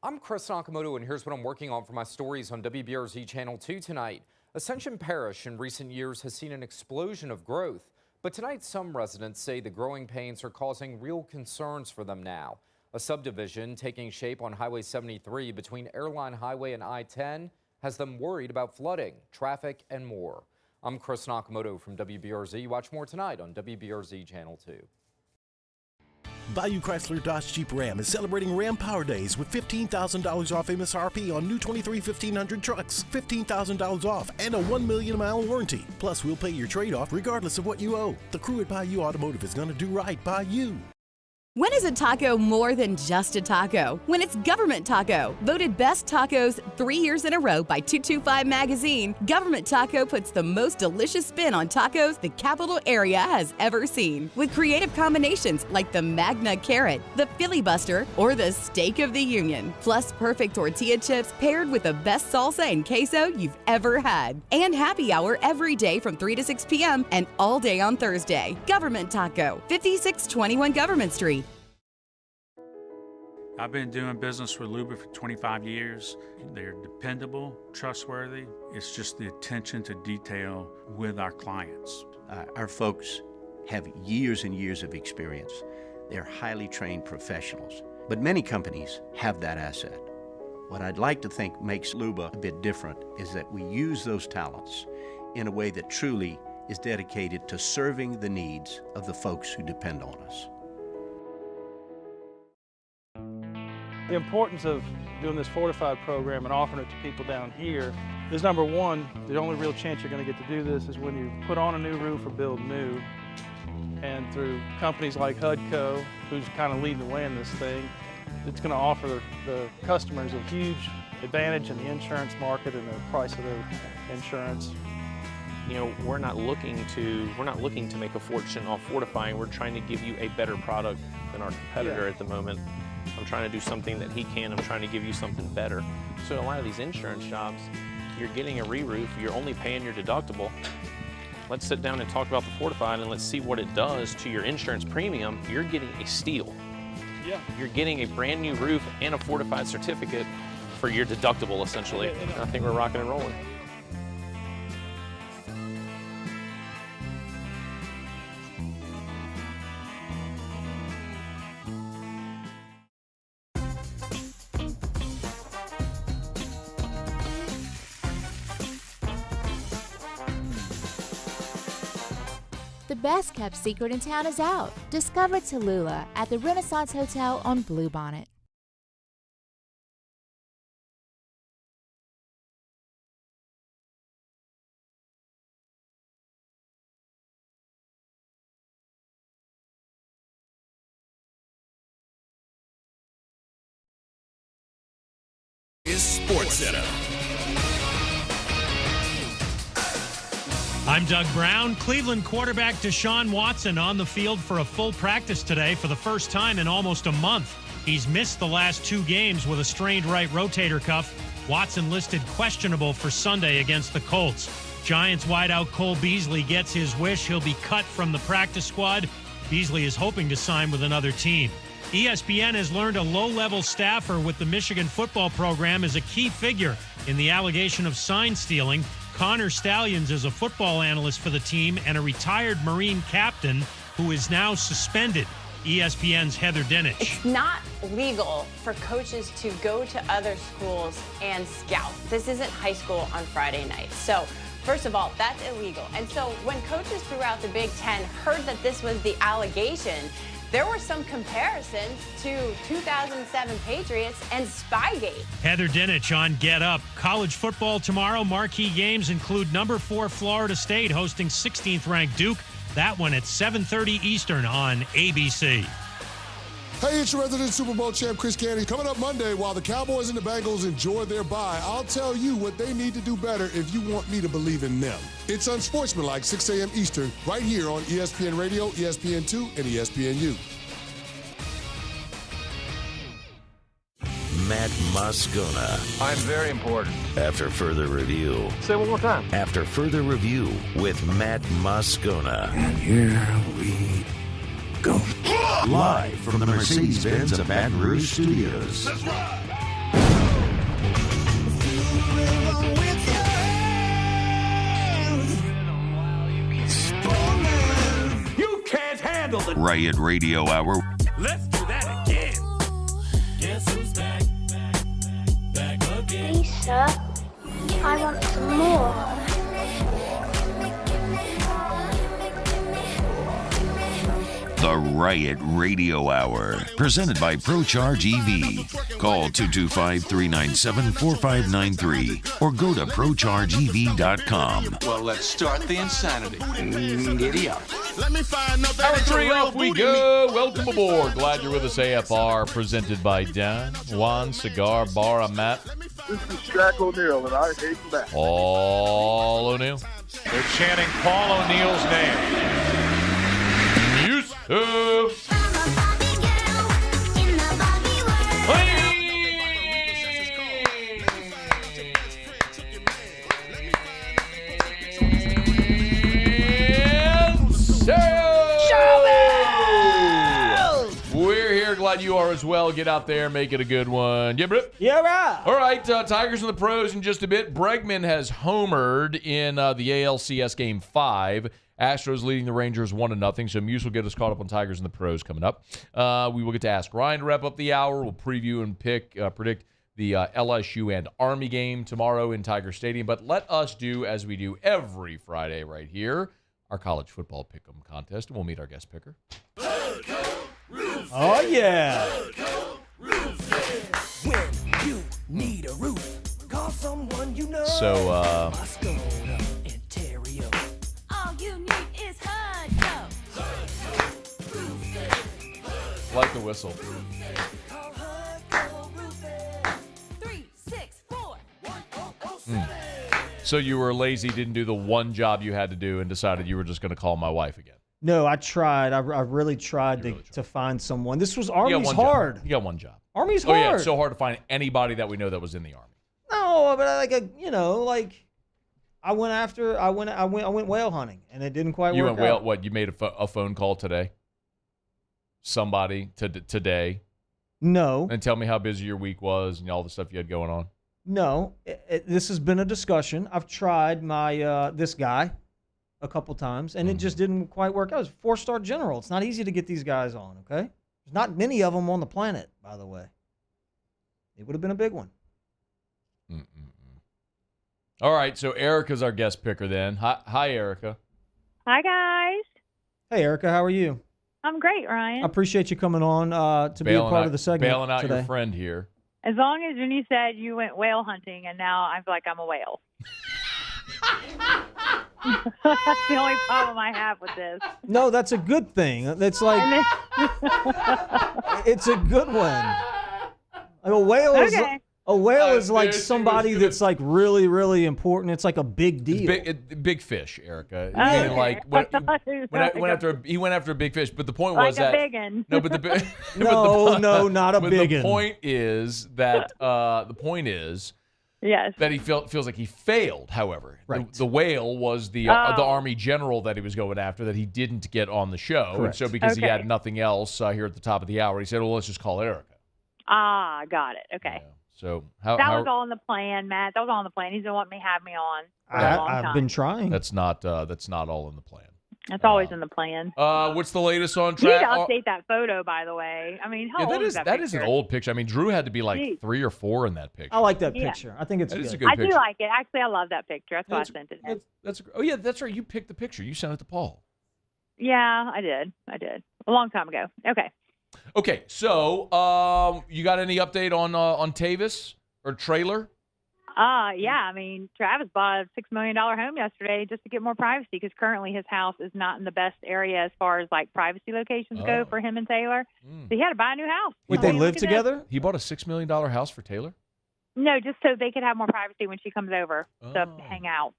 I'm Chris Nakamoto, and here's what I'm working on for my stories on WBRZ Channel 2 tonight. Ascension Parish in recent years has seen an explosion of growth, but tonight some residents say the growing pains are causing real concerns for them now. A subdivision taking shape on Highway 73 between Airline Highway and I-10 has them worried about flooding, traffic, and more. I'm Chris Nakamoto from WBRZ. Watch more tonight on WBRZ Channel 2. Bayou Chrysler Dodge Jeep Ram is celebrating Ram Power Days with $15,000 off MSRP on new 23 1500 trucks, $15,000 off, and a 1 million mile warranty. Plus, we'll pay your trade-off regardless of what you owe. The crew at Bayou Automotive is going to do right by you. When is a taco more than just a taco? When it's Government Taco. Voted best tacos 3 years in a row by 225 Magazine, Government Taco puts the most delicious spin on tacos the capital area has ever seen. With creative combinations like the Magna Carrot, the Filibuster, or the Steak of the Union. Plus perfect tortilla chips paired with the best salsa and queso you've ever had. And happy hour every day from 3 to 6 p.m. and all day on Thursday. Government Taco, 5621 Government Street. I've been doing business with Luba for 25 years. They're dependable, trustworthy. It's just the attention to detail with our clients. Our folks have years and years of experience. They're highly trained professionals. But many companies have that asset. What I'd like to think makes Luba a bit different is that we use those talents in a way that truly is dedicated to serving the needs of the folks who depend on us. The importance of doing this fortified program and offering it to people down here is, number one, the only real chance you're going to get to do this is when you put on a new roof or build new. And through companies like HUDCO, who's kind of leading the way in this thing, it's going to offer the customers a huge advantage in the insurance market and the price of their insurance. You know, we're not looking to make a fortune off fortifying. We're trying to give you a better product than our competitor at the moment. I'm trying to do something that he can. I'm trying to give you something better. So a lot of these insurance shops, you're getting a re-roof, you're only paying your deductible. Let's sit down and talk about the fortified and let's see what it does to your insurance premium. You're getting a steal. Yeah. You're getting a brand new roof and a fortified certificate for your deductible, essentially. I think we're rocking and rolling. The best kept secret in town is out. Discover Tallulah at the Renaissance Hotel on Bluebonnet. Is Sports Center. I'm Doug Brown. Cleveland quarterback Deshaun Watson on the field for a full practice today for the first time in almost a month. He's missed the last 2 games with a strained right rotator cuff. Watson listed questionable for Sunday against the Colts. Giants wideout Cole Beasley gets his wish. He'll be cut from the practice squad. Beasley is hoping to sign with another team. ESPN has learned a low-level staffer with the Michigan football program is a key figure in the allegation of sign stealing. Connor Stallions is a football analyst for the team and a retired Marine captain who is now suspended. ESPN's Heather Dinich. It's not legal for coaches to go to other schools and scout. This isn't high school on Friday night. So, first of all, that's illegal. And so when coaches throughout the Big Ten heard that this was the allegation, there were some comparisons to 2007 Patriots and Spygate. Heather Dinich on Get Up. College football tomorrow. Marquee games include number 4 Florida State hosting 16th-ranked Duke. That one at 7:30 Eastern on ABC. Hey, it's your resident Super Bowl champ, Chris Candy. Coming up Monday, while the Cowboys and the Bengals enjoy their bye, I'll tell you what they need to do better if you want me to believe in them. It's Unsportsmanlike, 6 a.m. Eastern, right here on ESPN Radio, ESPN2, and ESPNU. Matt Moscona. I'm very important. After further review. Say it one more time. After further review with Matt Moscona. And here we go. Live from the Mercedes-Benz of Baton Rouge Studios. Let's ride. You can't handle the Riot Radio Hour. Let's do that again. Guess who's back? Back again. Lisa, I want some more. The Riot Radio Hour, presented by ProCharge EV. Call 225-397-4593 or go to ProChargeEV.com. Well, let's start the insanity. Giddy up. Let me find out Hour 3 off we go. Welcome aboard. Glad you're with us. AFR presented by Don Juan Cigar Bar. I'm Matt. This is Shaq O'Neal, and I hate that. Paul O'Neal. They're chanting Paul O'Neal's name. We're here. Glad you are as well. Get out there, make it a good one. Yeah, bro. Yeah, right. All right, Tigers in the pros in just a bit. Bregman has homered in the ALCS Game 5. Astros leading the Rangers 1-0, so Muse will get us caught up on Tigers and the pros coming up. We will get to ask Ryan to wrap up the hour. We'll preview and predict the LSU and Army game tomorrow in Tiger Stadium. But let us do, as we do every Friday right here, our college football pick'em contest, and we'll meet our guest picker. Oh, yeah. When you need a roof, call someone you know. So, Moscona and Theriot. All you need is HUD. I like the whistle. 364-1007. So you were lazy, didn't do the one job you had to do, and decided you were just going to call my wife again. No, I tried. I really tried to find someone. This was Army's hard. You got one job. Army's hard. Oh yeah, it's so hard to find anybody that we know that was in the Army. No, but I went whale hunting, and it didn't quite You work went whale. out. What? You made a phone call today? Somebody today? No. And tell me how busy your week was and all the stuff you had going on. No, this has been a discussion. I've tried my this guy a couple times, and it just didn't quite work out. It was a 4-star general. It's not easy to get these guys on, okay? There's not many of them on the planet, by the way. It would have been a big one. All right, so Erica's our guest picker then. Hi, Erica. Hi, guys. Hey, Erica, how are you? I'm great, Ryan. I appreciate you coming on to be a part of the segment bailing out today. your friend here. As long as when you said you went whale hunting, and now I feel like I'm a whale. That's the only problem I have with this. No, that's a good thing. That's like it's a good one. Like a whale is like somebody that's like really, really important. It's like a big deal. Big fish, Erica. Okay. I mean, like he went after a big fish, but the point was like that a big one. no, but the no, not a big The one. point is that yes, that he feels like he failed. However, right. the whale was the Army general that he was going after that he didn't get on the show, Correct. and so because he had nothing else here at the top of the hour, he said, "Well, let's just call Erica." Ah, got it. Okay. Yeah. So that was all in the plan, Matt. That was all in the plan. He's been wanting me to have me on for a long time. I've been trying. That's not all in the plan. That's always in the plan. What's the latest on You need track? to update that photo, by the way. I mean, how old is that that is an picture? old picture. I mean, Drew had to be like Jeez. 3 or 4 in that picture. I like that Yeah. picture. I think it's That good. is a good picture. I do like it. Actually, I love that picture. That's why I sent it in. That's right. You picked the picture. You sent it to Paul. Yeah, I did. A long time ago. Okay, so you got any update on Tavis or Trailer? Yeah. I mean, Travis bought a $6 million home yesterday just to get more privacy because currently his house is not in the best area as far as like privacy locations go for him and Taylor. So he had to buy a new house. Wait, they live together? He bought a $6 million house for Taylor? No, just so they could have more privacy when she comes over to hang out.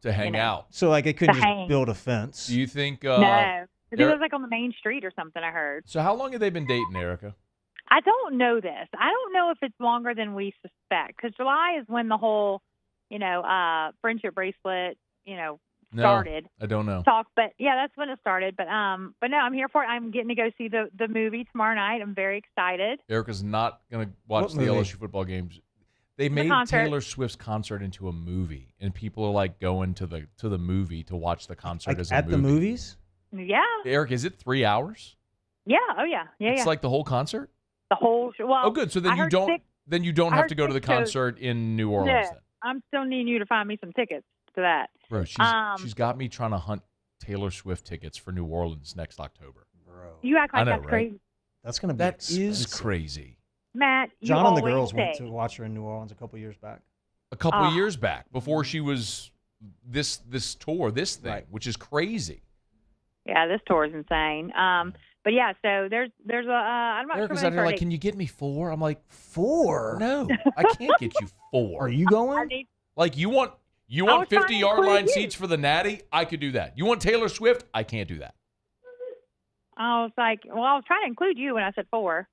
To hang out. So, like, it couldn't To just hang. build a fence. Do you think... No, because he lives like on the main street or something, I heard. So how long have they been dating, Erica? I don't know this. I don't know if it's longer than we suspect because July is when the whole, friendship bracelet, started. No, I don't know. Talk, but yeah, that's when it started. But no, I'm here for it. I'm getting to go see the movie tomorrow night. I'm very excited. Erica's not going to watch What the movie? LSU football games. They made concert. Taylor Swift's concert into a movie, and people are like going to the movie to watch the concert Like as a at movie. the movies? Yeah. Eric, is it 3 hours? Yeah. Oh yeah. Yeah. It's yeah. like the whole concert. The whole show. Well. Oh, good. So then I you heard don't six- I have heard to go to the 6 shows. concert in New Orleans. Yeah. Then. I'm still needing you to find me some tickets to that. Bro, she's got me trying to hunt Taylor Swift tickets for New Orleans next October. Bro, You act like I know, that's right? crazy, that's going to be That expensive. is crazy. Matt. You John and the always girls went say- to watch her in New Orleans a couple years back. A couple of years back, before she was this tour, this thing, Right. which is crazy. Yeah, this tour is insane. But yeah, so there's a I'm not Erica's sure. out here like, can you get me 4? I'm like, 4? no, I can't get you 4. Are you going? Like you want was trying to 50-yard include line you. seats for the Natty? I could do that. You want Taylor Swift? I can't do that. I was like, well, I was trying to include you when I said 4.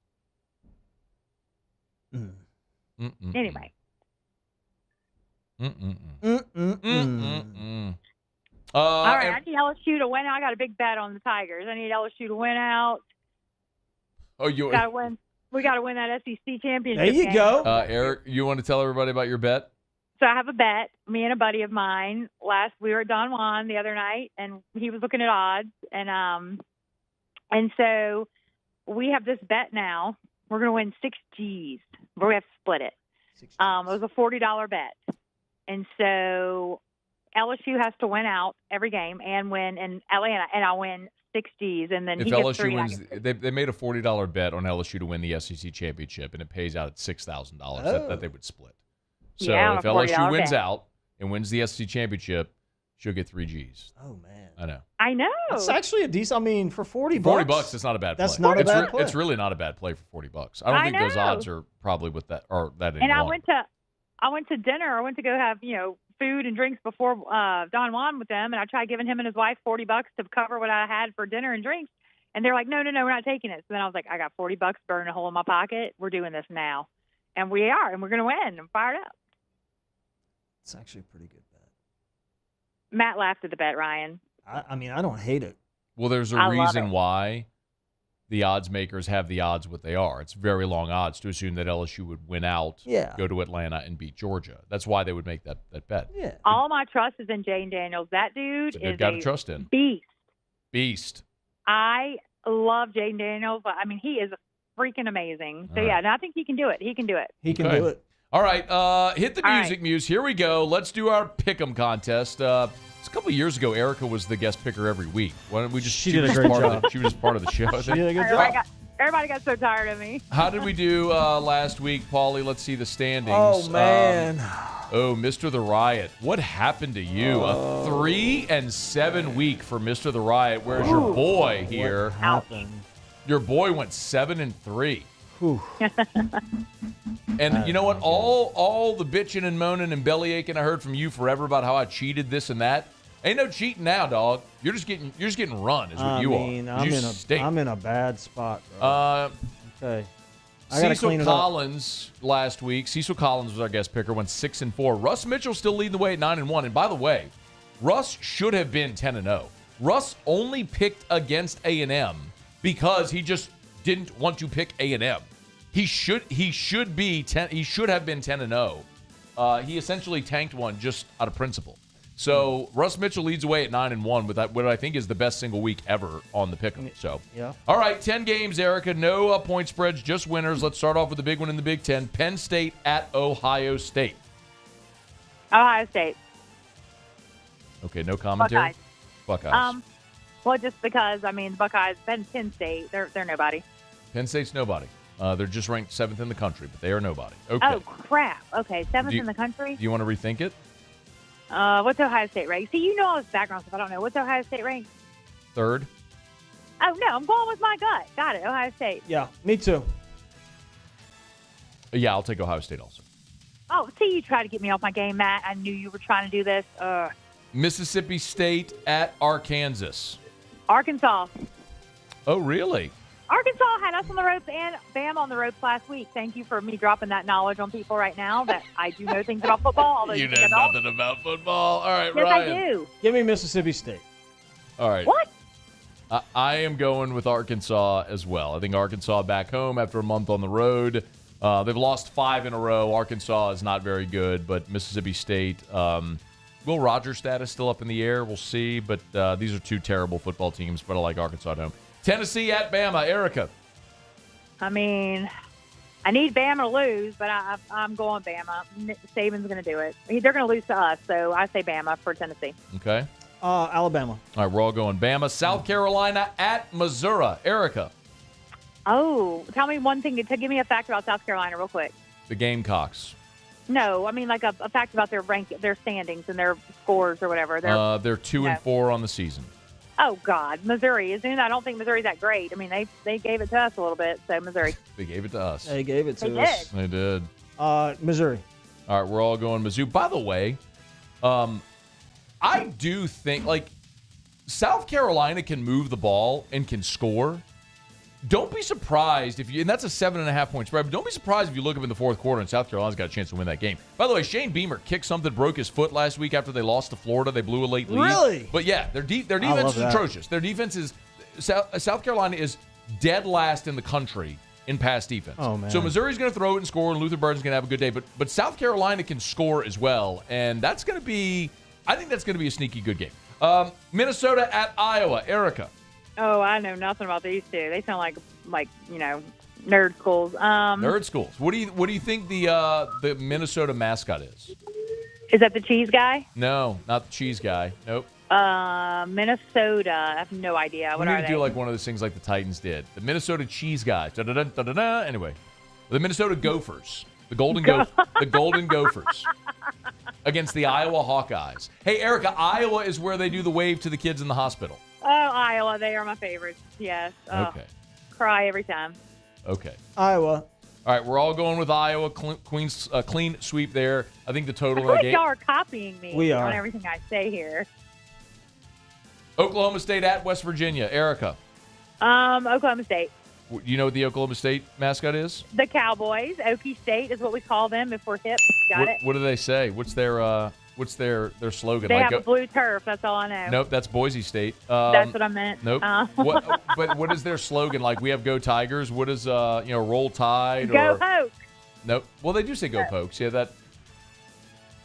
Anyway. All right, I need LSU to win. I got a big bet on the Tigers. I need LSU to win out. Oh, you Got to win. We got to win that SEC championship. There you game. go. Eric, you want to tell everybody about your bet? So I have a bet. Me and a buddy of mine. We were at Don Juan the other night, and he was looking at odds, and so we have this bet now. We're going to win 6 G's, but we have to split it. It was a $40 bet, and so LSU has to win out every game and win in Atlanta, and I'll win 6 G's, and then If he gets LSU 3. and I wins, get 3. they made a $40 bet on LSU to win the SEC championship, and it pays out at $6,000 that they would split. So Yeah, on if a LSU $40 wins bet. out and wins the SEC championship, she'll get 3 G's. Oh, man. I know. I know. That's actually a decent. I mean, for $40, $40, it's not a bad play. That's not a bad play. It's really not a bad play for $40. I don't I think those know. odds are probably with that or that And anymore. I went to dinner. I went to go have food and drinks before Don Juan with them, and I tried giving him and his wife $40 to cover what I had for dinner and drinks, and they're like, no, we're not taking it. So then I was like, I got $40 burning a hole in my pocket. We're doing this now, and we are, and we're going to win. I'm fired up. It's actually a pretty good bet. Matt laughed at the bet, Ryan. I mean, I don't hate it. Well, there's I a love reason it. why the odds makers have the odds what they are. It's very long odds to assume that LSU would win out, go to Atlanta, and beat Georgia. That's why they would make that bet. Yeah. All my trust is in Jane Daniels. That dude It's a good is guy to a trust in. beast. I love Jane Daniels. I mean, he is freaking amazing. So, All yeah, right. and I think he can do it. He can do it. He can Okay. do it. All right, hit the All music, Muse. Here we go. Let's do our pick'em contest. It's a couple of years ago. Erica was the guest picker every week. Why don't we just? She did was a great part of job. the- she was just part of the show. I She think. did a good job. Everybody got so tired of me. How did we do last week, Paulie? Let's see the standings. Oh, man. Mr. The Riot. What happened to you? A 3-7 week for Mr. The Riot, whereas your boy here, your boy went 7-3. And you know what? All the bitching and moaning and belly aching I heard from you forever about how I cheated this and that. Ain't no cheating now, dog. You're just getting run, is what you are. You stink. I'm in a bad spot, bro. Okay. I gotta clean Cecil it up. Collins last week. Cecil Collins was our guest picker, went 6-4. Russ Mitchell still leading the way at 9-1. And by the way, Russ should have been 10-0. Russ only picked against A&M because he just didn't want to pick A&M. He should have been 10-0. He essentially tanked one just out of principle. So Russ Mitchell leads away at 9-1 with what I think is the best single week ever on the pick'em. So, yeah. All right, 10 games, Erica. No point spreads, just winners. Let's start off with the big one in the Big Ten. Penn State at Ohio State. Ohio State. Okay, no commentary. Buckeyes. Well, just because the Buckeyes, Penn State, they're nobody. Penn State's nobody. They're just ranked 7th in the country, but they are nobody. Okay. Oh crap! Okay, 7th in the country. Do you want to rethink it? What's Ohio State ranked? See, you know all this background stuff. I don't know. What's Ohio State ranked? 3rd. Oh, no. I'm going with my gut. Got it. Ohio State. Yeah, me too. Yeah, I'll take Ohio State also. Oh, see, you tried to get me off my game, Matt. I knew you were trying to do this. Mississippi State at Arkansas. Arkansas. Oh, really? Arkansas had us on the ropes and Bam on the ropes last week. Thank you for me dropping that knowledge on people right now that I do know things about football. Although You know nothing about football. All right, yes, Ryan. I do. Give me Mississippi State. All right. What? I am going with Arkansas as well. I think Arkansas back home after a month on the road. They've lost 5 in a row. Arkansas is not very good, but Mississippi State, Will Rogers status still up in the air? We'll see, but these are 2 terrible football teams, but I like Arkansas at home. Tennessee at Bama. Erica. I need Bama to lose, but I'm going Bama. Saban's going to do it. They're going to lose to us, so I say Bama for Tennessee. Okay. Alabama. All right, we're all going Bama. South Carolina at Missouri. Erica. Oh, tell me one thing. Give me a fact about South Carolina real quick. The Gamecocks. No, I mean like a fact about their standings and their scores or whatever. They're 2-4 on the season. Oh, God. Missouri. I don't think Missouri's that great. I mean, they gave it to us a little bit, so Missouri. They gave it to us. They gave it to They us. did. They did. Missouri. All right, we're all going Mizzou. By the way, I do think, South Carolina can move the ball and can score. Don't be surprised and that's a 7.5 point spread, but don't be surprised if you look up in the fourth quarter and South Carolina's got a chance to win that game. By the way, Shane Beamer kicked something, broke his foot last week after they lost to Florida. They blew a late lead. Really? But yeah, their defense is atrocious. Their defense is, South Carolina is dead last in the country in pass defense. Oh, man. So Missouri's going to throw it and score, and Luther Burden's going to have a good day. But South Carolina can score as well, and I think that's going to be a sneaky good game. Minnesota at Iowa. Erica. Oh, I know nothing about these two. They sound like nerd schools. Nerd schools. What do you think the Minnesota mascot is? Is that the cheese guy? No, not the cheese guy. Nope. Minnesota. I have no idea. What are they? Do like one of those things like the Titans did. The Minnesota cheese guys. Da-da-da-da-da-da. Anyway, the Minnesota Gophers. The Golden Gophers. Against the Iowa Hawkeyes. Hey, Erica, Iowa is where they do the wave to the kids in the hospital. Oh, Iowa. They are my favorites. Yes. Okay. Cry every time. Okay. Iowa. All right, we're all going with Iowa. Clean sweep there. I think the total I feel of like the game. y'all are copying me We are. on everything I say here. Oklahoma State at West Virginia. Erica. Oklahoma State. You know what the Oklahoma State mascot is? The Cowboys. Okie State is what we call them if we're hip. Got it? What do they say? What's their slogan? They have a blue turf. That's all I know. Nope, that's Boise State. That's what I meant. Nope. What is their slogan? Like, we have Go Tigers. What is Roll Tide? Go Hoke. Nope. Well, they do say Go Pokes. Yeah, that.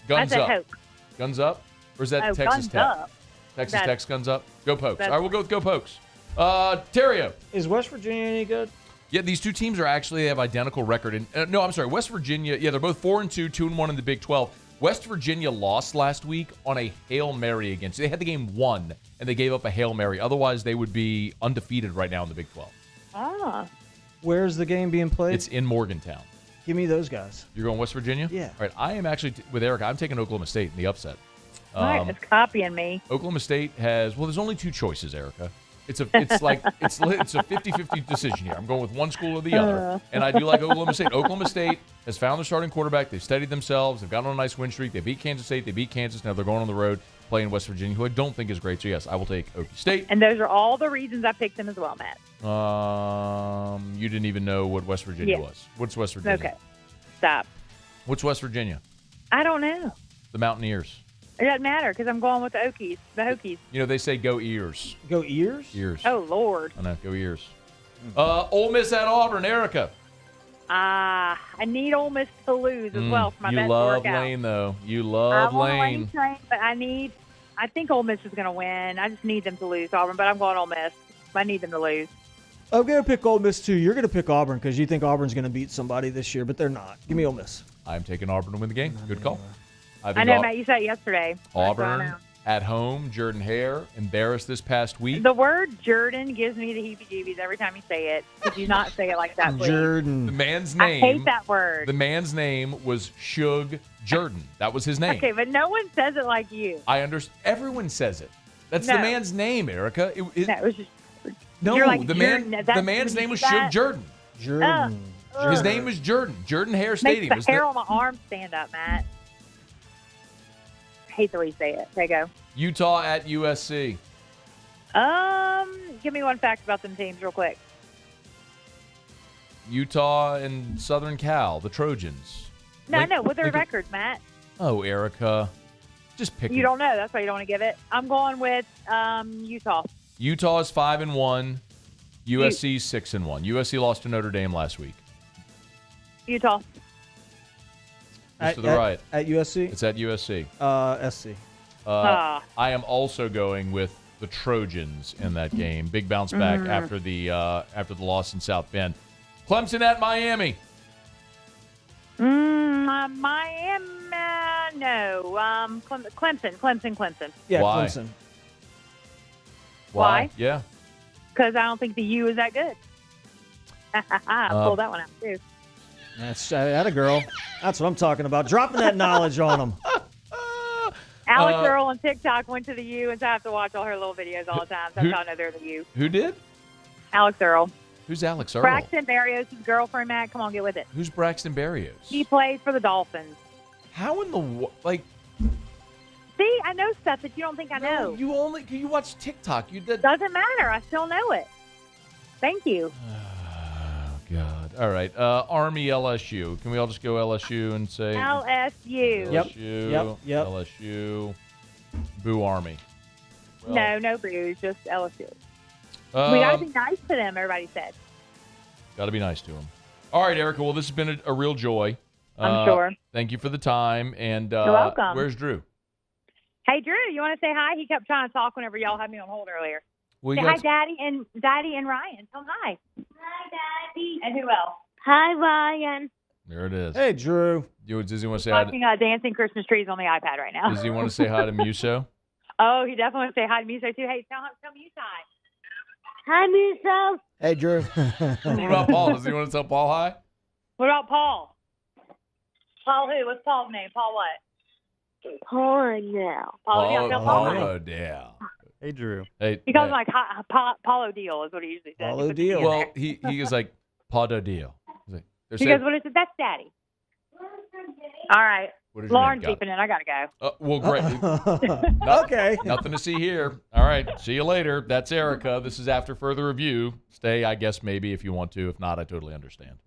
Guns I said up. Hoke. Guns up? Or is that Texas Guns Tech? Up. Texas Tech's Guns up. Go Pokes. All That's- right, we'll go with Go Pokes. Theriot. Is West Virginia any good? Yeah, these two teams they have identical record. No, I'm sorry, West Virginia. Yeah, they're both 4-2, 2-1 in the Big 12. West Virginia lost last week on a Hail Mary against. They had the game won, and they gave up a Hail Mary. Otherwise, they would be undefeated right now in the Big 12. Ah. Where's the game being played? It's in Morgantown. Give me those guys. You're going West Virginia? Yeah. All right, I am actually, with Erica, I'm taking Oklahoma State in the upset. All right, it's copying me. Oklahoma State there's only 2 choices, Erica. It's a 50-50 decision here. I'm going with one school or the other, and I do like Oklahoma State. Oklahoma State has found their starting quarterback. They've steadied themselves. They've gotten on a nice win streak. They beat Kansas State. They beat Kansas. Now they're going on the road playing West Virginia, who I don't think is great. So yes, I will take Okie State. And those are all the reasons I picked them as well, Matt. You didn't even know what West Virginia was. What's West Virginia? Okay, stop. What's West Virginia? I don't know. The Mountaineers. It doesn't matter because I'm going with the Hokies. They say go Ears. Go Ears? Ears. Oh, Lord. I know, go Ears. Ole Miss at Auburn. Erica. I need Ole Miss to lose as well for my You best love workout. Lane, though. You love I'm on Lane. Lane train, but I need I think Ole Miss is going to win. I just need them to lose, Auburn, but I'm going Ole Miss. I need them to lose. I'm going to pick Ole Miss, too. You're going to pick Auburn because you think Auburn's going to beat somebody this year, but they're not. Give me Ole Miss. I'm taking Auburn to win the game. Good call. I know, Matt, you said it yesterday. Auburn at home, Jordan Hare, embarrassed this past week. The word Jordan gives me the heebie-jeebies every time you say it. Could you not say it like that, please? Jordan. The man's name. I hate that word. The man's name was Shug Jordan. That was his name. Okay, but no one says it like you. I understand. Everyone says it. That's the man's name, Erica. No, it was just... No, like, the man's name was Shug Jordan. Jordan. His name was Jordan. Jordan Hare Stadium. Makes the hair on my arm stand up, Matt. I hate the way you say it. Okay, go. Utah at USC. Give me one fact about them teams real quick. Utah and Southern Cal, the Trojans. No, I know. What are their records, Matt? Oh, Erica. Just pick. You don't know. That's why you don't want to give it. I'm going with Utah. Utah is 5-1. USC 6-1. USC lost to Notre Dame last week. Utah. Just to the right. At USC? It's at USC. SC. I am also going with the Trojans in that game. Big bounce back after the loss in South Bend. Clemson at Miami. Miami, no. Clemson. Yeah, Why? Clemson. Why? Yeah. Because I don't think the U is that good. I pulled that one out, too. That's that a girl. That's what I'm talking about. Dropping that knowledge on them. Alex Earl on TikTok went to the U, and so I have to watch all her little videos all the time. So that's how I know they're the U. Who did? Alex Earl. Who's Alex Earl? Braxton Berrios' girlfriend, Matt. Come on, get with it. Who's Braxton Berrios? He plays for the Dolphins. How in the like? See, I know stuff that you don't think I know. You watch TikTok. Doesn't matter. I still know it. Thank you. Oh God. All right. Army LSU. Can we all just go LSU and say LSU? LSU. Yep. LSU. Boo Army. Well, no boos. Just LSU. We gotta be nice to them. Everybody said. Got to be nice to them. All right, Erica. Well, this has been a real joy. I'm sure. Thank you for the time. And you're welcome. Where's Drew? Hey, Drew, you want to say hi? He kept trying to talk whenever y'all had me on hold earlier. Well, say hi, Daddy and Ryan. Tell them hi. Hi, Daddy. And who else? Hi, Ryan. There it is. Hey, Drew. Does he want to say hi? Watching dancing Christmas trees on the iPad right now. Does he want to say hi to Muso? Oh, he definitely wants to say hi to Muso too. Hey, tell Muso hi. Hi, Muso. Hey, Drew. What about Paul? Does he want to tell Paul hi? What about Paul? Paul who? What's Paul's name? Paul what? Paul now. Paul O'Dell. Hey, Drew. Hey, he calls him like Paul O'Deal is what he usually says. Paul O'Deal. Well, he is like Paul O'Deal. He goes, what is it? That's Daddy. All right. Lauren's beeping in. I got to go. Well, great. Okay. Nothing to see here. All right. See you later. That's Erica. This is After Further Review. Stay, I guess, maybe if you want to. If not, I totally understand.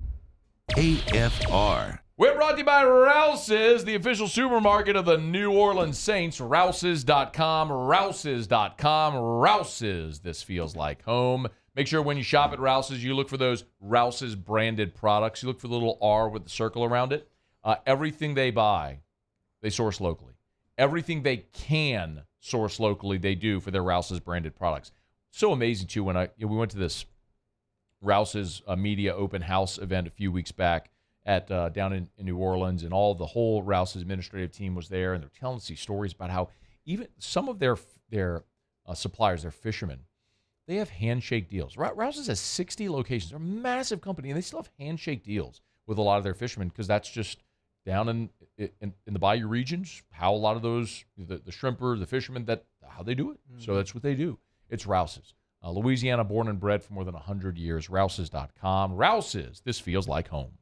AFR. We're brought to you by Rouse's, the official supermarket of the New Orleans Saints. Rouse's.com. Rouse's.com. Rouse's. This feels like home. Make sure when you shop at Rouse's, you look for those Rouse's branded products. You look for the little R with the circle around it. Everything they buy, they source locally. Everything they can source locally, they do for their Rouse's branded products. So amazing, too, when we went to this Rouse's media open house event a few weeks back at down in New Orleans, and the whole Rouse's administrative team was there, and they're telling us these stories about how even some of their suppliers, their fishermen, they have handshake deals. Rouse's has 60 locations. They're a massive company, and they still have handshake deals with a lot of their fishermen because that's just down in the bayou regions, how a lot of those, the shrimper, the fishermen, how they do it. Mm-hmm. So that's what they do. It's Rouse's. Louisiana born and bred for more than 100 years. Rouse's.com. Rouse's. This feels like home.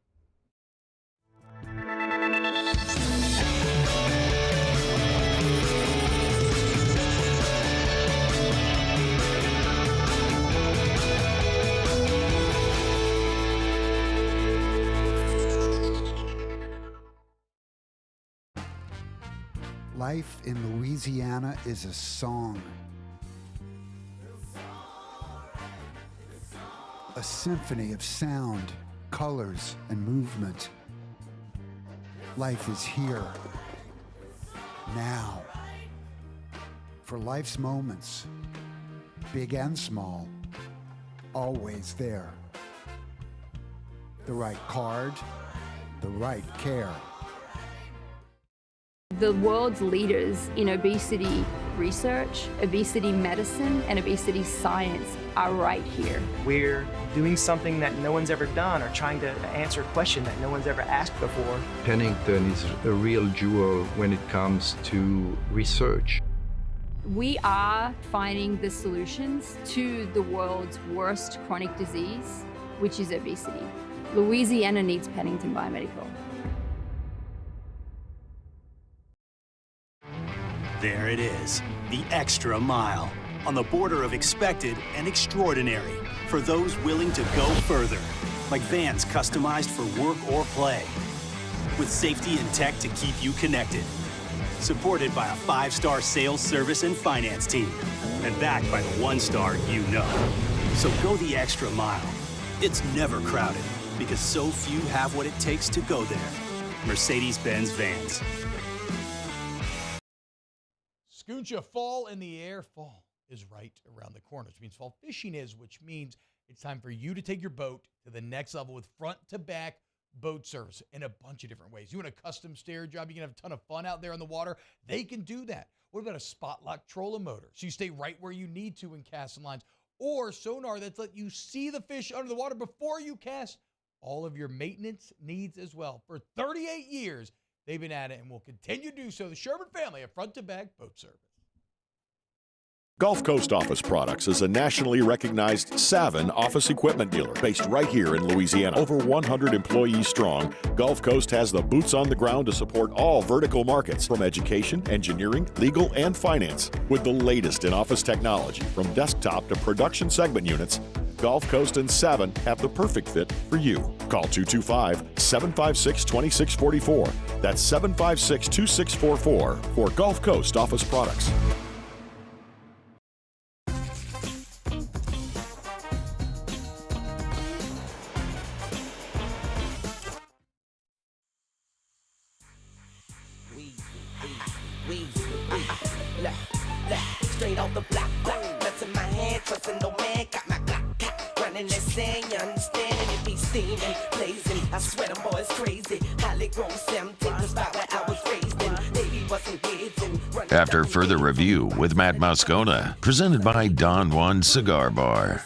Life in Louisiana is a song. A symphony of sound, colors, and movement. Life is here, now. for life's moments, big and small, always there. The right card, the right care. The world's leaders in obesity research, obesity medicine, and obesity science are right here. We're doing something that no one's ever done or trying to answer a question that no one's ever asked before. Pennington is a real jewel when it comes to research. We are finding the solutions to the world's worst chronic disease, which is obesity. Louisiana needs Pennington Biomedical. There it is, the extra mile, on the border of expected and extraordinary for those willing to go further, like vans customized for work or play, with safety and tech to keep you connected. Supported by a 5-star sales, service, and finance team, and backed by the 1-star you know. So go the extra mile. It's never crowded, because so few have what it takes to go there. Mercedes-Benz Vans. Scooncha, fall in the air. Fall is right around the corner, which means fall fishing is, which means it's time for you to take your boat to the next level with front-to-back boat service in a bunch of different ways. You want a custom stair job, you can have a ton of fun out there on the water. They can do that. What about a spot lock trolling motor? So you stay right where you need to in casting lines. Or sonar that's let you see the fish under the water before you cast. All of your maintenance needs as well. For 38 years, they've been at it and will continue to do so. The Sherman family of front-to-back boat service. Gulf Coast Office Products is a nationally recognized Savin office equipment dealer based right here in Louisiana. Over 100 employees strong, Gulf Coast has the boots on the ground to support all vertical markets from education, engineering, legal, and finance. With the latest in office technology, from desktop to production segment units, Gulf Coast and Savin have the perfect fit for you. Call 225-756-2644. That's 756-2644 for Gulf Coast Office Products. Straight off the block, nuts in my hand, trusting no man, got my Glock, running that sand, you understand, and it be steaming, blazing, I swear them boys crazy, highly grown 17, the spot where I was raised in, baby wasn't gazing, After further review with Matt Moscona, presented by Don Juan Cigar Bar.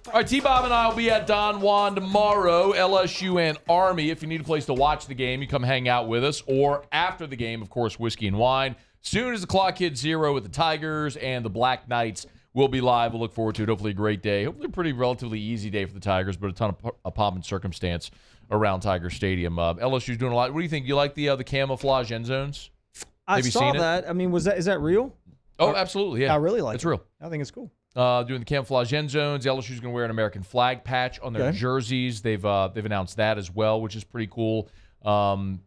All right, T-Bob and I will be at Don Juan tomorrow, LSU and Army. If you need a place to watch the game, you come hang out with us. Or after the game, of course, whiskey and wine. Soon as the clock hits 0 with the Tigers and the Black Knights, we'll be live. We'll look forward to it. Hopefully a great day. Hopefully a pretty relatively easy day for the Tigers, but a ton of pomp and circumstance around Tiger Stadium. LSU's doing a lot. What do you think? You like the camouflage end zones? I Have you saw seen it? that. I mean, is that real? Oh, absolutely, yeah. I really like it. It's real. I think it's cool. Doing the camouflage end zones. LSU's going to wear an American flag patch on their jerseys. They've announced that as well, which is pretty cool. I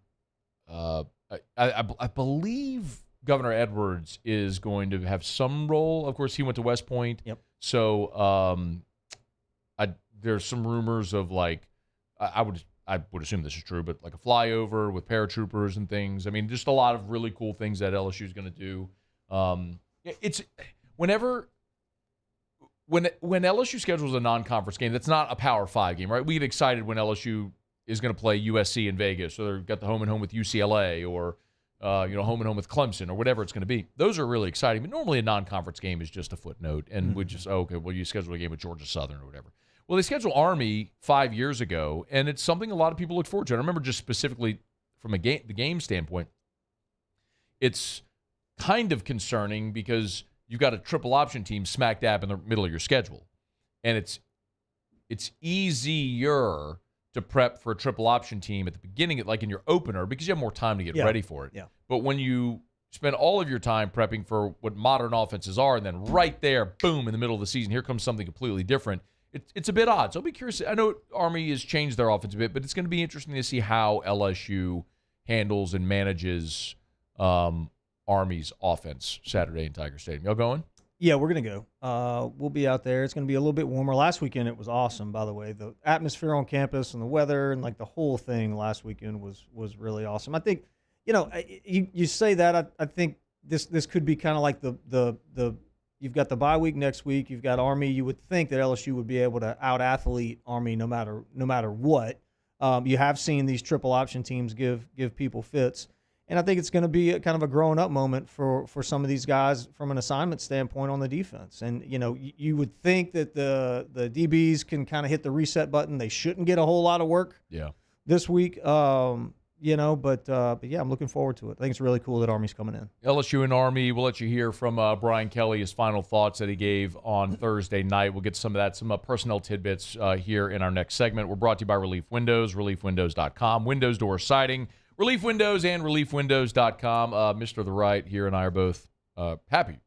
believe Governor Edwards is going to have some role. Of course, he went to West Point. Yep. So there's some rumors of I would assume this is true, but like a flyover with paratroopers and things. I mean, just a lot of really cool things that LSU is going to do. It's whenever. When LSU schedules a non-conference game, that's not a Power 5 game, right? We get excited when LSU is going to play USC in Vegas, or they've got the home and home with UCLA, or home and home with Clemson, or whatever it's going to be. Those are really exciting. But normally a non-conference game is just a footnote, and we just you schedule a game with Georgia Southern or whatever. Well, they scheduled Army 5 years ago, and it's something a lot of people look forward to. And I remember just specifically from the game standpoint, it's kind of concerning because you've got a triple option team smack dab in the middle of your schedule. And it's easier to prep for a triple option team at the beginning, like in your opener, because you have more time to get ready for it. Yeah. But when you spend all of your time prepping for what modern offenses are, and then right there, boom, in the middle of the season, here comes something completely different, it's a bit odd. So I'll be curious. I know Army has changed their offense a bit, but it's going to be interesting to see how LSU handles and manages Army's offense Saturday in Tiger Stadium. Y'all going? Yeah, we're going to go. We'll be out there. It's going to be a little bit warmer. Last weekend it was awesome, by the way. The atmosphere on campus and the weather and the whole thing last weekend was really awesome. I think, You say that. I think this could be kind of like the you've got the bye week next week. You've got Army. You would think that LSU would be able to out-athlete Army no matter what. You have seen these triple option teams give people fits. And I think it's going to be kind of a growing up moment for some of these guys from an assignment standpoint on the defense. And, you would think that the DBs can kind of hit the reset button. They shouldn't get a whole lot of work this week. But yeah, I'm looking forward to it. I think it's really cool that Army's coming in. LSU and Army, we'll let you hear from Brian Kelly, his final thoughts that he gave on Thursday night. We'll get some of that, some personnel tidbits here in our next segment. We're brought to you by Relief Windows, reliefwindows.com, windows, door siding, Relief Windows, and reliefwindows.com. Mr. The Right here and I are both happy,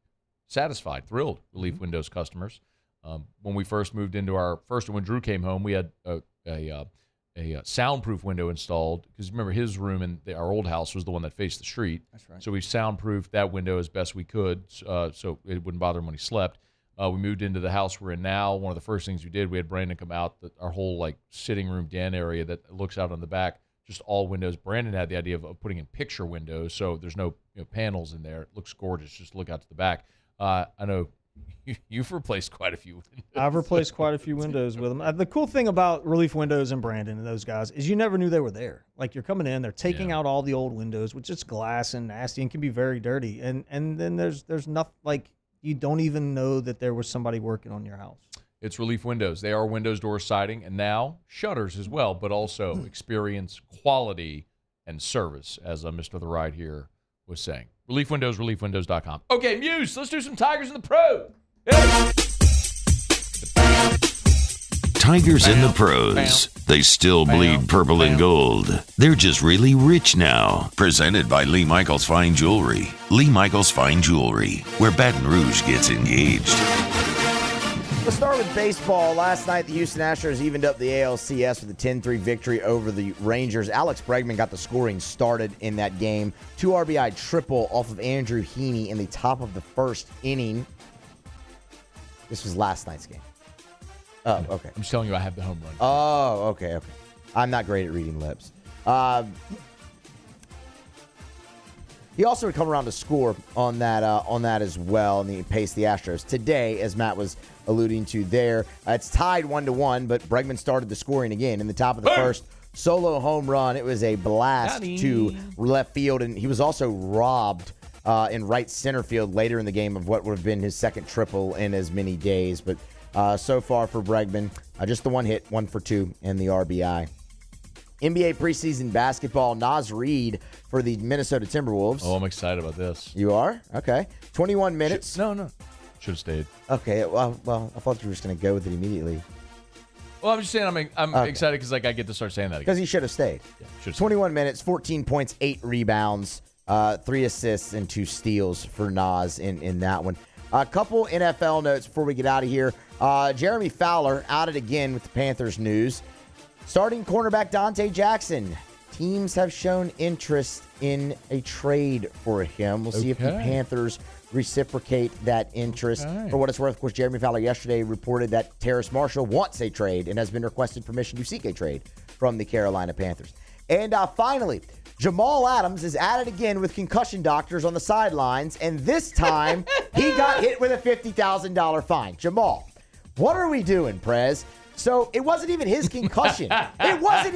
satisfied, thrilled Relief Windows customers. When we first moved into our first one, when Drew came home, we had a soundproof window installed, because remember his room in our old house was the one that faced the street. That's right. So we soundproofed that window as best we could, so it wouldn't bother him when he slept. We moved into the house we're in now. One of the first things we did, we had Brandon come out, our whole sitting room den area that looks out on the back, just all windows. Brandon had the idea of putting in picture windows, so there's no panels in there. It looks gorgeous. Just look out to the back. I know you've replaced quite a few windows. I've replaced quite a few windows with them. The cool thing about Relief Windows and Brandon and those guys is you never knew they were there. Like, you're coming in, they're taking out all the old windows, which is glass and nasty and can be very dirty. And then there's nothing, you don't even know that there was somebody working on your house. It's Relief Windows. They are windows, door siding, and now shutters as well, but also experience, quality, and service, as Mr. The Right here was saying. Relief Windows, reliefwindows.com. Okay, Muse, let's do some Tigers in the Pro. Yeah. Tigers in the pros. They still bleed purple and gold. They're just really rich now. Presented by Lee Michaels Fine Jewelry. Lee Michaels Fine Jewelry, where Baton Rouge gets engaged. Let's start with baseball. Last night, the Houston Astros evened up the ALCS with a 10-3 victory over the Rangers. Alex Bregman got the scoring started in that game. 2 RBI triple off of Andrew Heaney in the top of the first inning. This was last night's game. Oh, okay. I'm just telling you I have the home run. Oh, okay. I'm not great at reading lips. He also would come around to score on that as well, and he paced the Astros today, as Matt was alluding to there. It's tied 1-1, but Bregman started the scoring again in the top of the first. Solo home run. It was a blast to left field, and he was also robbed in right center field later in the game of what would have been his second triple in as many days. But so far for Bregman, just the one hit, 1 for 2, and the RBI. NBA preseason basketball, Naz Reid for the Minnesota Timberwolves. Oh, I'm excited about this. You are? Okay. 21 minutes. No. Should have stayed. Okay. Well, I thought you were just going to go with it immediately. Well, I'm just saying I'm excited because I get to start saying that again. Because he should have stayed. Yeah, 21 minutes, 14 points, 8 rebounds, 3 assists, and 2 steals for Naz in that one. A couple NFL notes before we get out of here. Jeremy Fowler outed again with the Panthers news. Starting cornerback Dante Jackson. Teams have shown interest in a trade for him. We'll see if the Panthers reciprocate that interest. For what it's worth, of course, Jeremy Fowler yesterday reported that Terrace Marshall wants a trade and has been requested permission to seek a trade from the Carolina Panthers. And finally, Jamal Adams is at it again with concussion doctors on the sidelines, and this time he got hit with a $50,000 fine. Jamal, what are we doing, Prez? So it wasn't even his concussion. It was the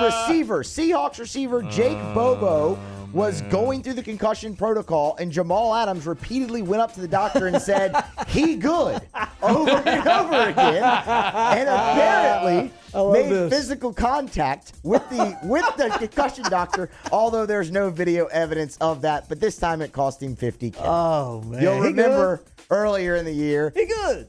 receiver. Seahawks receiver Jake Bobo was going through the concussion protocol, and Jamal Adams repeatedly went up to the doctor and said, he good, over and over again, and apparently made physical contact with the concussion doctor, although there's no video evidence of that. But this time it cost him $50,000. Oh, man. You'll remember earlier in the year,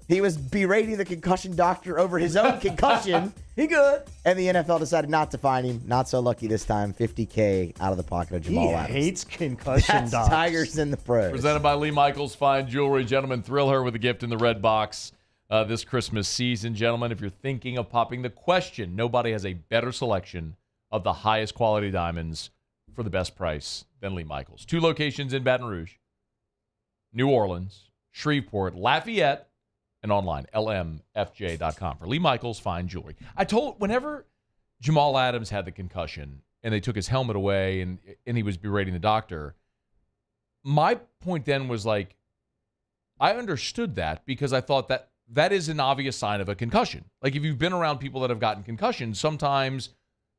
he was berating the concussion doctor over his own concussion. He good. And the NFL decided not to fine him. Not so lucky this time. $50,000 out of the pocket of Jamal Adams. He hates concussion docs. Tigers in the pros. Presented by Lee Michaels Fine Jewelry. Gentlemen, thrill her with a gift in the red box this Christmas season. Gentlemen, if you're thinking of popping the question, nobody has a better selection of the highest quality diamonds for the best price than Lee Michaels. 2 locations in Baton Rouge, New Orleans, Shreveport, Lafayette, and online, lmfj.com for Lee Michaels Fine Jewelry. Whenever Jamal Adams had the concussion, and they took his helmet away, and he was berating the doctor. My point then was like, I understood that because I thought that is an obvious sign of a concussion. Like if you've been around people that have gotten concussions, sometimes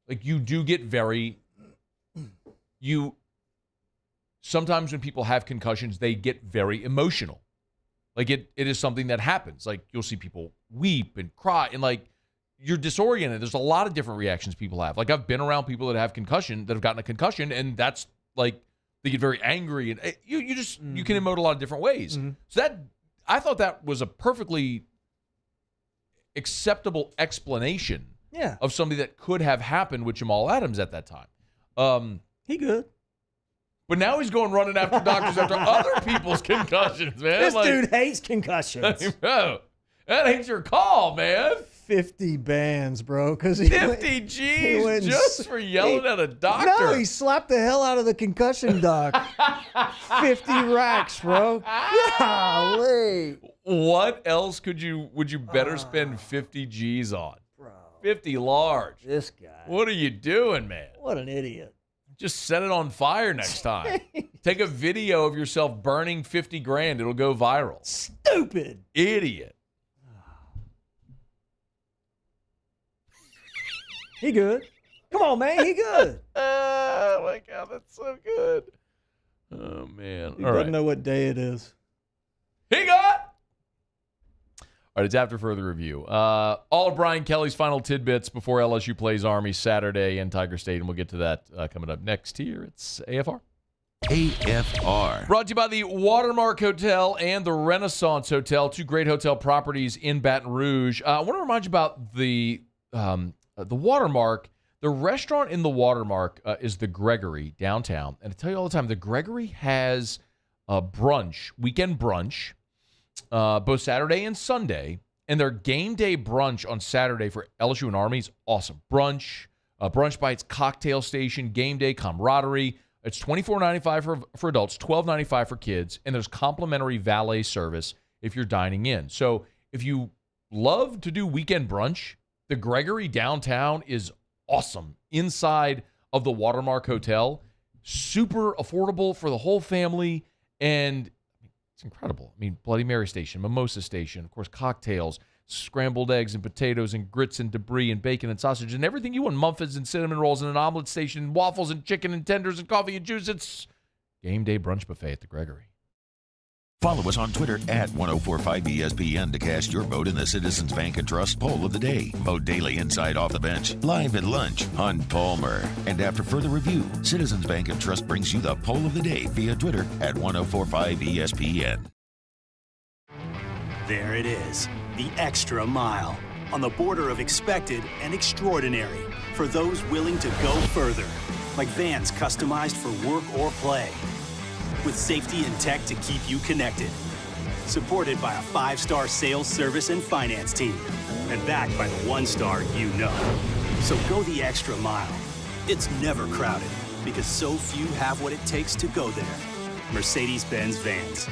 like you do get sometimes when people have concussions, they get very emotional. Like it is something that happens. Like you'll see people weep and cry and like you're disoriented. There's a lot of different reactions people have. Like I've been around people that have gotten a concussion, and that's like they get very angry, and you can emote a lot of different ways. Mm-hmm. So that I thought that was a perfectly acceptable explanation of something that could have happened with Jamal Adams at that time. He good. But now he's going running after doctors after other people's concussions, man. This dude hates concussions. Bro, that ain't your call, man. 50 bands, bro. 50 G's just for yelling at a doctor. No, he slapped the hell out of the concussion doc. 50 racks, bro. Golly. What else would you better spend 50 G's on? Bro. 50 large. This guy. What are you doing, man? What an idiot. Just set it on fire next time. Take a video of yourself burning 50 grand. It'll go viral. Stupid. Idiot. He good. Come on, man. He good. Oh, my God. That's so good. Oh, man. He doesn't know what day it is. He got. All right, it's after further review. All of Brian Kelly's final tidbits before LSU plays Army Saturday in Tiger Stadium. We'll get to that coming up next here. It's AFR. AFR. Brought to you by the Watermark Hotel and the Renaissance Hotel, two great hotel properties in Baton Rouge. I want to remind you about the Watermark. The restaurant in the Watermark is the Gregory downtown. And I tell you all the time, the Gregory has a brunch, weekend brunch, both Saturday and Sunday. And their game day brunch on Saturday for LSU and Army is awesome. Brunch bites, cocktail station, game day, camaraderie. It's $24.95 for adults, $12.95 for kids, and there's complimentary valet service if you're dining in. So if you love to do weekend brunch, the Gregory downtown is awesome. Inside of the Watermark Hotel, super affordable for the whole family, and it's incredible. I mean, Bloody Mary station, mimosa station, of course, cocktails, scrambled eggs and potatoes and grits and debris and bacon and sausage and everything you want, muffins and cinnamon rolls and an omelet station, waffles and chicken and tenders and coffee and juice. It's game day brunch buffet at the Gregory. Follow us on Twitter at 1045ESPN to cast your vote in the Citizens Bank and Trust Poll of the Day. Vote daily inside Off the Bench, live at lunch on Palmer. And after further review, Citizens Bank and Trust brings you the Poll of the Day via Twitter at 1045ESPN. There it is, the extra mile, on the border of expected and extraordinary, for those willing to go further, like vans customized for work or play, with safety and tech to keep you connected, supported by a 5-star sales, service, and finance team, and backed by the 1-star you know. So go the extra mile. It's never crowded, because so few have what it takes to go there. Mercedes-Benz Vans.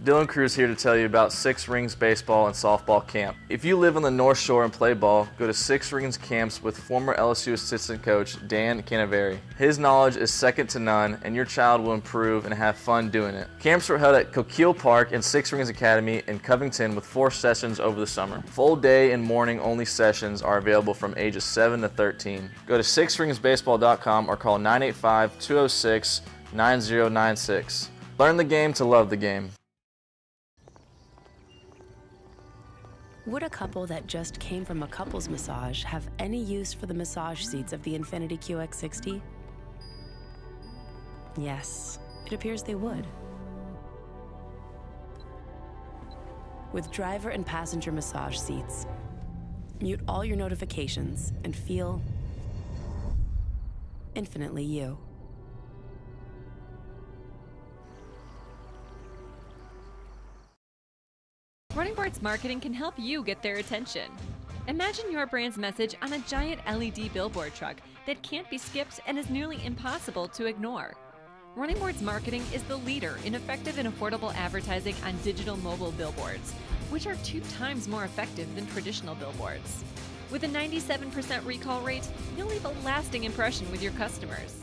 Dylan Cruz here to tell you about Six Rings Baseball and Softball Camp. If you live on the North Shore and play ball, go to Six Rings Camps with former LSU assistant coach Dan Canaveri. His knowledge is second to none, and your child will improve and have fun doing it. Camps were held at Coquille Park and Six Rings Academy in Covington with 4 sessions over the summer. Full day and morning only sessions are available from ages 7 to 13. Go to sixringsbaseball.com or call 985-206-9096. Learn the game to love the game. Would a couple that just came from a couples massage have any use for the massage seats of the Infiniti QX60? Yes, it appears they would. With driver and passenger massage seats, mute all your notifications, and feel infinitely you. Running Boards Marketing can help you get their attention. Imagine your brand's message on a giant LED billboard truck that can't be skipped and is nearly impossible to ignore. Running Boards Marketing is the leader in effective and affordable advertising on digital mobile billboards, which are 2 times more effective than traditional billboards. With a 97% recall rate, you'll leave a lasting impression with your customers.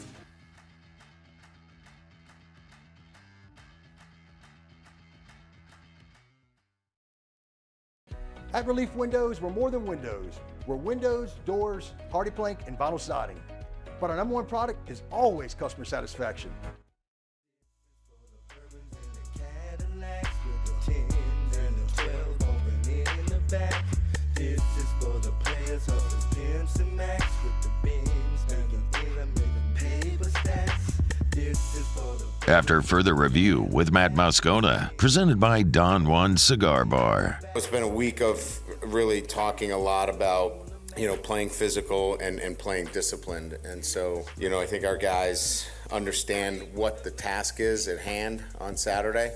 At Relief Windows, we're more than windows. We're windows, doors, hardy plank, and vinyl siding. But our number one product is always customer satisfaction. This is for the players, hustlers, pimps, and max with the beams, making paper stacks. This is for the After further review with Matt Moscona, presented by Don Juan Cigar Bar. It's been a week of really talking a lot about, playing physical and playing disciplined. And so, I think our guys understand what the task is at hand on Saturday.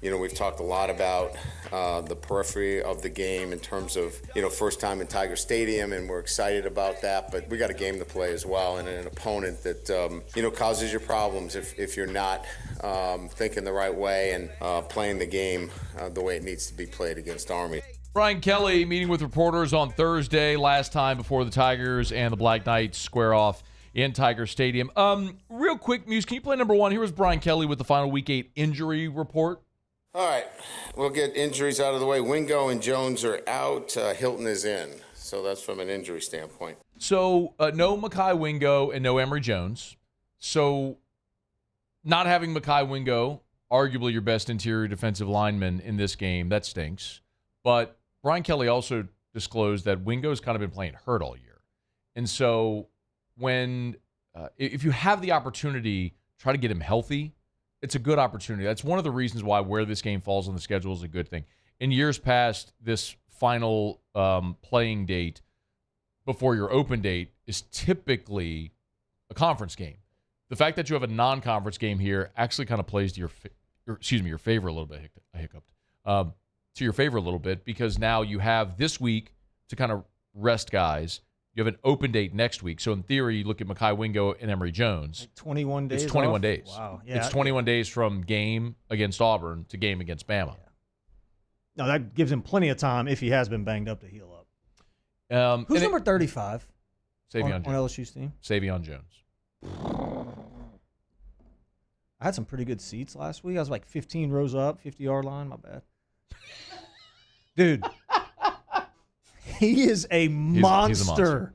We've talked a lot about the periphery of the game in terms of, first time in Tiger Stadium, and we're excited about that. But we got a game to play as well, and an opponent that, causes you problems if you're not thinking the right way and playing the game the way it needs to be played against Army. Brian Kelly meeting with reporters on Thursday, last time before the Tigers and the Black Knights square off in Tiger Stadium. Real quick, Muse, can you play number 1? Here was Brian Kelly with the final Week 8 injury report. All right, we'll get injuries out of the way. Wingo and Jones are out. Hilton is in. So that's from an injury standpoint. So no Mekhi Wingo and no Emory Jones. So not having Mekhi Wingo, arguably your best interior defensive lineman in this game, that stinks. But Brian Kelly also disclosed that Wingo's kind of been playing hurt all year. And so when if you have the opportunity, try to get him healthy. It's a good opportunity. That's one of the reasons why where this game falls on the schedule is a good thing. In years past, this final playing date before your open date is typically a conference game. The fact that you have a non-conference game here actually kind of plays to your favor a little bit. I hiccuped. To your favor a little bit because now you have this week to kind of rest guys. You have an open date next week. So in theory, you look at Mekhi Wingo and Emory Jones. Like 21 days. It's 21 off? days. Wow. Yeah. It's 21 days from game against Auburn to game against Bama. Yeah. No, that gives him plenty of time if he has been banged up to heal up. Who's number 35 Savion on LSU's team? Savion Jones. I had some pretty good seats last week. I was like 15 rows up, 50-yard line. My bad. Dude. He is a monster. He's a monster.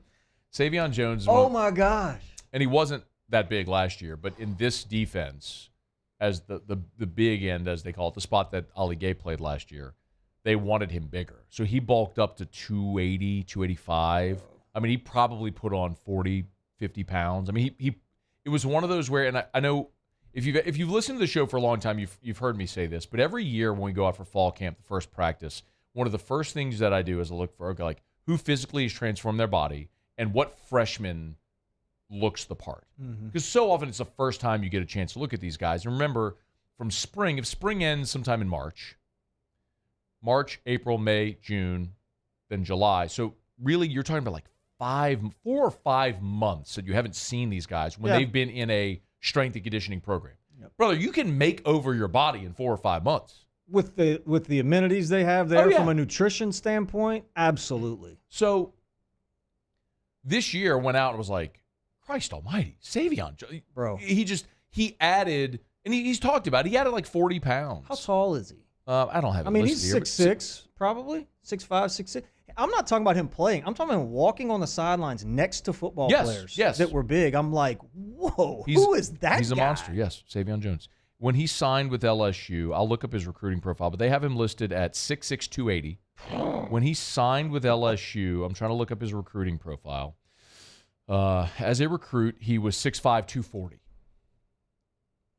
Savion Jones. Oh, my gosh. And he wasn't that big last year, but in this defense, as the big end, as they call it, the spot that Ali Gay played last year, they wanted him bigger. So he bulked up to 280, 285. I mean, he probably put on 40, 50 pounds. I mean, it was one of those where, and I know if you've listened to the show for a long time, you've heard me say this, but every year when we go out for fall camp, the first practice, one of the first things that I do is I look for like who physically has transformed their body and what freshman looks the part. Because so often it's the first time you get a chance to look at these guys. And remember, from spring, if spring ends sometime in March, April, May, June, then July. So really you're talking about like 4 or 5 months that you haven't seen these guys when they've been in a strength and conditioning program. Yep. Brother, you can make over your body in 4 or 5 months. With the amenities they have there from a nutrition standpoint, absolutely. So this year went out and was like, Christ almighty, Savion. Bro. He added, and he's talked about it, he added like 40 pounds. How tall is he? I don't have it. I mean, he's 6'6", probably. 6'5", 6'6". I'm not talking about him playing. I'm talking about walking on the sidelines next to football players that were big. I'm like, whoa, who is that guy? He's a monster, yes, Savion Jones. When he signed with LSU, I'll look up his recruiting profile, but they have him listed at 6'6", 280. When he signed with LSU, I'm trying to look up his recruiting profile. As a recruit, he was 6'5", 240.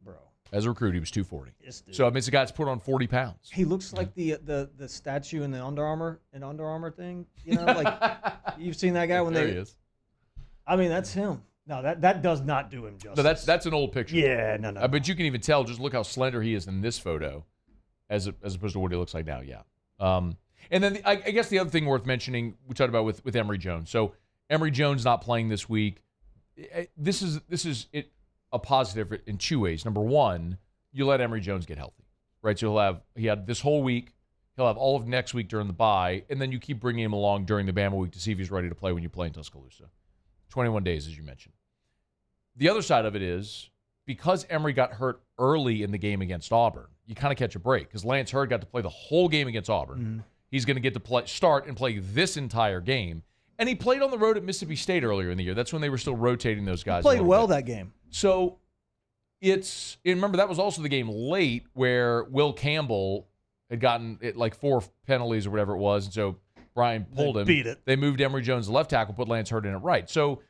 Bro. As a recruit, he was 240. Yes, dude. So, I mean, it's a guy that's put on 40 pounds. He looks like the statue in the Under Armour thing. You know, like you've seen that guy when There he is. I mean, that's him. No, that does not do him justice. No, that's an old picture. Yeah, no. But you can even tell, just look how slender he is in this photo as opposed to what he looks like now, yeah. And then I guess the other thing worth mentioning, we talked about with Emory Jones. So Emory Jones not playing this week. This is a positive in two ways. Number one, you let Emory Jones get healthy, right? So he had this whole week. He'll have all of next week during the bye, and then you keep bringing him along during the Bama week to see if he's ready to play when you play in Tuscaloosa. 21 days, as you mentioned. The other side of it is, because Emory got hurt early in the game against Auburn, you kind of catch a break because Lance Hurd got to play the whole game against Auburn. Mm-hmm. He's going to get to start and play this entire game. And he played on the road at Mississippi State earlier in the year. That's when they were still rotating those guys. He played well that game. So remember, that was also the game late where Will Campbell had gotten like 4 penalties or whatever it was. And so Brian pulled him. Beat it. They moved Emory Jones to left tackle, put Lance Hurd in at right. So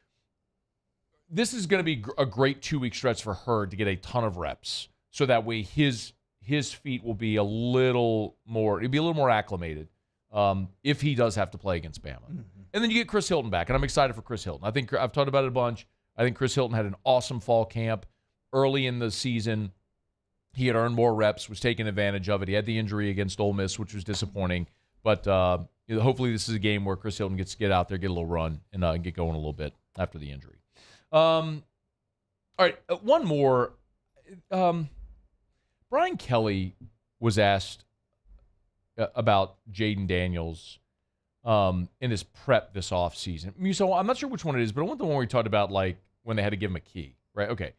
this is going to be a great 2-week stretch for Hurd to get a ton of reps. So that way his feet will be a little more acclimated if he does have to play against Bama. Mm-hmm. And then you get Chris Hilton back, and I'm excited for Chris Hilton. I think I've talked about it a bunch. I think Chris Hilton had an awesome fall camp early in the season. He had earned more reps, was taking advantage of it. He had the injury against Ole Miss, which was disappointing. But hopefully this is a game where Chris Hilton gets to get out there, get a little run, and get going a little bit after the injury. All right, one more. Brian Kelly was asked about Jaden Daniels in his prep this offseason. So I'm not sure which one it is, but I want the one where he talked about like when they had to give him a key, right? Okay.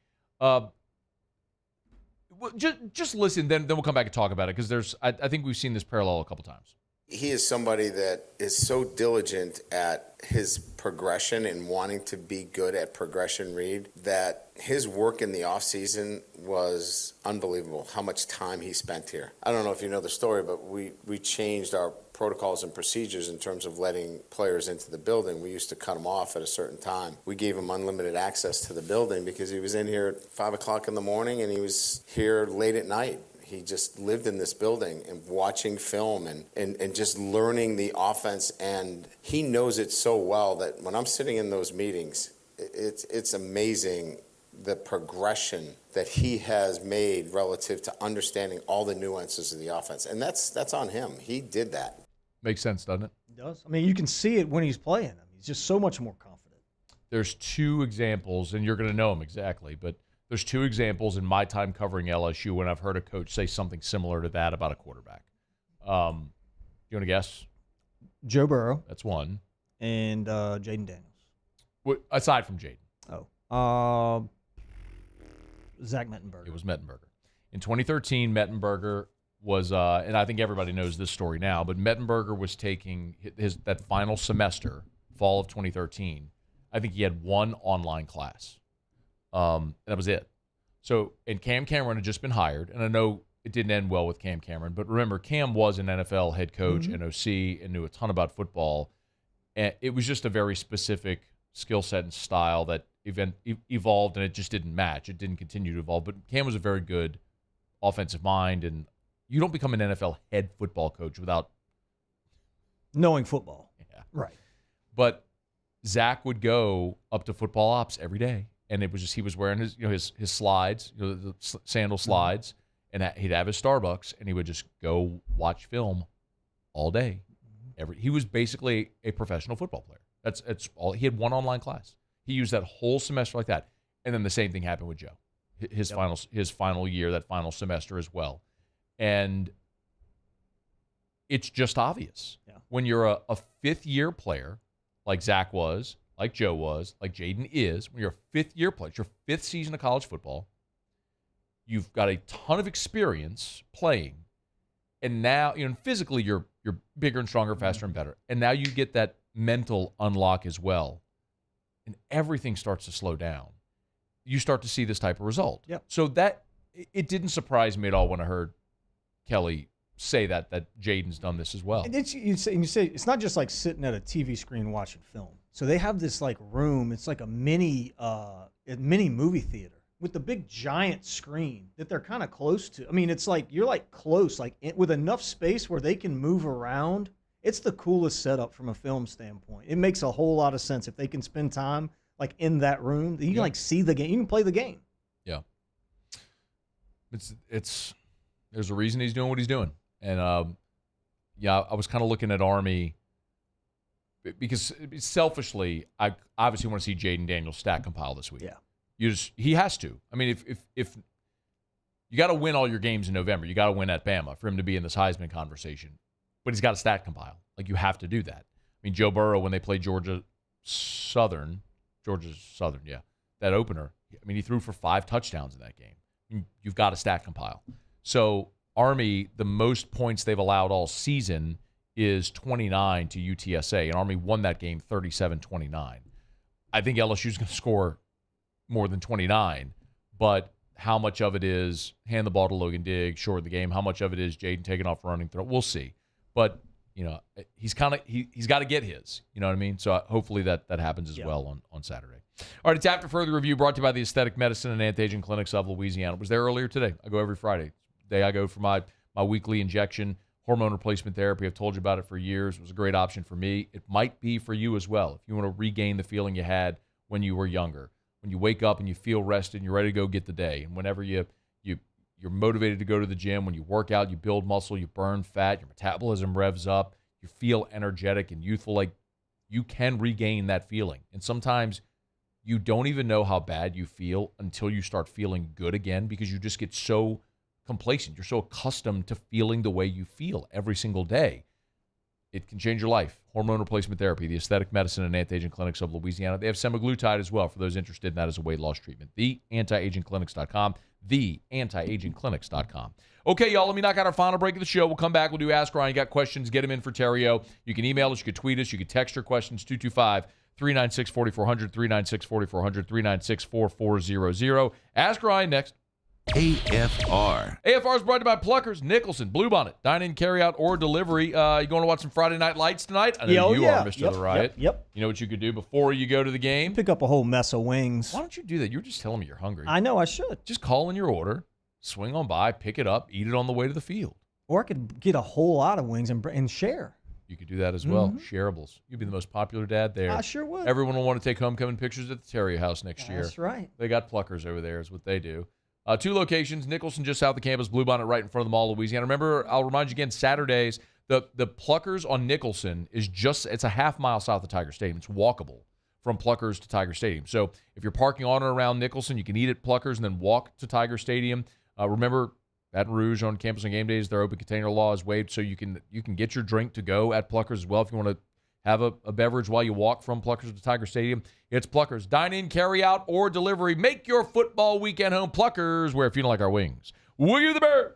Just listen, then we'll come back and talk about it because I think we've seen this parallel a couple times. He is somebody that is so diligent at his progression and wanting to be good at progression read that his work in the offseason was unbelievable, how much time he spent here. I don't know if you know the story, but we changed our protocols and procedures in terms of letting players into the building. We used to cut them off at a certain time. We gave him unlimited access to the building because he was in here at 5 o'clock in the morning and he was here late at night. He just lived in this building and watching film and just learning the offense. And he knows it so well that when I'm sitting in those meetings, it's amazing the progression that he has made relative to understanding all the nuances of the offense. And that's on him. He did that. Makes sense, doesn't it? It does. I mean, you can see it when he's playing. He's just so much more confident. There's 2 examples, and you're going to know them exactly, but there's 2 examples in my time covering LSU when I've heard a coach say something similar to that about a quarterback. You want to guess? Joe Burrow. That's one. And Jaden Daniels. Aside from Jaden. Oh. Zach Mettenberger. It was Mettenberger. In 2013, Mettenberger was, and I think everybody knows this story now, but Mettenberger was taking that final semester, fall of 2013. I think he had 1 online class. That was it. So, and Cam Cameron had just been hired, and I know it didn't end well with Cam Cameron, but remember, Cam was an NFL head coach and OC and knew a ton about football. And it was just a very specific skill set and style that evolved, and it just didn't match. It didn't continue to evolve. But Cam was a very good offensive mind, and you don't become an NFL head football coach without knowing football. Yeah. Right. But Zach would go up to football ops every day. And it was just he was wearing his slides, the sandal slides, and he'd have his Starbucks, and he would just go watch film all day. He was basically a professional football player. That's all. He had 1 online class. He used that whole semester like that, and then the same thing happened with Joe, his final year, that final semester as well. And it's just obvious when you're a 5th-year player like Zach was. Like Joe was, like Jaden is, when you're a 5th-year player, it's your 5th season of college football, you've got a ton of experience playing, and now, physically you're bigger and stronger, faster and better, and now you get that mental unlock as well, and everything starts to slow down. You start to see this type of result. Yep. So that, it didn't surprise me at all when I heard Kelly say that Jaden's done this as well. And you say it's not just like sitting at a TV screen watching film. So they have this like room. It's like a mini movie theater with the big giant screen that they're kind of close to. I mean, it's like you're like close, like with enough space where they can move around. It's the coolest setup from a film standpoint. It makes a whole lot of sense if they can spend time like in that room. You can like see the game. You can play the game. Yeah. It's there's a reason he's doing what he's doing. And I was kind of looking at Army because selfishly, I obviously want to see Jaden Daniels stat compile this week. Yeah. He has to. I mean, if you got to win all your games in November, you got to win at Bama for him to be in this Heisman conversation. But he's got to stat compile. Like, you have to do that. I mean, Joe Burrow, when they played Georgia Southern, that opener, I mean, he threw for 5 touchdowns in that game. I mean, you've got to stat compile. So Army, the most points they've allowed all season is 29 to UTSA, and Army won that game 37-29. I think LSU's going to score more than 29, but how much of it is hand the ball to Logan Diggs, short of the game? How much of it is Jaden taking off running throw? We'll see. But, he's got to get his. You know what I mean? So hopefully that happens as well on Saturday. All right, it's After Further Review, brought to you by the Aesthetic Medicine and Anti-Aging Clinics of Louisiana. I was there earlier today. I go every Friday. Day I go for my weekly injection, hormone replacement therapy. I've told you about it for years. It was a great option for me. It might be for you as well if you want to regain the feeling you had when you were younger. When you wake up and you feel rested and you're ready to go get the day. And whenever you're motivated to go to the gym, when you work out, you build muscle, you burn fat, your metabolism revs up, you feel energetic and youthful, like you can regain that feeling. And sometimes you don't even know how bad you feel until you start feeling good again because you just get so complacent. You're so accustomed to feeling the way you feel every single day. It can change your life. Hormone replacement therapy, the Aesthetic Medicine and Anti-Aging Clinics of Louisiana. They have semaglutide as well for those interested in that as a weight loss treatment. TheAntiAgingClinics.com. TheAntiAgingClinics.com. Okay, y'all, let me knock out our final break of the show. We'll come back. We'll do Ask Ryan. You got questions, get them in for Theriot. You can email us. You can tweet us. You can text your questions, 225-396-4400, 396-4400, 396-4400. Ask Ryan next. AFR. AFR is brought to you by Pluckers, Nicholson, Bluebonnet, dine-in, carry-out, or delivery. You going to watch some Friday Night Lights tonight? I know you are, Mr. The Riot. Yep. You know what you could do before you go to the game? Pick up a whole mess of wings. Why don't you do that? You were just telling me you're hungry. I know, I should. Just call in your order, swing on by, pick it up, eat it on the way to the field. Or I could get a whole lot of wings and share. You could do that as well. Shareables. You'd be the most popular dad there. I sure would. Everyone will want to take homecoming pictures at the Theriot house next year. That's right. They got Pluckers over there is what they do. 2 locations, Nicholson just south of campus, Bluebonnet right in front of the Mall, Louisiana. Remember, I'll remind you again, Saturdays, the Pluckers on Nicholson it's a half mile south of Tiger Stadium. It's walkable from Pluckers to Tiger Stadium. So if you're parking on or around Nicholson, you can eat at Pluckers and then walk to Tiger Stadium. Remember, Baton Rouge on campus on game days, their open container law is waived, so you can get your drink to go at Pluckers as well if you want to have a beverage while you walk from Pluckers to Tiger Stadium. It's Pluckers. Dine in, carry out, or delivery. Make your football weekend home. Pluckers, where if you don't like our wings, we're the bear.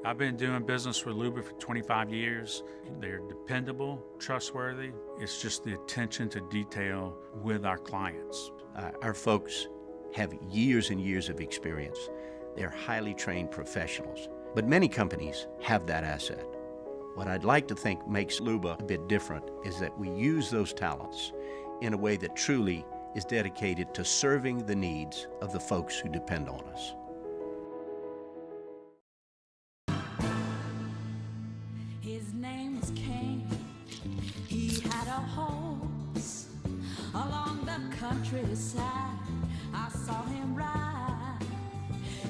I've been doing business with Luba for 25 years. They're dependable, trustworthy. It's just the attention to detail with our clients. Our folks have years and years of experience. They're highly trained professionals, but many companies have that asset. What I'd like to think makes Luba a bit different is that we use those talents in a way that truly is dedicated to serving the needs of the folks who depend on us. His name was King. He had a horse along the countryside. I saw him ride.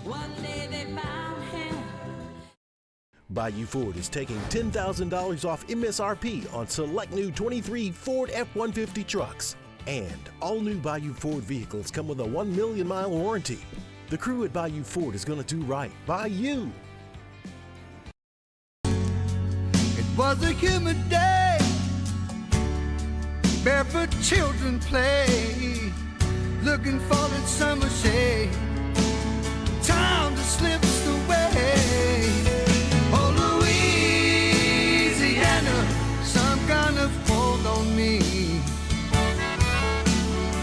One day they found him. Bayou Ford is taking $10,000 off MSRP on select new 23 Ford F-150 trucks. And all new Bayou Ford vehicles come with a 1 million mile warranty. The crew at Bayou Ford is going to do right by you. It was a humid day, barefoot children play, looking for that summer shade. Time just slips away. Oh, Louisiana, some kind of hold on me.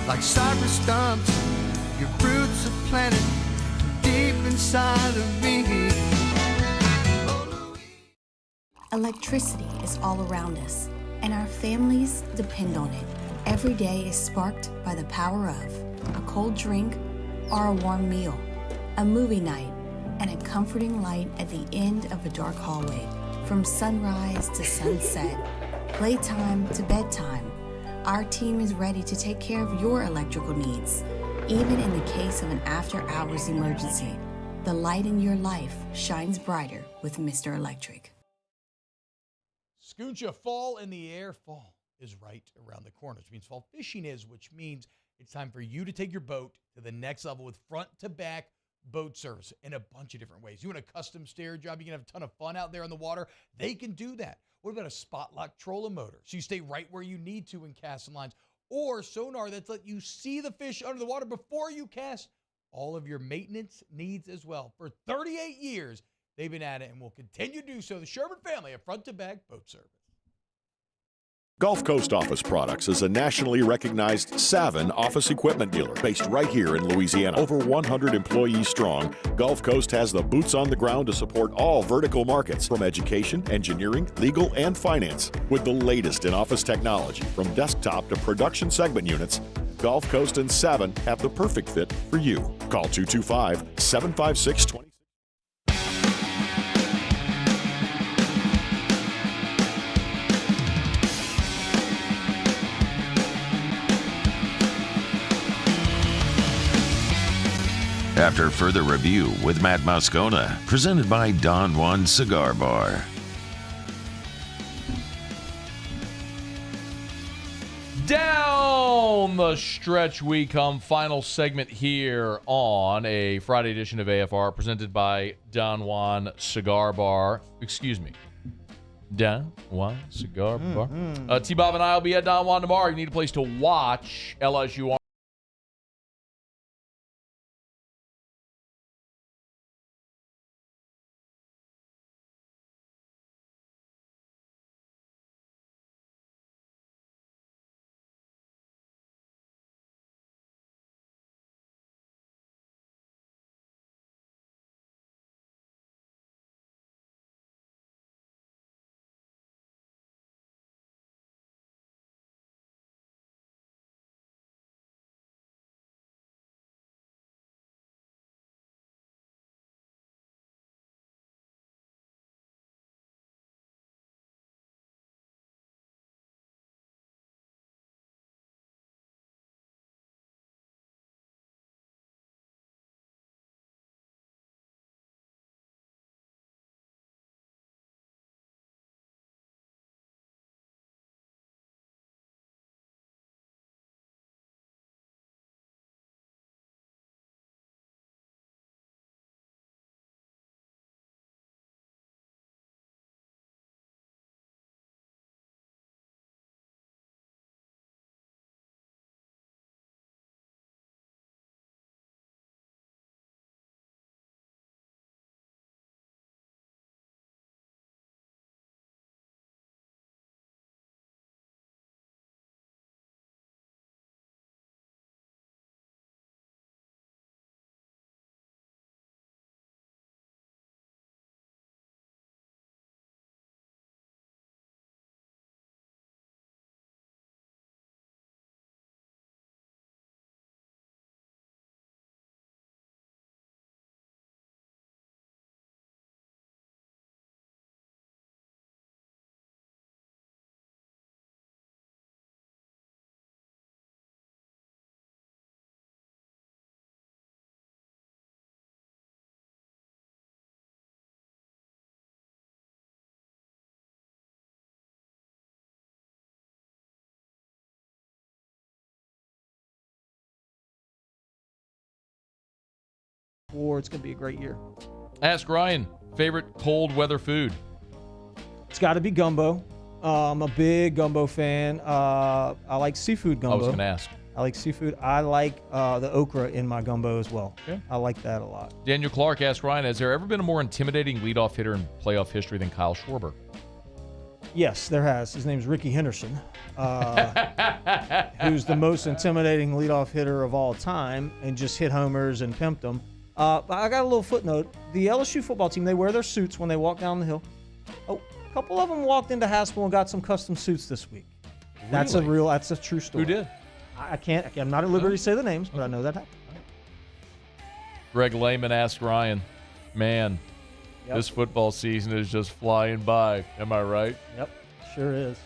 Like cypress stumps, your roots are planted deep inside of me. Electricity is all around us, and our families depend on it. Every day is sparked by the power of a cold drink, or a warm meal, a movie night, and a comforting light at the end of a dark hallway. From sunrise to sunset, playtime to bedtime, our team is ready to take care of your electrical needs. Even in the case of an after-hours emergency, the light in your life shines brighter with Mr. Electric. Scooncha, fall in the air. Fall is right around the corner, which means fall fishing is, which means it's time for you to take your boat to the next level with front-to-back boat service in a bunch of different ways. You want a custom stair job, you can have a ton of fun out there on the water, they can do that. What about a spot lock trolling motor? So you stay right where you need to in casting lines, or sonar that's let you see the fish under the water before you cast. All of your maintenance needs as well. For 38 years, they've been at it and will continue to do so. The Sherman family of front-to-back boat service. Gulf Coast Office Products is a nationally recognized Savin office equipment dealer based right here in Louisiana. Over 100 employees strong, Gulf Coast has the boots on the ground to support all vertical markets, from education, engineering, legal, and finance. With the latest in office technology, from desktop to production segment units, Gulf Coast and Savin have the perfect fit for you. Call 225-756-20. After further review with Matt Moscona, presented by Don Juan Cigar Bar. Down the stretch we come. Final segment here on a Friday edition of AFR, presented by Don Juan Cigar Bar. Excuse me. Don Juan Cigar Bar. T-Bob and I will be at Don Juan tomorrow. You need a place to watch LSU-Army. It's going to be a great year. Ask Ryan, favorite cold weather food? It's got to be gumbo. I'm a big gumbo fan. I like seafood gumbo. I was going to ask. I like seafood. I like the okra in my gumbo as well. Okay. I like that a lot. Daniel Clark asked Ryan, has there ever been a more intimidating leadoff hitter in playoff history than Kyle Schwarber? Yes, there has. His name's Ricky Henderson, who's the most intimidating leadoff hitter of all time and just hit homers and pimped them. I got a little footnote. The LSU football team, they wear their suits when they walk down the hill. Oh, a couple of them walked into Haspel and got some custom suits this week. That's Really? that's a true story. Who did? I'm not at liberty to say the names, but I know that happened. Greg Lehman asked Ryan, man, this football season is just flying by. Am I right? Yep, sure is.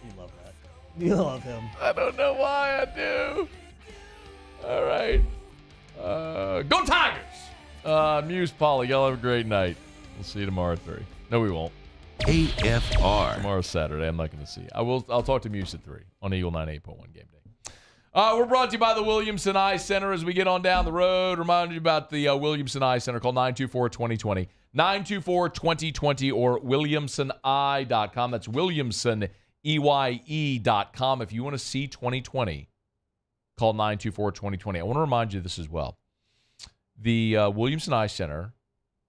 You love that. You love him. I don't know why I do. All right. Go Tigers! Muse Polly, y'all have a great night. We'll see you tomorrow at 3. No, we won't. AFR. Tomorrow's Saturday. I'm not going to see you. I'll talk to Muse at 3 on Eagle 98.1 Game Day. We're brought to you by the Williamson Eye Center as we get on down the road. Remind you about the Williamson Eye Center. Call 924-2020. 924-2020 or WilliamsonEye.com. That's WilliamsonEye.com. If you want to see 2020, call 924-2020. I want to remind you of this as well. The Williamson Eye Center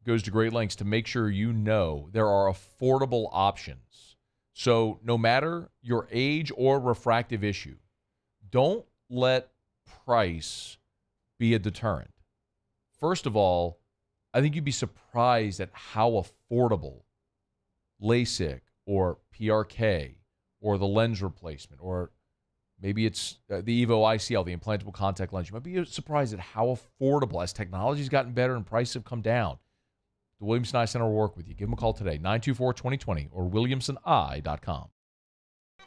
goes to great lengths to make sure you know there are affordable options. So no matter your age or refractive issue, don't let price be a deterrent. First of all, I think you'd be surprised at how affordable LASIK or PRK or the lens replacement, or maybe it's the EVO ICL, the implantable contact lens. You might be surprised at how affordable, as technology's gotten better and prices have come down. The Williamson Eye Center will work with you. Give them a call today, 924-2020 or WilliamsonEye.com.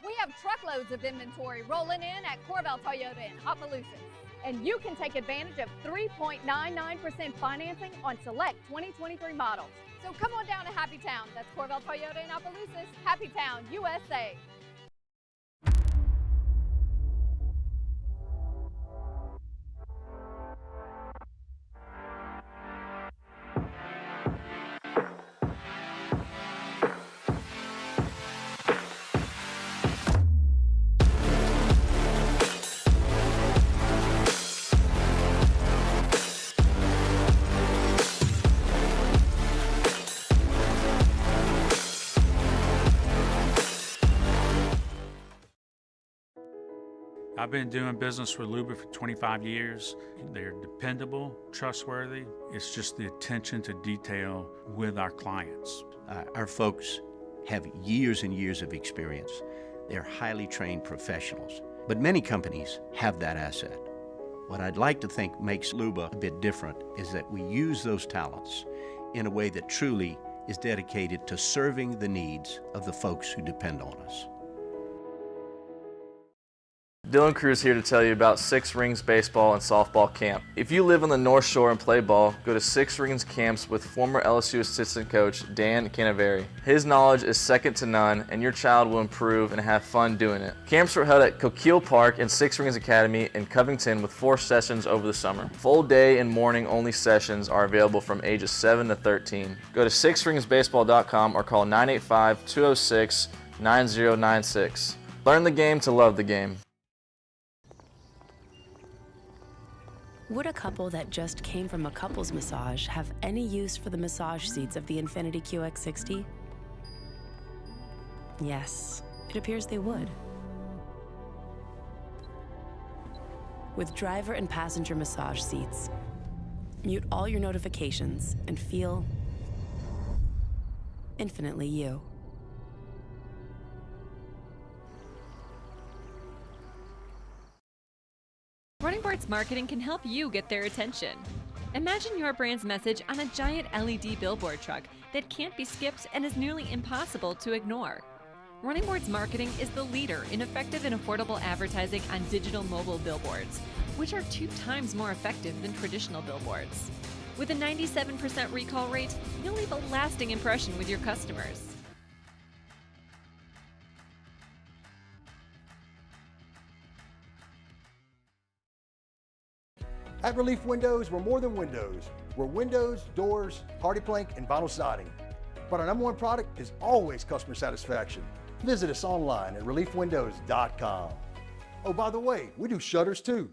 We have truckloads of inventory rolling in at Corval Toyota in Opelousas. And you can take advantage of 3.99% financing on select 2023 models. So come on down to Happy Town. That's Corval Toyota in Opelousas, Happy Town, USA. I've been doing business with Luba for 25 years. They're dependable, trustworthy. It's just the attention to detail with our clients. Our folks have years and years of experience. They're highly trained professionals. But many companies have that asset. What I'd like to think makes Luba a bit different is that we use those talents in a way that truly is dedicated to serving the needs of the folks who depend on us. Dylan Cruz here to tell you about Six Rings Baseball and Softball Camp. If you live on the North Shore and play ball, go to Six Rings Camps with former LSU assistant coach Dan Canaveri. His knowledge is second to none, and your child will improve and have fun doing it. Camps were held at Coquille Park and Six Rings Academy in Covington with 4 sessions over the summer. Full day and morning only sessions are available from ages 7 to 13. Go to sixringsbaseball.com or call 985-206-9096. Learn the game to love the game. Would a couple that just came from a couples massage have any use for the massage seats of the Infiniti QX60? Yes, it appears they would. With driver and passenger massage seats, mute all your notifications and feel infinitely you. Running Boards Marketing can help you get their attention. Imagine your brand's message on a giant LED billboard truck that can't be skipped and is nearly impossible to ignore. Running Boards Marketing is the leader in effective and affordable advertising on digital mobile billboards, which are 2 times more effective than traditional billboards. With a 97% recall rate, you'll leave a lasting impression with your customers. At Relief Windows, we're more than windows. We're windows, doors, hardy plank, and vinyl siding. But our #1 product is always customer satisfaction. Visit us online at reliefwindows.com. Oh, by the way, we do shutters too.